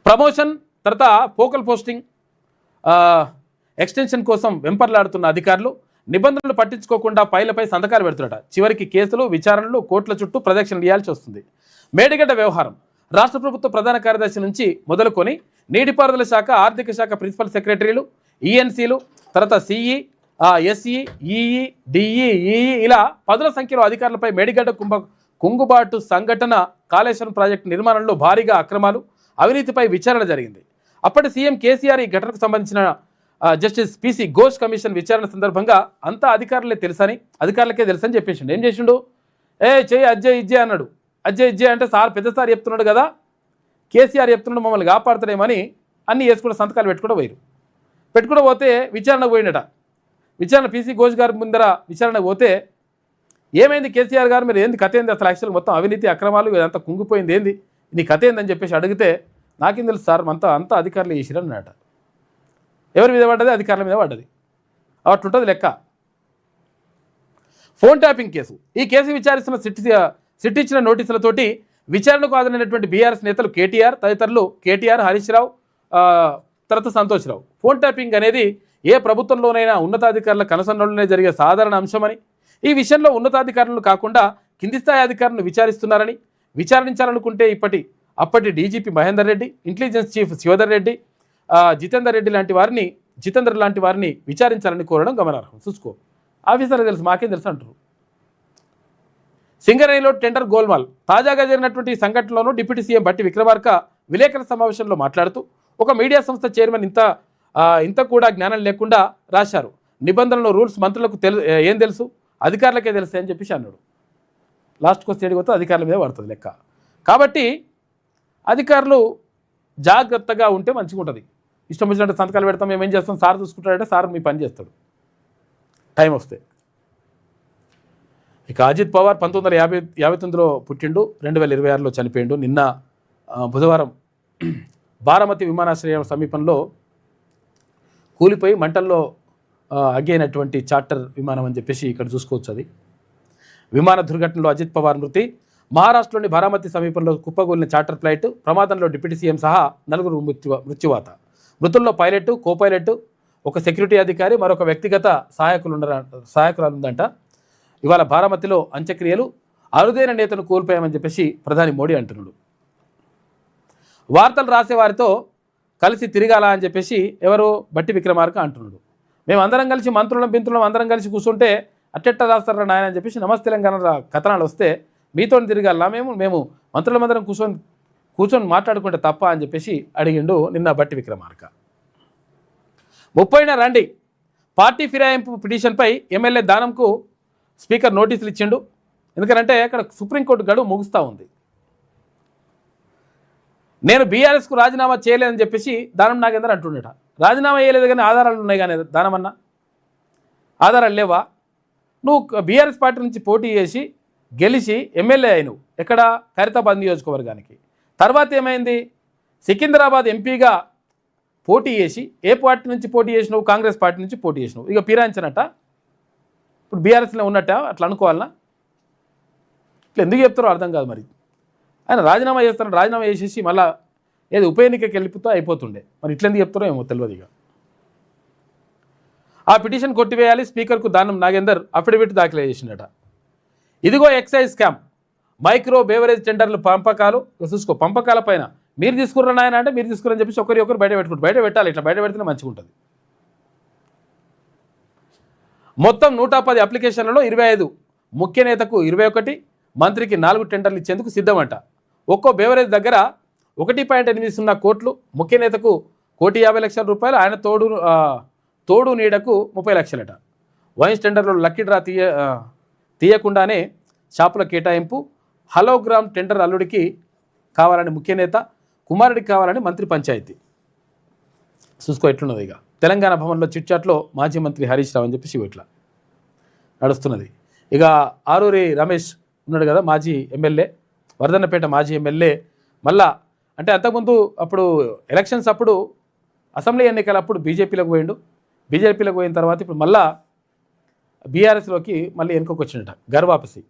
ప్రమోషన్ తర్వాత పోకల్ పోస్టింగ్ ఎక్స్టెన్షన్ కోసం వెంపర్లాడుతున్న అధికారులు నిబంధనలు పట్టించుకోకుండా పైలపై సంతకాలు పెడుతున్నారట. చివరికి కేసులు, విచారణలు, కోర్టుల చుట్టూ ప్రదక్షిణ చేయాల్సి వస్తుంది. మేడిగడ్డ వ్యవహారం, రాష్ట్ర ప్రభుత్వ ప్రధాన కార్యదర్శి నుంచి మొదలుకొని నీటిపారుదల శాఖ, ఆర్థిక శాఖ ప్రిన్సిపల్ సెక్రటరీలు, ఈఎన్సీలు, తర్వాత CE, SE, EE, DE, EE ఇలా పదుల సంఖ్యలో అధికారులపై మేడిగడ్డ కుంగుబాటు సంఘటన, కాళేశ్వరం ప్రాజెక్టు నిర్మాణంలో భారీగా అక్రమాలు, అవినీతిపై విచారణ జరిగింది. అప్పటి సీఎం కేసీఆర్ ఈ ఘటనకు సంబంధించిన జస్టిస్ పిసి ఘోష్ కమిషన్ విచారణ సందర్భంగా అంతా అధికారులకే తెలుసని చెప్పేసిండు. ఏం చేసిండు? చెయ్యి అజ్జయ్ ఇజ్జే అన్నాడు. అజ్జయ్ ఇజ్జే అంటే సార్ పెద్ద సార్ చెప్తున్నాడు కదా, కేసీఆర్ చెప్తున్నాడు మమ్మల్ని కాపాడుతాడేమని అన్నీ వేసుకుంటే సంతకాలు పెట్టుకుంటూ పోతే విచారణకు పోయినట. విచారణ పిసి ఘోష్ గారి ముందర విచారణకు పోతే ఏమైంది కేసీఆర్ గారు, మీరు ఏంది కథ ఏంది అసలు, యాక్చువల్ మొత్తం అవినీతి అక్రమాలు ఇదంతా కుంగిపోయింది ఏంది, నీ కథ ఏందని చెప్పేసి అడిగితే నాకేం తెలుసు సార్ అంతా అధికారులు చేసిరన్నట. ఎవరి మీద పడ్డది? అధికారుల మీద పడ్డది. అట్లుంటుంది లెక్క. ఫోన్ ట్యాపింగ్ కేసు, ఈ కేసు విచారిస్తున్న సిట్ ఇచ్చిన నోటీసులతోటి విచారణకు హాజరైనటువంటి బీఆర్ఎస్ నేతలు కేటీఆర్ తదితరులు, కేటీఆర్, హరీష్ రావు, తర్వాత సంతోష్ రావు. ఫోన్ ట్యాపింగ్ అనేది ఏ ప్రభుత్వంలోనైనా ఉన్నతాధికారుల కనుసన్నలోనే జరిగే సాధారణ అంశమని, ఈ విషయంలో ఉన్నతాధికారులను కాకుండా కింది స్థాయి అధికారులను విచారించాలనుకుంటే అప్పటి DGP Mahender Reddy, intelligence chief Shivadhar Reddy, Jitender లాంటి వారిని విచారించాలని కోరడం గమనార్హం. చూసుకో, ఆఫీసర్కి తెలుసు, మాకేం తెలుసు అంటారు. సింగరేణిలో టెండర్ గోల్మాల్, తాజాగా జరిగినటువంటి ఈ సంఘటనలోనూ డిప్యూటీ సీఎం బట్టి విక్రమార్క విలేకరుల సమావేశంలో మాట్లాడుతూ ఒక మీడియా సంస్థ చైర్మన్ ఇంత కూడా జ్ఞానం లేకుండా రాశారు. నిబంధనలు, రూల్స్ మంత్రులకు ఏం తెలుసు, అధికారులకే తెలుసు అని చెప్పేసి అన్నాడు. లాస్ట్కి వస్తే ఏడిపోతే అధికారుల మీద పడుతుంది లెక్క. కాబట్టి అధికారులు జాగ్రత్తగా ఉంటే మంచిగా ఉంటుంది. ఇష్టం వచ్చినట్టు సంతకాలు పెడతాం, మేము ఏం చేస్తాం, సార్ చూసుకుంటాడంటే సార్ మీ పని చేస్తాడు టైం వస్తే. ఇక అజిత్ పవార్ 1959లో పుట్టిండు, 2026లో చనిపోయిండు. నిన్న బుధవారం బారామతి విమానాశ్రయం సమీపంలో కూలిపోయి మంటల్లో అగ్గైనటువంటి చార్టర్ విమానం అని చెప్పేసి ఇక్కడ చూసుకోవచ్చు. అది విమాన దుర్ఘటనలో అజిత్ పవార్ మృతి. మహారాష్ట్రలోని బారామతి సమీపంలో కుప్పగూలిన చార్టర్ ఫ్లైట్ ప్రమాదంలో డిప్యూటీ సీఎం సహా 4 మృత్యువాత. మృతుల్లో పైలట్, కో పైలట్, ఒక సెక్యూరిటీ అధికారి, మరొక వ్యక్తిగత సహాయకురాలుందంట. ఇవాళ బారామతిలో అంత్యక్రియలు. అరుదైన నేతను కోల్పోయామని చెప్పేసి ప్రధాని మోడీ అంటున్నాడు. వార్తలు రాసేవారితో కలిసి తిరగాల అని చెప్పేసి ఎవరు బట్టి విక్రమార్క అంటున్నాడు. మేము అందరం కలిసి మంత్రులం బింత్రులం అందరం కలిసి కూర్చుంటే అట్టెట్ట రాస్తారా నాయన అని చెప్పేసి నమస్తే తెలంగాణ కథనాలు వస్తే మీతో తిరగాల మేము మంత్రులమందరం కూర్చొని మాట్లాడుకుంటే తప్ప అని చెప్పేసి అడిగిండు నిన్న బట్టి విక్రమార్క. 30న రండి పార్టీ ఫిరాయింపు పిటిషన్పై ఎమ్మెల్యే దానంకు స్పీకర్ నోటీసులు ఇచ్చిండు. ఎందుకంటే అక్కడ సుప్రీంకోర్టు గడువు ముగుస్తూ ఉంది. నేను బీఆర్ఎస్కు రాజీనామా చేయలేదని చెప్పేసి దానం నాగేందర్ అంటుండట. రాజీనామా చేయలేదు కానీ ఆధారాలు ఉన్నాయి కానీ దానమన్నా ఆధారాలు లేవా? నువ్వు బీఆర్ఎస్ పార్టీ నుంచి పోటీ చేసి గెలిచి ఎమ్మెల్యే అయినవు ఎక్కడ? ఖైరతాబాద్ నియోజకవర్గానికి. తర్వాత ఏమైంది? సికింద్రాబాద్ ఎంపీగా పోటీ చేసి ఏ పార్టీ నుంచి పోటీ చేసినావు? కాంగ్రెస్ పార్టీ నుంచి పోటీ చేసినావు. ఇక పీరాయించనట ఇప్పుడు బీఆర్ఎస్లో ఉన్నట్ట అట్లా అనుకోవాలన్నా? ఇట్లా ఎందుకు చెప్తారో అర్థం కాదు. మరి ఆయన రాజీనామా చేస్తారని రాజీనామా చేసేసి మళ్ళీ ఏది ఉప ఎన్నికకి వెళ్ళిపోతా అయిపోతుండే. మరి ఇట్లా ఎందుకు చెప్తారో ఏమో తెలియదు. ఇక ఆ పిటిషన్ కొట్టివేయాలి. స్పీకర్కు దానం నాగేందర్ అఫిడవిట్ దాఖలు చేసిండట. ఇదిగో ఎక్సైజ్ స్కామ్, మైక్రో బేవరేజ్ టెండర్లు పంపకాలు. చూసుకో, పంపకాల పైన మీరు తీసుకుర్రని ఆయన అంటే మీరు తీసుకురని చెప్పేసి ఒకరు బయట పెట్టుకుంటారు. బయట పెట్టాలి, ఇట్లా బయట పెడితేనే మంచిగా ఉంటుంది. మొత్తం 110 అప్లికేషన్లలో 25 ముఖ్య నేతకు 21, మంత్రికి 4 టెండర్లు ఇచ్చేందుకు సిద్ధమంట. ఒక్కో బేవరేజ్ దగ్గర 1.80 కోట్లు, ముఖ్య నేతకు 1,50,00,000 రూపాయలు, ఆయన తోడు నీడకు 30 లక్షలట. వైన్స్ టెండర్లో లక్కీ డ్రా తీయకుండానే షాపుల కేటాయింపు. హలోగ్రామ్ టెండర్ అల్లుడికి కావాలని ముఖ్య నేత, కుమారుడికి కావాలని మంత్రి పంచాయతీ. చూసుకో ఎట్లున్నది. ఇక తెలంగాణ భవన్లో చిట్చాట్లో మాజీ మంత్రి హరీష్ రావు అని చెప్పేసి ఇట్లా నడుస్తున్నది. ఇక ఆరూరి రమేష్ ఉన్నాడు కదా, మాజీ ఎమ్మెల్యే, వర్ధన్నపేట మాజీ ఎమ్మెల్యే. మళ్ళా అంటే అంతకుముందు అప్పుడు ఎలక్షన్స్ అప్పుడు అసెంబ్లీ ఎన్నికలప్పుడు బీజేపీలోకి పోయిండు. బీజేపీలోకి పోయిన తర్వాత ఇప్పుడు మళ్ళా బీఆర్ఎస్లోకి మళ్ళీ వెనుకకు వచ్చినట గర్వాపసి.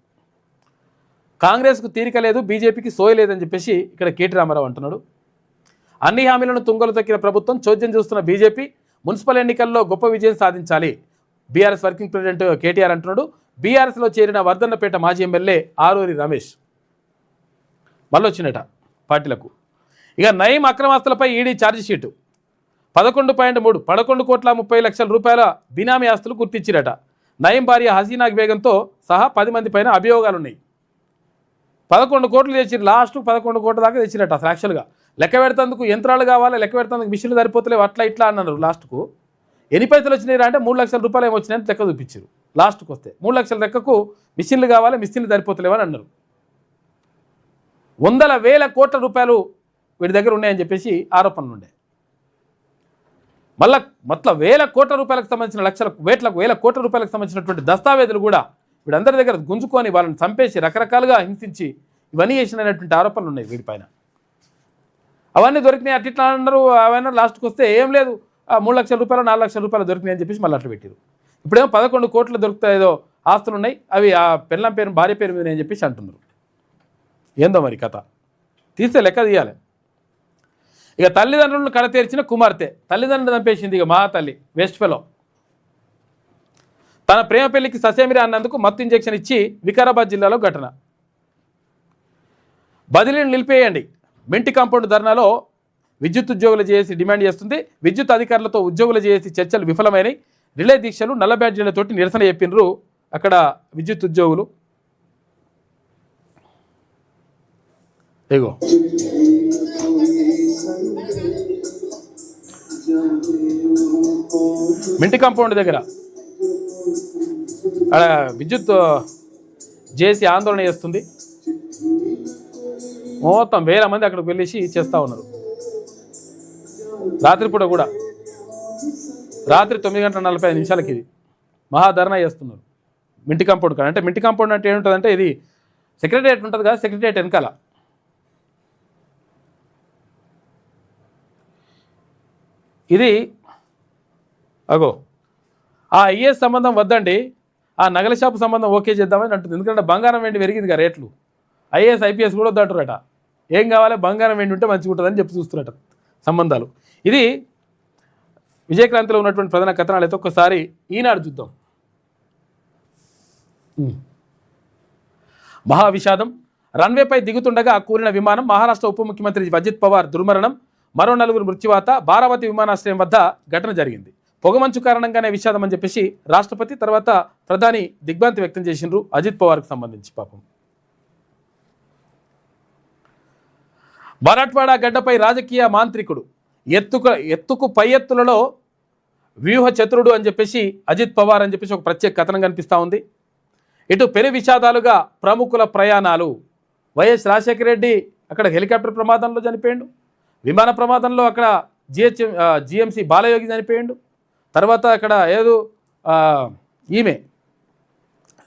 కాంగ్రెస్కు తీరిక లేదు, బీజేపీకి సోయలేదని చెప్పేసి ఇక్కడ కేటీ రామారావు అంటున్నాడు. అన్ని హామీలను తుంగలు తొక్కిన ప్రభుత్వం, చోద్యం చూస్తున్న బీజేపీ మున్సిపల్ ఎన్నికల్లో గొప్ప విజయం సాధించాలి బీఆర్ఎస్ వర్కింగ్ ప్రెసిడెంట్ కేటీఆర్ అంటున్నాడు. బీఆర్ఎస్లో చేరిన వర్ధన్నపేట మాజీ ఎమ్మెల్యే ఆరూరి రమేష్ మళ్ళీ వచ్చినట పార్టీలకు. ఇక నయీం అక్రమాస్తులపై ఈడీ ఛార్జిషీటు 11.30 రూపాయల బినామీ ఆస్తులు గుర్తించిరట. నయీం భార్య హసీనా బేగంతో సహా 10 మంది పైన అభియోగాలున్నాయి. 11 కోట్లు తెచ్చిరు, లాస్ట్ 11 కోట్ల దాకా తెచ్చిరట. అసలు యాక్చువల్గా లెక్క పెడతందుకు యంత్రాలు కావాలి, లెక్క పెడతందుకు మిషన్లు సరిపోతలేవు, అట్లా ఇట్లా అన్నారు. లాస్ట్కు ఎన్ని పైసలు వచ్చినాయి అంటే 3 లక్షల రూపాయలు ఏమో వచ్చినాయని లెక్క చూపించారు. లాస్ట్కి వస్తే 3 లక్షల లెక్కకు మిషన్లు కావాలి, మిషన్లు సరిపోతలేవని అన్నారు. 100,000 కోట్ల రూపాయలు వీడి దగ్గర ఉన్నాయని చెప్పేసి ఆరోపణలు ఉండే. మళ్ళా మొత్తం 1,000 కోట్ల రూపాయలకు సంబంధించిన వేల కోట్ల రూపాయలకు సంబంధించినటువంటి దస్తావేజులు కూడా వీడందరి దగ్గర గుంజుకొని వాళ్ళని చంపేసి రకరకాలుగా హింసించి ఇవన్నీ చేసినటువంటి ఆరోపణలు ఉన్నాయి వీడిపైన. అవన్నీ దొరికినాయి అట్లా అన్నారు. అవన్నీ లాస్ట్కి వస్తే ఏం లేదు, 3 లక్షల రూపాయలు 4 లక్షల రూపాయలు దొరికినాయి అని చెప్పేసి మళ్ళీ అట్లా పెట్టారు. ఇప్పుడేమో 11 కోట్లు దొరుకుతాయి, ఏదో ఆస్తులు ఉన్నాయి, అవి ఆ పెళ్ళం పేరు భార్య పేరు మీద అని చెప్పేసి అంటున్నారు. ఏందో మరి కథ, తీస్తే లెక్క తీయాలి. ఇక తల్లిదండ్రులను కడతీర్చిన కుమార్తె, తల్లిదండ్రులు చంపేసింది. ఇక మా తల్లి వేస్ట్ ఫెలో. తన ప్రేమ పెళ్లికి ససేమిరా అన్నందుకు మత్తు ఇంజెక్షన్ ఇచ్చి వికారాబాద్ జిల్లాలో ఘటన. బదిలీని నిలిపేయండి, మింటి కాంపౌండ్ ధర్నాలో విద్యుత్ ఉద్యోగులు చేసి డిమాండ్ చేస్తుంది. విద్యుత్ అధికారులతో ఉద్యోగులు చేసి చర్చలు విఫలమైనవి. రిలే దీక్షలు, నల్ల బ్యాడ్జీలతోటి నిరసన చెప్పినరు అక్కడ విద్యుత్ ఉద్యోగులు. ఇగో మింటి కాంపౌండ్ దగ్గర అక్కడ విద్యుత్ చేసి ఆందోళన చేస్తుంది. మొత్తం 1000 మంది అక్కడికి వెళ్ళేసి చేస్తూ ఉన్నారు. రాత్రిపూట కూడా రాత్రి 9:45 ఇది మహాధర్నా చేస్తున్నారు మింటి కాంపౌండ్ కాడ. అంటే మింటి కాంపౌండ్ అంటే ఏముంటుందంటే ఇది సెక్రటరియట్ ఉంటుంది కదా, సెక్రటరియట్ వెనకాల ఇది అగో ఆ ఐఏఎస్ సంబంధం వద్దండి, ఆ నగల షాపు సంబంధం ఓకే చేద్దామని అంటుంది. ఎందుకంటే బంగారం వెండి పెరిగింది కదా రేట్లు, ఐఏఎస్ ఐపీఎస్ కూడా వద్దంటారట. ఏం కావాలి, బంగారం వెండి ఉంటే మంచిగా ఉంటుందని చెప్పి చూస్తున్నట సంబంధాలు. ఇది విజయక్రాంతిలో ఉన్నటువంటి ప్రధాన కథనాలు. అయితే ఒక్కసారి ఈనాడు చూద్దాం. మహావిషాదం, రన్వేపై దిగుతుండగా కూలిన విమానం, మహారాష్ట్ర ఉప ముఖ్యమంత్రి అజిత్ పవార్ దుర్మరణం, మరో 4 మృత్యువాత, బారావతి విమానాశ్రయం వద్ద ఘటన జరిగింది. పొగమంచు కారణంగానే విషాదం అని చెప్పేసి రాష్ట్రపతి తర్వాత ప్రధాని దిగ్భ్రాంతి వ్యక్తం చేసిండ్రు అజిత్ పవార్కు సంబంధించి. పాపం మరాఠ్వాడా గడ్డపై రాజకీయ మాంత్రికుడు, ఎత్తుకు పై ఎత్తులలో వ్యూహ చతురుడు అని చెప్పేసి అజిత్ పవార్ అని చెప్పేసి ఒక ప్రత్యేక కథనం కనిపిస్తూ ఉంది. ఇటు పెను విషాదాలుగా ప్రముఖుల ప్రయాణాలు. వైఎస్ రాజశేఖర రెడ్డి అక్కడ హెలికాప్టర్ ప్రమాదంలో చనిపోయిండు, విమాన ప్రమాదంలో అక్కడ జిఎంసి బాలయోగి చనిపోయిండు, తర్వాత అక్కడ ఏదో ఈమె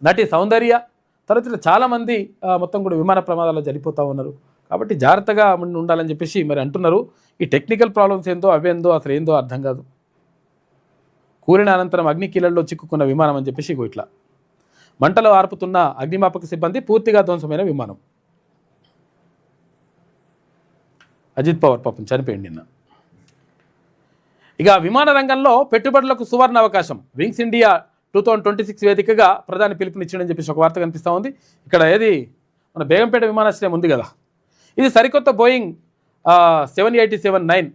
నటి సౌందర్య, తర్వాత చాలామంది మొత్తం కూడా విమాన ప్రమాదాల్లో చనిపోతూ ఉన్నారు. కాబట్టి జాగ్రత్తగా ఉండాలని చెప్పేసి మరి అంటున్నారు. ఈ టెక్నికల్ ప్రాబ్లమ్స్ ఏందో అవేందో అసలు ఏందో అర్థం కాదు. కూలిన అనంతరం అగ్నికీలల్లో చిక్కుకున్న విమానం అని చెప్పేసి ఇట్లా మంటలు ఆర్పుతున్న అగ్నిమాపక సిబ్బంది, పూర్తిగా ధ్వంసమైన విమానం. అజిత్ పవార్ పాపం చనిపోయింది నిన్న. ఇక విమాన రంగంలో పెట్టుబడులకు సువర్ణ అవకాశం, వింగ్స్ ఇండియా 2026 వేదికగా ప్రధాని పిలుపునిచ్చాడని చెప్పేసి ఒక వార్త కనిపిస్తూ ఉంది. ఇక్కడ ఏది మన బేగంపేట విమానాశ్రయం ఉంది కదా, ఇది సరికొత్త బోయింగ్ 787-9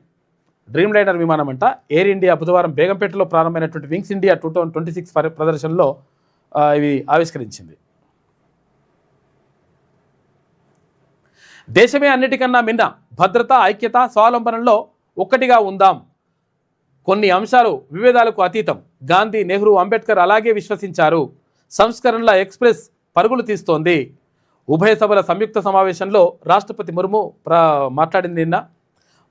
డ్రీమ్ లైనర్ విమానం అంట. ఎయిర్ ఇండియా బుధవారం బేగంపేటలో ప్రారంభమైనటువంటి వింగ్స్ ఇండియా 2026 ప్రదర్శనలో ఇవి ఆవిష్కరించింది. దేశమే అన్నిటికన్నా మిన్న, భద్రత, ఐక్యత, స్వావలంబనంలో ఒక్కటిగా ఉందాం. కొన్ని అంశాలు విభేదాలకు అతీతం. గాంధీ, నెహ్రూ, అంబేద్కర్ అలాగే విశ్వసించారు. సంస్కరణల ఎక్స్ప్రెస్ పరుగులు తీస్తోంది. ఉభయ సభల సంయుక్త సమావేశంలో రాష్ట్రపతి ముర్ము మాట్లాడింది. నిన్న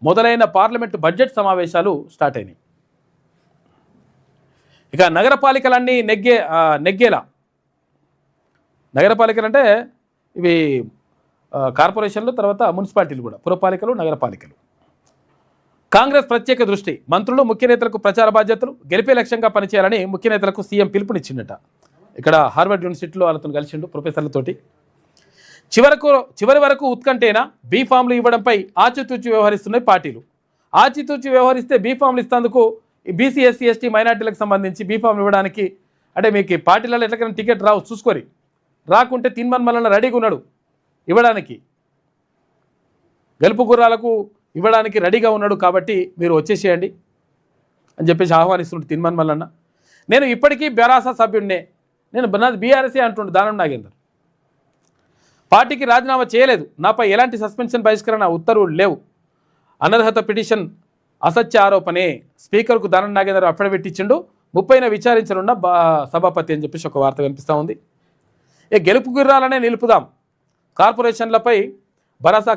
మొదలైన పార్లమెంటు బడ్జెట్ సమావేశాలు స్టార్ట్ అయినాయి. ఇక నగరపాలికలన్నీ నెగ్గేలా, నగరపాలికలు అంటే ఇవి కార్పొరేషన్లు, తర్వాత మున్సిపాలిటీలు కూడా, పురపాలికలు, నగరపాలికలు. కాంగ్రెస్ ప్రత్యేక దృష్టి, మంత్రులు, ముఖ్య నేతలకు ప్రచార బాధ్యతలు, గెలిపే లక్ష్యంగా పనిచేయాలని ముఖ్య నేతలకు సీఎం పిలుపునిచ్చిందట. ఇక్కడ హార్వర్డ్ యూనివర్సిటీలో వాళ్ళతో కలిసిండు ప్రొఫెసర్లతోటి. చివరి వరకు ఉత్కంఠేనా, బీఫామ్లు ఇవ్వడంపై ఆచితూచి వ్యవహరిస్తున్నాయి పార్టీలు. ఆచితూచి వ్యవహరిస్తే బీఫామ్లు ఇస్తేందుకు బీసీ, ఎస్సీ, ఎస్టీ, మైనార్టీలకు సంబంధించి బీఫామ్లు ఇవ్వడానికి అంటే మీకు పార్టీలలో ఎట్లకైనా టికెట్ రావు చూసుకొని, రాకుంటే తిన్మన్మలన రెడీగా ఉన్నాడు ఇవ్వడానికి, గెలుపు గుర్రాలకు ఇవ్వడానికి రెడీగా ఉన్నాడు. కాబట్టి మీరు వచ్చేసేయండి అని చెప్పేసి ఆహ్వానిస్తున్నాడు తిన్మన్మలన్న. నేను ఇప్పటికీ బెరాస సభ్యుడినే, నేను నాది బీఆర్ఎస్ఏ అంటుండే దానం నాగేందర్. పార్టీకి రాజీనామా చేయలేదు, నాపై ఎలాంటి సస్పెన్షన్ బహిష్కరణ ఉత్తర్వులు లేవు. అనర్హత పిటిషన్ అసత్య ఆరోపణే, స్పీకర్కు దానం నాగేందర్ అఫిడవిట్ ఇచ్చిండు. 30న విచారించనున్న సభాపతి అని చెప్పేసి ఒక వార్త కనిపిస్తూ ఉంది. గెలుపు గుర్రాలనే నిలుపుదాం, కార్పొరేషన్లపై భరోసా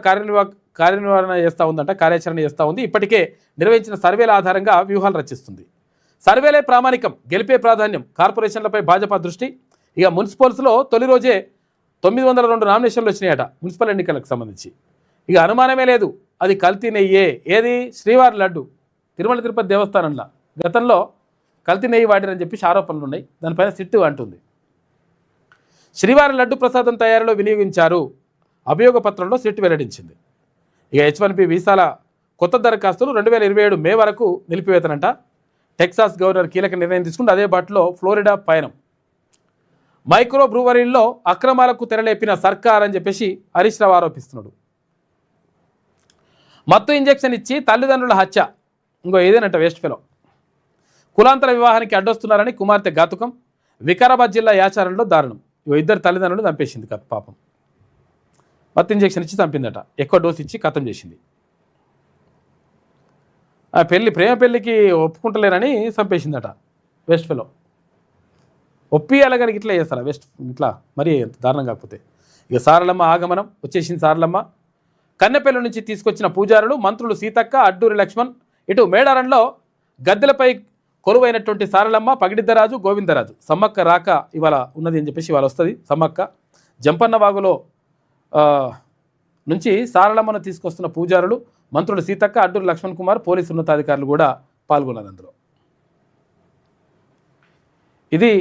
కార్యనిర్వహణ చేస్తూ ఉందంట, కార్యాచరణ చేస్తూ ఉంది. ఇప్పటికే నిర్వహించిన సర్వేల ఆధారంగా వ్యూహాలు రచిస్తుంది. సర్వేలే ప్రామాణికం, గెలిపే ప్రాధాన్యం, కార్పొరేషన్లపై భాజపా దృష్టి. ఇక మున్సిపల్స్లో తొలి రోజే 902 నామినేషన్లు వచ్చినాయట మున్సిపల్ ఎన్నికలకు సంబంధించి. ఇక అనుమానమే లేదు, అది కల్తీ నెయ్యే. ఏది, శ్రీవారి లడ్డు తిరుమల తిరుపతి దేవస్థానంలో గతంలో కల్తీ నెయ్యి వాడిరని చెప్పేసి ఆరోపణలు ఉన్నాయి. దానిపైన సిట్టు అంటుంది. శ్రీవారి లడ్డు ప్రసాదం తయారీలో వినియోగించారు, అభియోగ పత్రంలో సిట్టు వెల్లడించింది. ఇక H1B వీసాల కొత్త దరఖాస్తులు 2027 మే వరకు నిలిపివేతనంట. టెక్సాస్ గవర్నర్ కీలక నిర్ణయం తీసుకుంటే అదే బాటలో ఫ్లోరిడా పయనం. మైక్రో బ్రూవరీల్లో అక్రమాలకు తెరలేపిన సర్కార్ అని చెప్పేసి హరీష్ రావు ఆరోపిస్తున్నాడు. మత్తు ఇంజెక్షన్ ఇచ్చి తల్లిదండ్రుల హత్య, ఇంకో ఏదేనంట వేస్ట్ ఫెలో. కులాంతర వివాహానికి అడ్డొస్తున్నారని కుమార్తె ఘాతుకం. వికారాబాద్ జిల్లా యాచారంలో దారుణం. ఇద్దరు తల్లిదండ్రులు చంపేసింది పాపం. మత్తు ఇంజెక్షన్ ఇచ్చి చంపిందట, ఎక్కువ డోసు ఇచ్చి ఖతం చేసింది. ఆ ప్రేమ పెళ్ళికి ఒప్పుకుంటలేరని చంపేసిందట వేస్ట్ ఫెలో. ఒప్పియాలి కానీ ఇట్లా చేస్తారా వేస్ట్, ఇట్లా మరీ దారుణం కాకపోతే. ఇక సారలమ్మ ఆగమనం వచ్చేసింది. సారలమ్మ కన్నెపల్లి నుంచి తీసుకొచ్చిన పూజారులు, మంత్రులు సీతక్క, అడ్డూరి లక్ష్మణ్. ఇటు మేడారంలో గద్దెలపై కొలువైనటువంటి సారలమ్మ, పగిడిద్దరాజు, గోవిందరాజు. సమ్మక్క రాక ఇవాళ ఉన్నది అని చెప్పేసి ఇవాళ వస్తుంది సమ్మక్క. జంపన్న వాగులో నుంచి సారలమ్మను తీసుకొస్తున్న పూజారులు, మంత్రులు సీతక్క, అడ్డూరి లక్ష్మణ్ కుమార్, పోలీసు ఉన్నతాధికారులు కూడా పాల్గొన్నారు అందులో. ఇది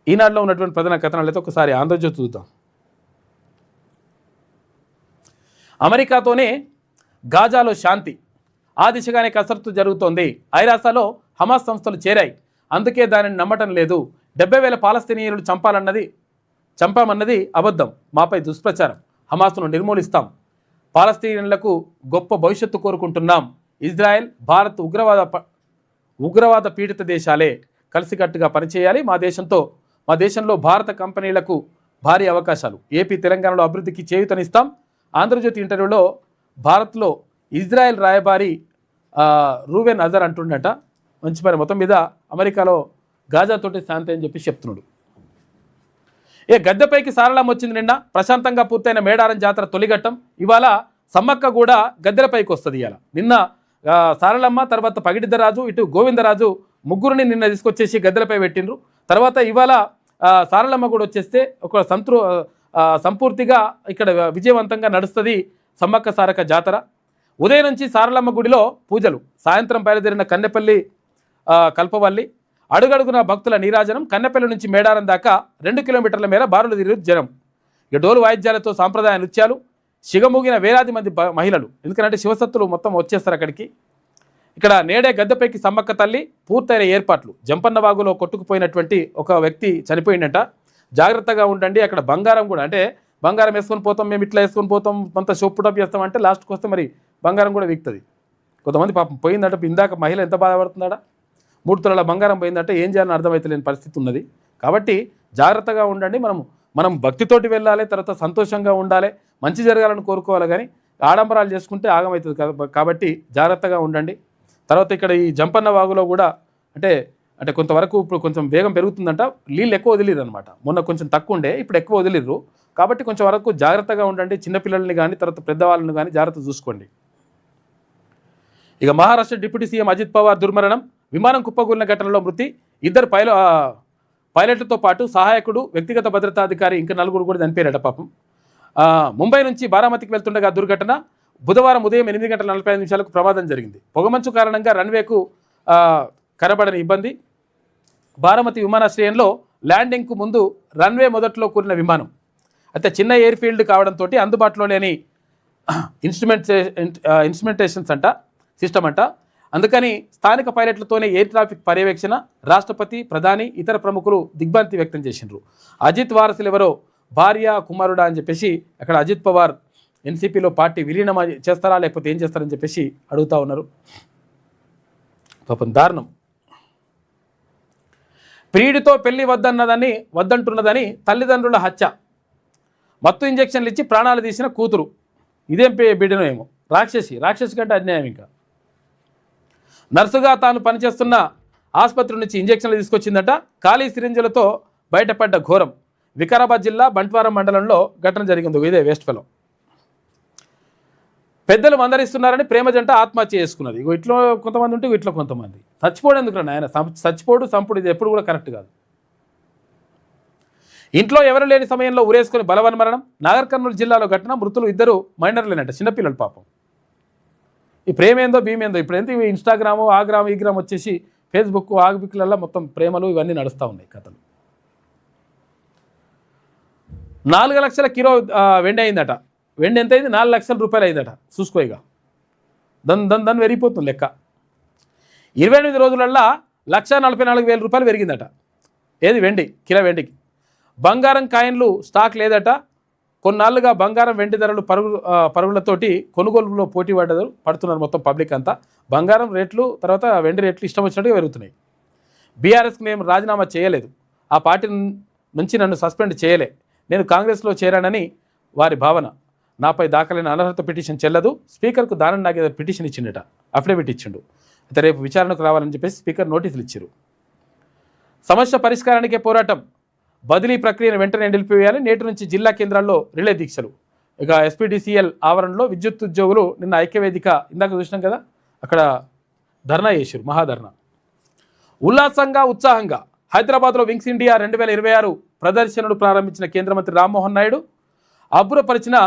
ఈనాడులో ఉన్నటువంటి ప్రధాన కథనాలు. అయితే ఒకసారి ఆంధ్రజ్యోతి చూద్దాం. అమెరికాతోనే గాజాలో శాంతి, ఆ దిశగానే కసరత్తు జరుగుతోంది. ఐరాసాలో హమాస్ సంస్థలు చేరాయి, అందుకే దానిని నమ్మటం లేదు. 70,000 పాలస్తీనియన్లు చంపామన్నది అబద్ధం, మాపై దుష్ప్రచారం. హమాస్ను నిర్మూలిస్తాం, పాలస్తీనియన్లకు గొప్ప భవిష్యత్తు కోరుకుంటున్నాం. ఇజ్రాయెల్, భారత్ ఉగ్రవాద పీడిత దేశాలే, కలిసికట్టుగా పనిచేయాలి. మా దేశంలో భారత కంపెనీలకు భారీ అవకాశాలు. ఏపీ, తెలంగాణలో అభివృద్ధికి చేయూతనిస్తాం. ఆంధ్రజ్యోతి ఇంటర్వ్యూలో భారత్లో ఇజ్రాయెల్ రాయబారి రూవెన్ అజర్ అంటుండట, మంచి పని. మొత్తం మీద అమెరికాలో గాజాతోటి శాంతి అని చెప్పి చెప్తున్నాడు. గద్దెపైకి సారళం వచ్చింది. నిన్న ప్రశాంతంగా పూర్తయిన మేడారం జాతర తొలిఘట్టం. ఇవాళ సమ్మక్క కూడా గద్దెలపైకి వస్తుంది. ఇవాళ నిన్న సారళమ్మ, తర్వాత పగిడిద్దరాజు, ఇటు గోవిందరాజు ముగ్గురిని నిన్న తీసుకొచ్చేసి గద్దెలపై పెట్టిండ్రు. తర్వాత ఇవాళ సారళమ్మ కూడా వచ్చేస్తే ఒక సంపూర్తిగా ఇక్కడ విజయవంతంగా నడుస్తుంది సమ్మక్క సారక్క జాతర. ఉదయం నుంచి సారళమ్మ గుడిలో పూజలు, సాయంత్రం బయలుదేరిన కన్నెపల్లి కల్పవల్లి, అడుగడుగున భక్తుల నీరాజనం. కన్నెపల్లి నుంచి మేడారం దాకా 2 కిలోమీటర్ల మేర బారులు తిరిగి జనం. ఇక డోలు వాయిద్యాలతో సాంప్రదాయ నృత్యాలు, సిగమూగిన వేలాది మంది మహిళలు. ఎందుకంటే శివసత్తులు మొత్తం వచ్చేస్తారు అక్కడికి. ఇక్కడ నేడే గద్దెపైకి సమ్మక్క తల్లి, పూర్తయిన ఏర్పాట్లు. జంపన్న వాగులో కొట్టుకుపోయినటువంటి ఒక వ్యక్తి చనిపోయిందట, జాగ్రత్తగా ఉండండి. అక్కడ బంగారం కూడా, అంటే బంగారం వేసుకొని పోతాం, మేము ఇట్లా వేసుకొని పోతాం, కొంత షోపుటప్ చేస్తాం అంటే లాస్ట్కి వస్తే మరి బంగారం కూడా వీక్తుంది. కొంతమంది పాపం పోయిందట. ఇందాక మహిళ ఎంత బాధపడుతుందట, 3 తులాల బంగారం పోయిందంటే ఏం చేయాలని అర్థమైతలేని పరిస్థితి ఉన్నది. కాబట్టి జాగ్రత్తగా ఉండండి. మనం భక్తితోటి వెళ్ళాలి, తర్వాత సంతోషంగా ఉండాలి, మంచి జరగాలని కోరుకోవాలి. కానీ ఆడంబరాలు చేసుకుంటే ఆగమవుతుంది కాబట్టి జాగ్రత్తగా ఉండండి. తర్వాత ఇక్కడ ఈ జంపన్న వాగులో కూడా అంటే కొంతవరకు ఇప్పుడు కొంచెం వేగం పెరుగుతుందంట. నీళ్ళు ఎక్కువ వదిలిరు అనమాట. మొన్న కొంచెం తక్కువ ఉండే, ఇప్పుడు ఎక్కువ వదిలిర్రు. కాబట్టి కొంచెం వరకు జాగ్రత్తగా ఉండండి. చిన్నపిల్లల్ని కానీ తర్వాత పెద్దవాళ్ళని కానీ జాగ్రత్త చూసుకోండి. ఇక మహారాష్ట్ర డిప్యూటీ సీఎం అజిత్ పవార్ దుర్మరణం. విమానం కుప్పకూలిన ఘటనలో మృతి. 2 పైలట్లతో పాటు సహాయకుడు, వ్యక్తిగత భద్రతాధికారి, ఇంకా 4 కూడా చనిపోయారట పాపం. ముంబై నుంచి బారామతికి వెళ్తుండగా దుర్ఘటన. బుధవారం ఉదయం 8:45 ప్రమాదం జరిగింది. పొగమంచు కారణంగా రన్వేకు కనబడని ఇబ్బంది. బారామతి విమానాశ్రయంలో ల్యాండింగ్కు ముందు రన్వే మొదట్లో కూలిన విమానం. అయితే చిన్న ఎయిర్ ఫీల్డ్ కావడంతో అందుబాటులో లేని ఇన్స్ట్రుమెంటేషన్స్ సిస్టమ్ అంట. అందుకని స్థానిక పైలట్లతోనే ఎయిర్ ట్రాఫిక్ పర్యవేక్షణ. రాష్ట్రపతి, ప్రధాని, ఇతర ప్రముఖులు దిగ్భ్రాంతి వ్యక్తం చేసిండ్రు. అజిత్ వారసులు ఎవరో, భార్య, కుమారుడా అని చెప్పేసి అక్కడ అజిత్ పవార్ ఎన్సీపీలో పార్టీ విలీనం చేస్తారా లేకపోతే ఏం చేస్తారని చెప్పేసి అడుగుతూ ఉన్నారు. పాపం దారుణం. ప్రియుడితో పెళ్లి వద్దంటున్నదని తల్లిదండ్రుల హత్య. మత్తు ఇంజక్షన్లు ఇచ్చి ప్రాణాలు తీసిన కూతురు. ఇదేం బిడ్డనో ఏమో. రాక్షసి కంటే అన్యాయం. ఇంకా నర్సుగా తాను పనిచేస్తున్న ఆసుపత్రి నుంచి ఇంజక్షన్లు తీసుకొచ్చిందట. ఖాళీ సిరింజులతో బయటపడ్డ ఘోరం. వికారాబాద్ జిల్లా బంట్వారం మండలంలో ఘటన జరిగింది. ఇదే వేస్ట్ ఫెలో. పెద్దలు మందరిస్తున్నారని ప్రేమ జంట ఆత్మహత్య చేసుకున్నది. ఇట్లా కొంతమంది ఉంటే ఇట్లా కొంతమంది. చచ్చిపోవడం ఎందుకు ఆయన చచ్చిపోడు సంపుడు, ఇది ఎప్పుడు కూడా కరెక్ట్ కాదు. ఇంట్లో ఎవరు లేని సమయంలో ఉరేసుకొని బలవన్మరణం. నాగర్ కర్నూలు జిల్లాలో ఘటన. మృతులు 2 మైనర్లేనట, చిన్నపిల్లలు పాపం. ఈ ప్రేమేందో భీమేందో. ఇప్పుడు ఎంత ఇన్స్టాగ్రాము, ఆ గ్రామ్, ఈ గ్రామ్ వచ్చేసి ఫేస్బుక్, ఆగ్బుక్లలో మొత్తం ప్రేమలు ఇవన్నీ నడుస్తూ ఉన్నాయి కథలు. 4 లక్షల కిలో వెండి అయిందట. వెండి ఎంత అయింది? 4 లక్షల రూపాయలు అయిందట. చూసుకోయిగా దన్ పెరిగిపోతుంది లెక్క. 28 రోజులల్లా 1,44,000 రూపాయలు పెరిగిందట. ఏది? వెండి, కిలో వెండికి. బంగారం కాయిన్లు స్టాక్ లేదట. కొన్నాళ్ళుగా బంగారం, వెండి ధరలు పరుగులతోటి కొనుగోలులో పోటీ పడుతున్నారు మొత్తం పబ్లిక్ అంతా. బంగారం రేట్లు, తర్వాత వెండి రేట్లు ఇష్టం వచ్చినట్టుగా పెరుగుతున్నాయి. బీఆర్ఎస్కి నేను రాజీనామా చేయలేదు, ఆ పార్టీ నుంచి నన్ను సస్పెండ్ చేయలే, నేను కాంగ్రెస్లో చేరానని వారి భావన. నాపై దాఖలైన అనర్హత పిటిషన్ చెల్లదు. స్పీకర్కు దానం నాగేందర్ పిటిషన్ ఇచ్చిండట, అఫిడవిట్ ఇచ్చిండు. అయితే రేపు విచారణకు రావాలని చెప్పేసి స్పీకర్ నోటీసులు ఇచ్చారు. సమస్య పరిష్కారానికే పోరాటం. బదిలీ ప్రక్రియను వెంటనే నిలిపివేయాలి. నేటి నుంచి జిల్లా కేంద్రాల్లో రిలే దీక్షలు. ఇక ఎస్పీడీసీఎల్ ఆవరణలో విద్యుత్ ఉద్యోగులు నిన్న ఐక్యవేదిక, ఇందాక చూసినాం కదా, అక్కడ ధర్నా చేశారు, మహాధర్నా. ఉల్లాసంగా, ఉత్సాహంగా హైదరాబాద్లో వింగ్స్ ఇండియా 2026 ప్రదర్శనలు ప్రారంభించిన కేంద్ర మంత్రి రామ్మోహన్ నాయుడు అబ్బురపరిచిన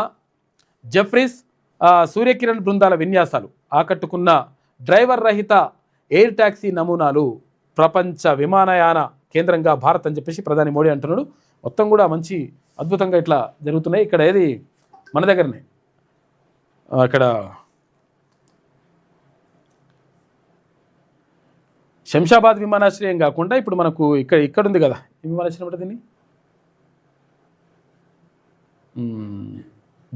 జెఫ్రీస్, సూర్యకిరణ్ బృందాల విన్యాసాలు ఆకట్టుకున్న డ్రైవర్ రహిత ఎయిర్ ట్యాక్సీ నమూనాలు ప్రపంచ విమానయాన కేంద్రంగా భారత్ అని చెప్పేసి ప్రధాని మోడీ అంటున్నాడు. మొత్తం కూడా మంచి అద్భుతంగా ఇట్లా జరుగుతున్నాయి. ఇక్కడ ఏది మన దగ్గరనే ఇక్కడ శంషాబాద్ విమానాశ్రయం కాకుండా ఇప్పుడు మనకు ఇక్కడ ఉంది కదా ఈ విమానాశ్రయం అంటే దీన్ని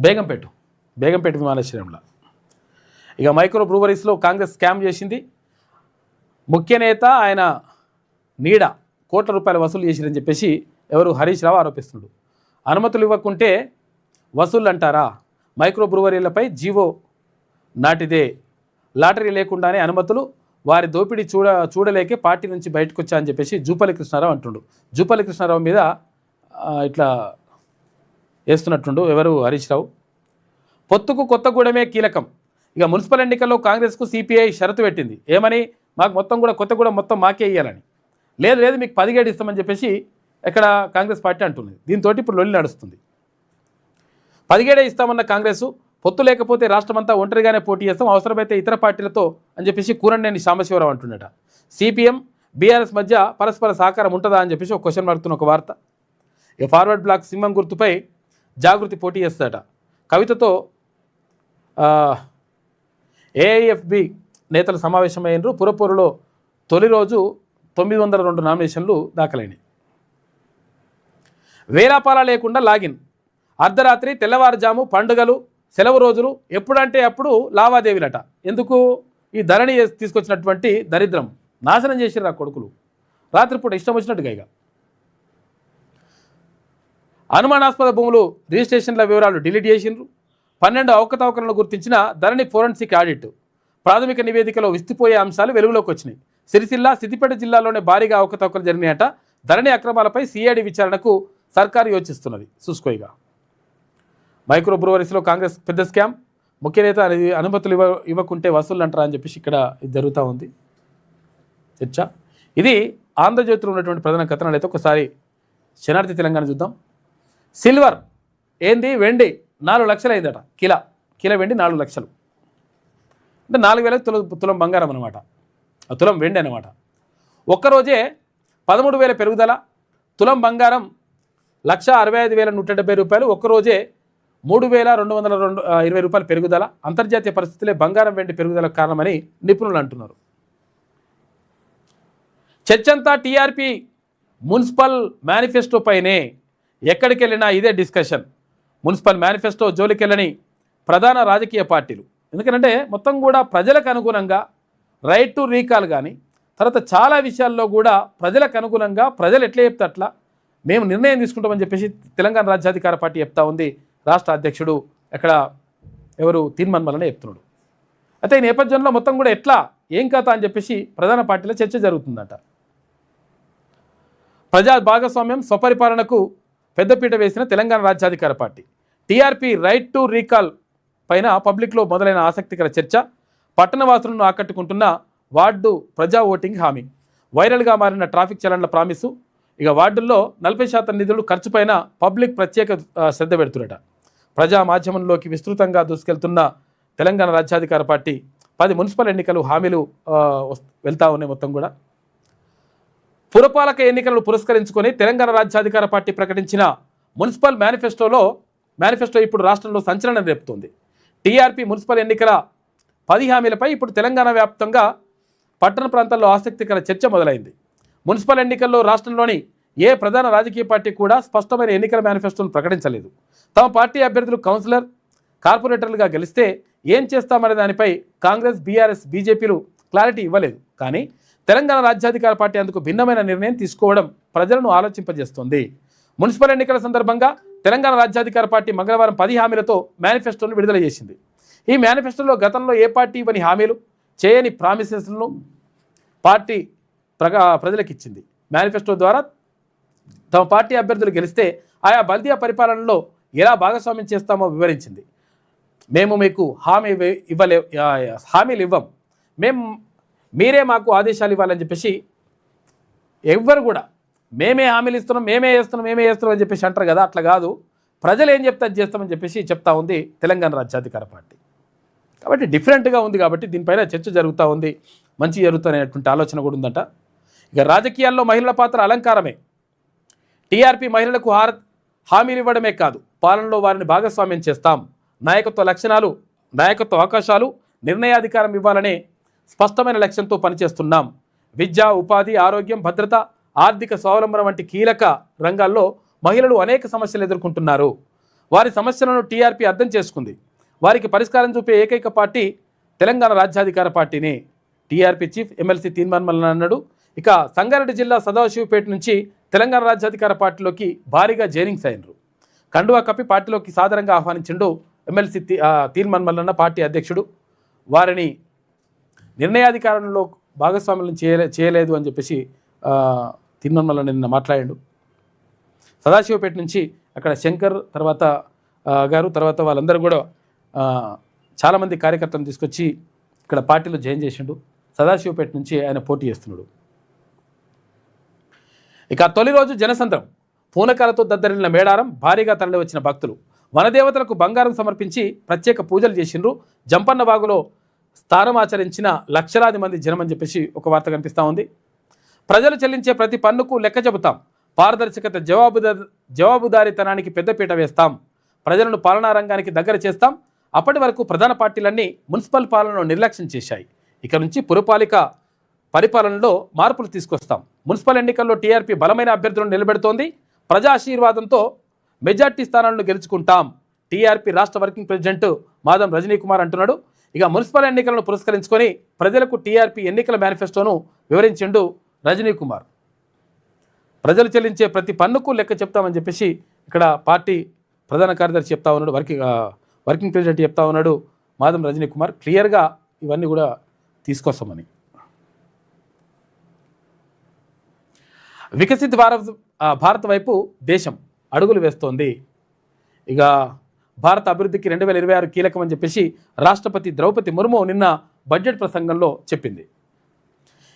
బేగంపేట విమానాశ్రయంలో ఇక మైక్రో బ్రూవరీస్లో కాంగ్రెస్ స్కామ్ చేసింది. ముఖ్య నేత ఆయన నీడ కోట్ల రూపాయల వసూలు చేసిరని చెప్పేసి ఎవరు హరీష్ రావు ఆరోపిస్తున్నాడు. అనుమతులు ఇవ్వకుంటే వసూళ్ళు అంటారా? మైక్రో బ్రూవరీలపై జీవో నాటిదే. లాటరీ లేకుండానే అనుమతులు, వారి దోపిడీ చూడలేకే పార్టీ నుంచి బయటకు వచ్చా అని చెప్పేసి జూపల్లి కృష్ణారావు అంటుండు. జూపల్లి కృష్ణారావు మీద ఇట్లా వేస్తున్నట్టుండు ఎవరు హరీష్ రావు. పొత్తుకు కొత్తగూడెమే కీలకం. ఇక మున్సిపల్ ఎన్నికల్లో కాంగ్రెస్కు సిపిఐ షరతు పెట్టింది. ఏమని? మాకు మొత్తం కూడా కొత్తగూడెం మొత్తం మాకే ఇవ్వాలని. లేదు మీకు 17 ఇస్తామని చెప్పేసి ఇక్కడ కాంగ్రెస్ పార్టీ అంటుంది. దీంతో ఇప్పుడు లొల్లి నడుస్తుంది. 17 ఇస్తామన్న కాంగ్రెస్ పొత్తు లేకపోతే రాష్ట్రమంతా ఒంటరిగానే పోటీ చేస్తాం, అవసరమైతే ఇతర పార్టీలతో అని చెప్పేసి కూరంనేని సాంబశివరావు అంటున్నట. సిపిఎం బీఆర్ఎస్ మధ్య పరస్పర సహకారం ఉంటుందా అని చెప్పేసి ఒక క్వశ్చన్ మారుతున్న ఒక వార్త. ఇక ఫార్వర్డ్ బ్లాక్ సింహం గుర్తుపై జాగృతి పోటీ చేస్తాడట. కవితతో ఏఐఎఫ్బి నేతలు సమావేశమైనరు. పురపూరులో తొలి రోజు 902 నామినేషన్లు దాఖలైనవి. వేలాపాల లేకుండా లాగిన్. అర్ధరాత్రి, తెల్లవారుజాము, పండుగలు, సెలవు రోజులు ఎప్పుడంటే అప్పుడు లావాదేవీలట. ఎందుకు? ఈ ధరణి తీసుకొచ్చినటువంటి దరిద్రం నాశనం చేసిర్రు ఆ కొడుకులు. రాత్రిపూట ఇష్టం వచ్చినట్టుగా ఇక అనుమానాస్పద భూములు రిజిస్ట్రేషన్ల వివరాలు డిలీట్ చేసిండ్రు. 12 అవకతవకలను గుర్తించిన ధరణి ఫోరెన్సిక్ ఆడిట్. ప్రాథమిక నివేదికలో విస్తుపోయే అంశాలు వెలుగులోకి వచ్చినాయి. సిరిసిల్ల, సిద్దిపేట జిల్లాలోనే భారీగా అవకతవకలు జరిగినాయట. ధరణి అక్రమాలపై సిఐడి విచారణకు సర్కారు యోచిస్తున్నది. చూసుకోయిగా మైక్రో బ్రూవరీస్లో కాంగ్రెస్ పెద్ద స్కామ్. ముఖ్య నేత అనుమతులు ఇవ్వకుంటే వసూళ్ళు అంటారా అని చెప్పేసి ఇక్కడ ఇది జరుగుతూ ఉంది చర్చ. ఇది ఆంధ్రజ్యోతిలో ఉన్నటువంటి ప్రధాన కథనాలు. అయితే ఒకసారి శనార్థి తెలంగాణ చూద్దాం. సిల్వర్ ఏంది? వెండి 4 లక్షలు అయిందట. కిలో వెండి 4 లక్షలు అంటే 4,000 తులం బంగారం అనమాట. తులం వెండి అనమాట. ఒక్కరోజే 13,000 పెరుగుదల. తులం బంగారం 1,65,170 రూపాయలు. ఒక్కరోజే 3,220 రూపాయలు పెరుగుదల. అంతర్జాతీయ పరిస్థితులే బంగారం వెండి పెరుగుదలకు కారణమని నిపుణులు అంటున్నారు. చర్చంతా టీఆర్పీ మున్సిపల్ మేనిఫెస్టో పైనే. ఎక్కడికి వెళ్ళినా ఇదే డిస్కషన్. మున్సిపల్ మేనిఫెస్టో జోలికెళ్ళని ప్రధాన రాజకీయ పార్టీలు. ఎందుకంటే మొత్తం కూడా ప్రజలకు అనుగుణంగా రైట్ టు రీకాల్ కానీ తర్వాత చాలా విషయాల్లో కూడా ప్రజలకు అనుగుణంగా ప్రజలు ఎట్లా చెప్తే అట్లా మేము నిర్ణయం తీసుకుంటామని చెప్పేసి తెలంగాణ రాజ్యాధికార పార్టీ చెప్తా ఉంది. రాష్ట్ర అధ్యక్షుడు ఎక్కడ ఎవరు తీర్మానమల్లనే చెప్తున్నాడు. అయితే ఈ నేపథ్యంలో మొత్తం కూడా ఎట్లా ఏం కథ అని చెప్పేసి ప్రధాన పార్టీలో చర్చ జరుగుతుందట. ప్రజా భాగస్వామ్యం, స్వపరిపాలనకు పెద్దపీట వేసిన Telangana Rajyadhikara party. TRP right to recall పైన పబ్లిక్లో మొదలైన ఆసక్తికర చర్చ. పట్టణవాసులను ఆకట్టుకుంటున్న వార్డు ప్రజా ఓటింగ్ హామీ. వైరల్గా మారిన ట్రాఫిక్ చలన్ల ప్రామిసు. ఇక వార్డుల్లో 40% నిధులు ఖర్చుపైన పబ్లిక్ ప్రత్యేక శ్రద్ధ పెడుతున్నట. ప్రజా మాధ్యమంలోకి విస్తృతంగా దూసుకెళ్తున్న తెలంగాణ రాజ్యాధికార పార్టీ 10 మున్సిపల్ ఎన్నికలు హామీలు వెళ్తా ఉన్నాయి. మొత్తం కూడా పురపాలక ఎన్నికలను పురస్కరించుకొని తెలంగాణ రాజ్యాధికార పార్టీ ప్రకటించిన మున్సిపల్ మేనిఫెస్టో ఇప్పుడు రాష్ట్రంలో సంచలనం రేపుతోంది. టీఆర్పీ మున్సిపల్ ఎన్నికల 10 హామీలపై ఇప్పుడు తెలంగాణ వ్యాప్తంగా పట్టణ ప్రాంతాల్లో ఆసక్తికర చర్చ మొదలైంది. మున్సిపల్ ఎన్నికల్లో రాష్ట్రంలోని ఏ ప్రధాన రాజకీయ పార్టీ కూడా స్పష్టమైన ఎన్నికల మేనిఫెస్టోను ప్రకటించలేదు. తమ పార్టీ అభ్యర్థులు కౌన్సిలర్, కార్పొరేటర్లుగా గెలిస్తే ఏం చేస్తామనే దానిపై కాంగ్రెస్, బీఆర్ఎస్, బీజేపీలు క్లారిటీ ఇవ్వలేదు. కానీ తెలంగాణ రాజ్యాధికార పార్టీ అందుకు భిన్నమైన నిర్ణయం తీసుకోవడం ప్రజలను ఆలోచింపజేస్తోంది. మున్సిపల్ ఎన్నికల సందర్భంగా తెలంగాణ రాజ్యాధికార పార్టీ మంగళవారం 10 హామీలతో మేనిఫెస్టోను విడుదల చేసింది. ఈ మేనిఫెస్టోలో గతంలో ఏ పార్టీ ఇవ్వని హామీలు, చేయని ప్రామిసెస్లను పార్టీ ప్రజలకు ఇచ్చింది. మేనిఫెస్టో ద్వారా తమ పార్టీ అభ్యర్థులు గెలిస్తే ఆయా బల్దియా పరిపాలనలో ఎలా భాగస్వామ్యం చేస్తామో వివరించింది. మేము మీకు హామీలు ఇవ్వం, మీరే మాకు ఆదేశాలు ఇవ్వాలని చెప్పేసి ఎవ్వరు కూడా మేమే హామీలు ఇస్తున్నాం, మేమే చేస్తున్నాం అని చెప్పేసి అంటారు కదా, అట్లా కాదు. ప్రజలు ఏం చెప్తే అది చేస్తామని చెప్పేసి చెప్తా ఉంది తెలంగాణ రాజ్యాధికార పార్టీ. కాబట్టి డిఫరెంట్గా ఉంది. కాబట్టి దీనిపైన చర్చ జరుగుతూ ఉంది. మంచి జరుగుతుందనేటువంటి ఆలోచన కూడా ఉందంట. ఇక రాజకీయాల్లో మహిళల పాత్ర అలంకారమే. టీఆర్పీ మహిళలకు హామీలు ఇవ్వడమే కాదు, పాలనలో వారిని భాగస్వామ్యం చేస్తాం. నాయకత్వ లక్షణాలు, నాయకత్వ అవకాశాలు, నిర్ణయాధికారం ఇవ్వాలనే స్పష్టమైన లక్ష్యంతో పనిచేస్తున్నాం. విద్య, ఉపాధి, ఆరోగ్యం, భద్రత, ఆర్థిక స్వావలంబన వంటి కీలక రంగాల్లో మహిళలు అనేక సమస్యలు ఎదుర్కొంటున్నారు. వారి సమస్యలను టీఆర్పీ అర్థం చేసుకుంది. వారికి పరిష్కారం చూపే ఏకైక పార్టీ తెలంగాణ రాజ్యాధికార పార్టీని టీఆర్పీ చీఫ్ ఎమ్మెల్సీ తీర్మాన్ మల్లన్న అన్నాడు. ఇక సంగారెడ్డి జిల్లా సదాశివపేట నుంచి తెలంగాణ రాజ్యాధికార పార్టీలోకి భారీగా జైనింగ్స్ అయినరు. కండువా కప్పి పార్టీలోకి సాదరంగా ఆహ్వానించిండు ఎమ్మెల్సీ తీర్మాన్ మల్లన్న, పార్టీ అధ్యక్షుడు. వారిని నిర్ణయాధికారంలో భాగస్వామ్యం చేయలేదు అని చెప్పేసి తీర్మాన్ మల్లన్న నిన్న మాట్లాడాడు. సదాశివపేట నుంచి అక్కడ శంకర్ తర్వాత తర్వాత వాళ్ళందరూ కూడా చాలామంది కార్యకర్తలను తీసుకొచ్చి ఇక్కడ పార్టీలో జాయిన్ చేసిండు. సదాశివపేట నుంచి ఆయన పోటీ చేస్తున్నాడు. ఇక తొలి రోజు జనసంద్రం, పూనకాలతో దద్దరిల్లిన మేడారం, భారీగా తరలి వచ్చిన భక్తులు వనదేవతలకు బంగారం సమర్పించి ప్రత్యేక పూజలు చేసిండ్రు. జంపన్న బాగులో స్థానం ఆచరించిన లక్షలాది మంది జనం అని చెప్పేసి ఒక వార్త కనిపిస్తూ ఉంది. ప్రజలు చెల్లించే ప్రతి పన్నుకు లెక్క చెబుతాం. పారదర్శకత, జవాబుదారీతనానికి పెద్దపీట వేస్తాం. ప్రజలను పాలనా రంగానికి దగ్గర చేస్తాం. అప్పటి వరకు ప్రధాన పార్టీలన్నీ మున్సిపల్ పాలనను నిర్లక్ష్యం చేశాయి. ఇక నుంచి పురపాలిక పరిపాలనలో మార్పులు తీసుకొస్తాం. మున్సిపల్ ఎన్నికల్లో టీఆర్పీ బలమైన అభ్యర్థులను నిలబెడుతోంది. ప్రజా ఆశీర్వాదంతో మెజార్టీ స్థానాలను గెలుచుకుంటాం. టీఆర్పీ రాష్ట్ర వర్కింగ్ ప్రెసిడెంట్ మాదం రజనీ కుమార్ అంటున్నాడు. ఇక మున్సిపల్ ఎన్నికలను పురస్కరించుకొని ప్రజలకు టీఆర్పీ ఎన్నికల మేనిఫెస్టోను వివరించిండు రజనీ కుమార్. ప్రజలు చెల్లించే ప్రతి పన్నుకు లెక్క చెప్తామని చెప్పేసి ఇక్కడ పార్టీ ప్రధాన కార్యదర్శి చెప్తా ఉన్నాడు, వర్కింగ్ ప్రెసిడెంట్ చెప్తా ఉన్నాడు మాదం రజనీ కుమార్. క్లియర్గా ఇవన్నీ కూడా తీసుకొస్తామని. వికసిత్ భారత్ వైపు దేశం అడుగులు వేస్తోంది. ఇక భారత అభివృద్ధికి 2026 కీలకమని చెప్పేసి రాష్ట్రపతి ద్రౌపది ముర్ము నిన్న బడ్జెట్ ప్రసంగంలో చెప్పింది.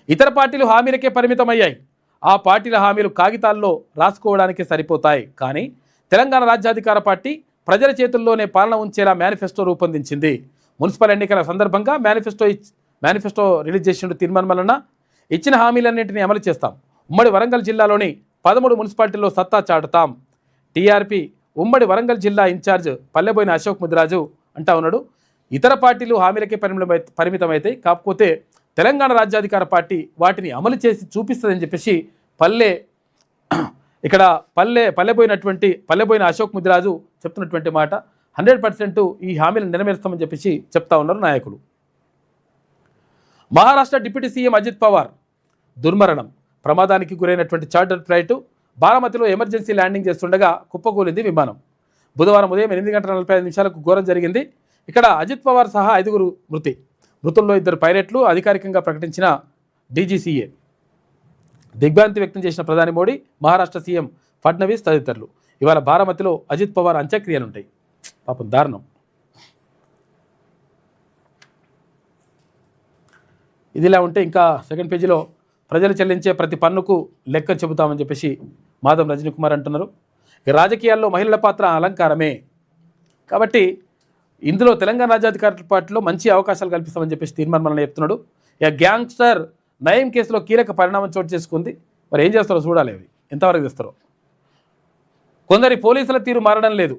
ఇతర పార్టీలు హామీలకే పరిమితమయ్యాయి. ఆ పార్టీల హామీలు కాగితాల్లో రాసుకోవడానికే సరిపోతాయి. కానీ తెలంగాణ రాజ్యాధికార పార్టీ ప్రజల చేతుల్లోనే పాలన ఉంచేలా మేనిఫెస్టో రూపొందించింది. మున్సిపల్ ఎన్నికల సందర్భంగా మేనిఫెస్టో రిలీజ్ చేసిండు తీర్మాన్ మల్లన్న. ఇచ్చిన హామీలన్నింటినీ అమలు చేస్తాం. ఉమ్మడి వరంగల్ జిల్లాలోని 13 మున్సిపాలిటీల్లో సత్తా చాటుతాం. టీఆర్పీ ఉమ్మడి వరంగల్ జిల్లా ఇన్ఛార్జ్ పల్లెబోయిన అశోక్ ముదిరాజు అంటా ఉన్నాడు. ఇతర పార్టీలు హామీలకే పరిమితమైతే, కాకపోతే తెలంగాణ రాజ్యాధికార పార్టీ వాటిని అమలు చేసి చూపిస్తుందని చెప్పేసి పల్లెబోయిన అశోక్ ముదిరాజు చెప్తున్నటువంటి మాట. 100% ఈ హామీలను నెరవేరుస్తామని చెప్పేసి చెప్తా ఉన్నారు నాయకులు. మహారాష్ట్ర డిప్యూటీ సీఎం అజిత్ పవార్ దుర్మరణం. ప్రమాదానికి గురైనటువంటి చార్టర్ ఫ్లైట్ బారామతిలో ఎమర్జెన్సీ ల్యాండింగ్ చేస్తుండగా కుప్పకూలింది విమానం. బుధవారం ఉదయం 8:45 ఘోరం జరిగింది. ఇక్కడ అజిత్ పవార్ సహా 5 మృతి. మృతుల్లో 2 పైలట్లు, అధికారికంగా ప్రకటించిన డీజీసీఏ. దిగ్భ్రాంతి వ్యక్తం చేసిన ప్రధాని మోడీ, మహారాష్ట్ర సీఎం ఫడ్నవీస్ తదితరులు. ఇవాళ బారామతిలో అజిత్ పవార్ అంత్యక్రియలుంటాయి. పాపం దారుణం. ఇదిలా ఉంటే ఇంకా సెకండ్ పేజీలో ప్రజలు చెల్లించే ప్రతి పన్నుకు లెక్క చెబుతామని చెప్పేసి మాధవ్ రజనీ కుమార్ అంటున్నారు. ఇక రాజకీయాల్లో మహిళల పాత్ర అలంకారమే కాబట్టి ఇందులో తెలంగాణ రాజ్యాధికార పార్టీలో మంచి అవకాశాలు కల్పిస్తామని చెప్పేసి తీర్మానం మల్లన్న చెప్తున్నాడు. ఇక గ్యాంగ్స్టర్ నయీం కేసులో కీలక పరిణామం చోటు చేసుకుంది. మరి ఏం చేస్తారో చూడాలి, అవి ఎంతవరకు తెస్తారో. కొందరి పోలీసుల తీరు మారడం లేదు.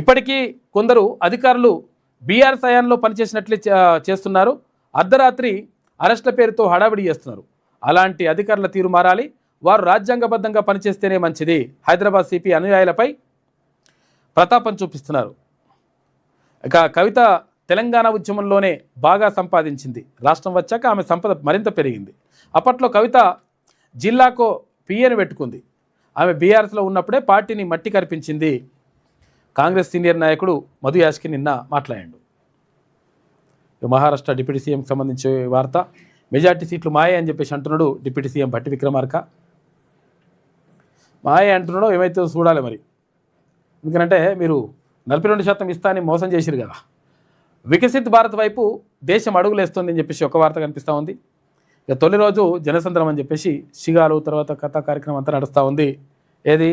ఇప్పటికీ కొందరు అధికారులు బీఆర్ సయాన్లో పనిచేసినట్లే చేస్తున్నారు. అర్ధరాత్రి అరెస్టుల పేరుతో హడావిడి చేస్తున్నారు. అలాంటి అధికారుల తీరు మారాలి. వారు రాజ్యాంగబద్ధంగా పనిచేస్తేనే మంచిది. హైదరాబాద్ సిపి అనుయాయులపై ప్రతాపం చూపిస్తున్నారు. ఇక కవిత తెలంగాణ ఉద్యమంలోనే బాగా సంపాదించింది. రాష్ట్రం వచ్చాక ఆమె సంపద మరింత పెరిగింది. అప్పట్లో కవిత జిల్లాకు పిఏని పెట్టుకుంది. ఆమె బీఆర్ఎస్లో ఉన్నప్పుడే పార్టీని మట్టి కరిపించింది. కాంగ్రెస్ సీనియర్ నాయకుడు మధు యాష్కి నిన్న మాట్లాడాడు. మహారాష్ట్ర డిప్యూటీ సీఎంకి సంబంధించి వార్త. మెజార్టీ సీట్లు మాయే అని చెప్పేసి అంటున్నాడు డిప్యూటీ సీఎం భట్టి విక్రమార్క. మాయే అంటున్నాడో ఏమైతే చూడాలి మరి. ఎందుకంటే మీరు 42% ఇస్తా అని మోసం చేసిరు కదా. వికసిత్ భారత్ వైపు దేశం అడుగులేస్తుంది అని చెప్పేసి ఒక వార్త కనిపిస్తూ ఉంది. ఇక తొలి రోజు జనసంద్రం అని చెప్పేసి షిగాలు తర్వాత కథా కార్యక్రమం అంతా నడుస్తూ ఉంది. ఏది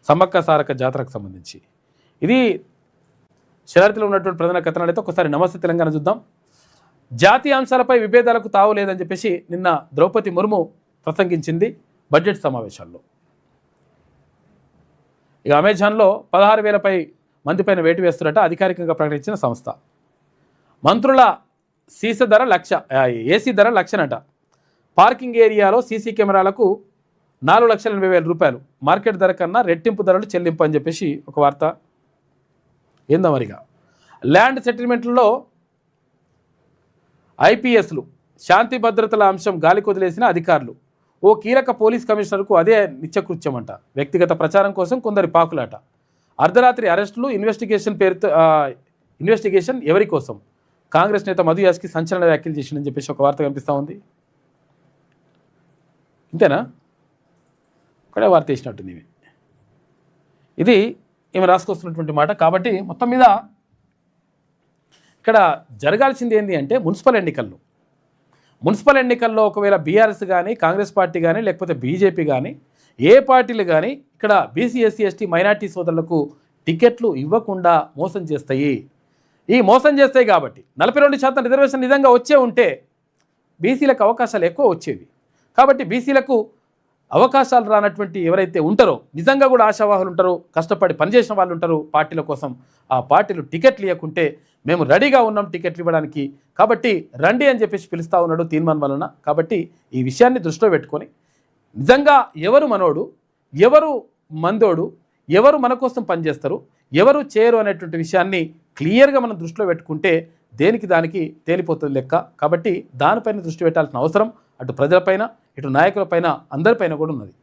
సమ్మక్క సారక్క జాతరకు సంబంధించి. ఇది శరారతిలో ఉన్నటువంటి ప్రధాన కథనాలు అయితే ఒకసారి నమస్తే తెలంగాణ చూద్దాం. జాతీయ అంశాలపై విభేదాలకు తావు లేదని చెప్పేసి నిన్న ద్రౌపది ముర్ము ప్రసంగించింది బడ్జెట్ సమావేశాల్లో. ఇక అమెజాన్లో 16,000 మందిపైన వేటు వేస్తున్నట్టు అధికారికంగా ప్రకటించిన సంస్థ. మంత్రుల సీసీ ధర 1,00,000, ఏసీ ధర 1,00,000 పార్కింగ్ ఏరియాలో సీసీ కెమెరాలకు 4,80,000 రూపాయలు, మార్కెట్ ధర కన్నా రెట్టింపు ధరలు చెల్లింపు అని చెప్పేసి ఒక వార్త. ఏందో మరిగా ల్యాండ్ సెటిల్మెంట్లలో ఐపీఎస్లు శాంతి భద్రతల అంశం గాలికి వదిలేసిన అధికారులు. ఓ కీలక పోలీస్ కమిషనర్కు అదే నిత్యకృత్యమంట. వ్యక్తిగత ప్రచారం కోసం కొందరి పాకులాట. అర్ధరాత్రి అరెస్టులు, ఇన్వెస్టిగేషన్ ఎవరి కోసం? కాంగ్రెస్ నేత మధు యాస్కి సంచలన వ్యాఖ్యలు చేసిందని చెప్పేసి ఒక వార్త కనిపిస్తూ ఉంది. ఇంతేనా? ఇక్కడే వార్త వేసినట్టుంది ఇది ఈమె రాసుకొస్తున్నటువంటి మాట. కాబట్టి మొత్తం మీద ఇక్కడ జరగాల్సింది ఏంటి అంటే మున్సిపల్ ఎన్నికల్లో ఒకవేళ బీఆర్ఎస్ కానీ, కాంగ్రెస్ పార్టీ కానీ, లేకపోతే బీజేపీ కానీ, ఏ పార్టీలు కానీ ఇక్కడ బీసీ, ఎస్సీ, ఎస్టీ, మైనార్టీ సోదరులకు టికెట్లు ఇవ్వకుండా మోసం చేస్తాయి. ఈ మోసం చేస్తాయి కాబట్టి 42% రిజర్వేషన్ నిజంగా వచ్చే ఉంటే బీసీలకు అవకాశాలు ఎక్కువ వచ్చేవి. కాబట్టి బీసీలకు అవకాశాలు రానటువంటి ఎవరైతే ఉంటారో, నిజంగా కూడా ఆశావాహులు ఉంటారో, కష్టపడి పనిచేసిన వాళ్ళు ఉంటారు పార్టీల కోసం, ఆ పార్టీలు టికెట్లు ఇవ్వకుంటే మేము రెడీగా ఉన్నాం టికెట్లు ఇవ్వడానికి, కాబట్టి రండి అని చెప్పేసి పిలుస్తూ ఉన్నాడు తీర్మానం వలన. కాబట్టి ఈ విషయాన్ని దృష్టిలో పెట్టుకొని నిజంగా ఎవరు మనోడు, ఎవరు మందోడు, ఎవరు మన కోసం పనిచేస్తారు, ఎవరు చేయరు అనేటువంటి విషయాన్ని క్లియర్గా మనం దృష్టిలో పెట్టుకుంటే దేనికి దానికి తేలిపోతుంది లెక్క. కాబట్టి దానిపైన దృష్టి పెట్టాల్సిన అవసరం అటు ప్రజలపైన, ఇటు నాయకులపైన, అందరిపైన కూడా ఉన్నది.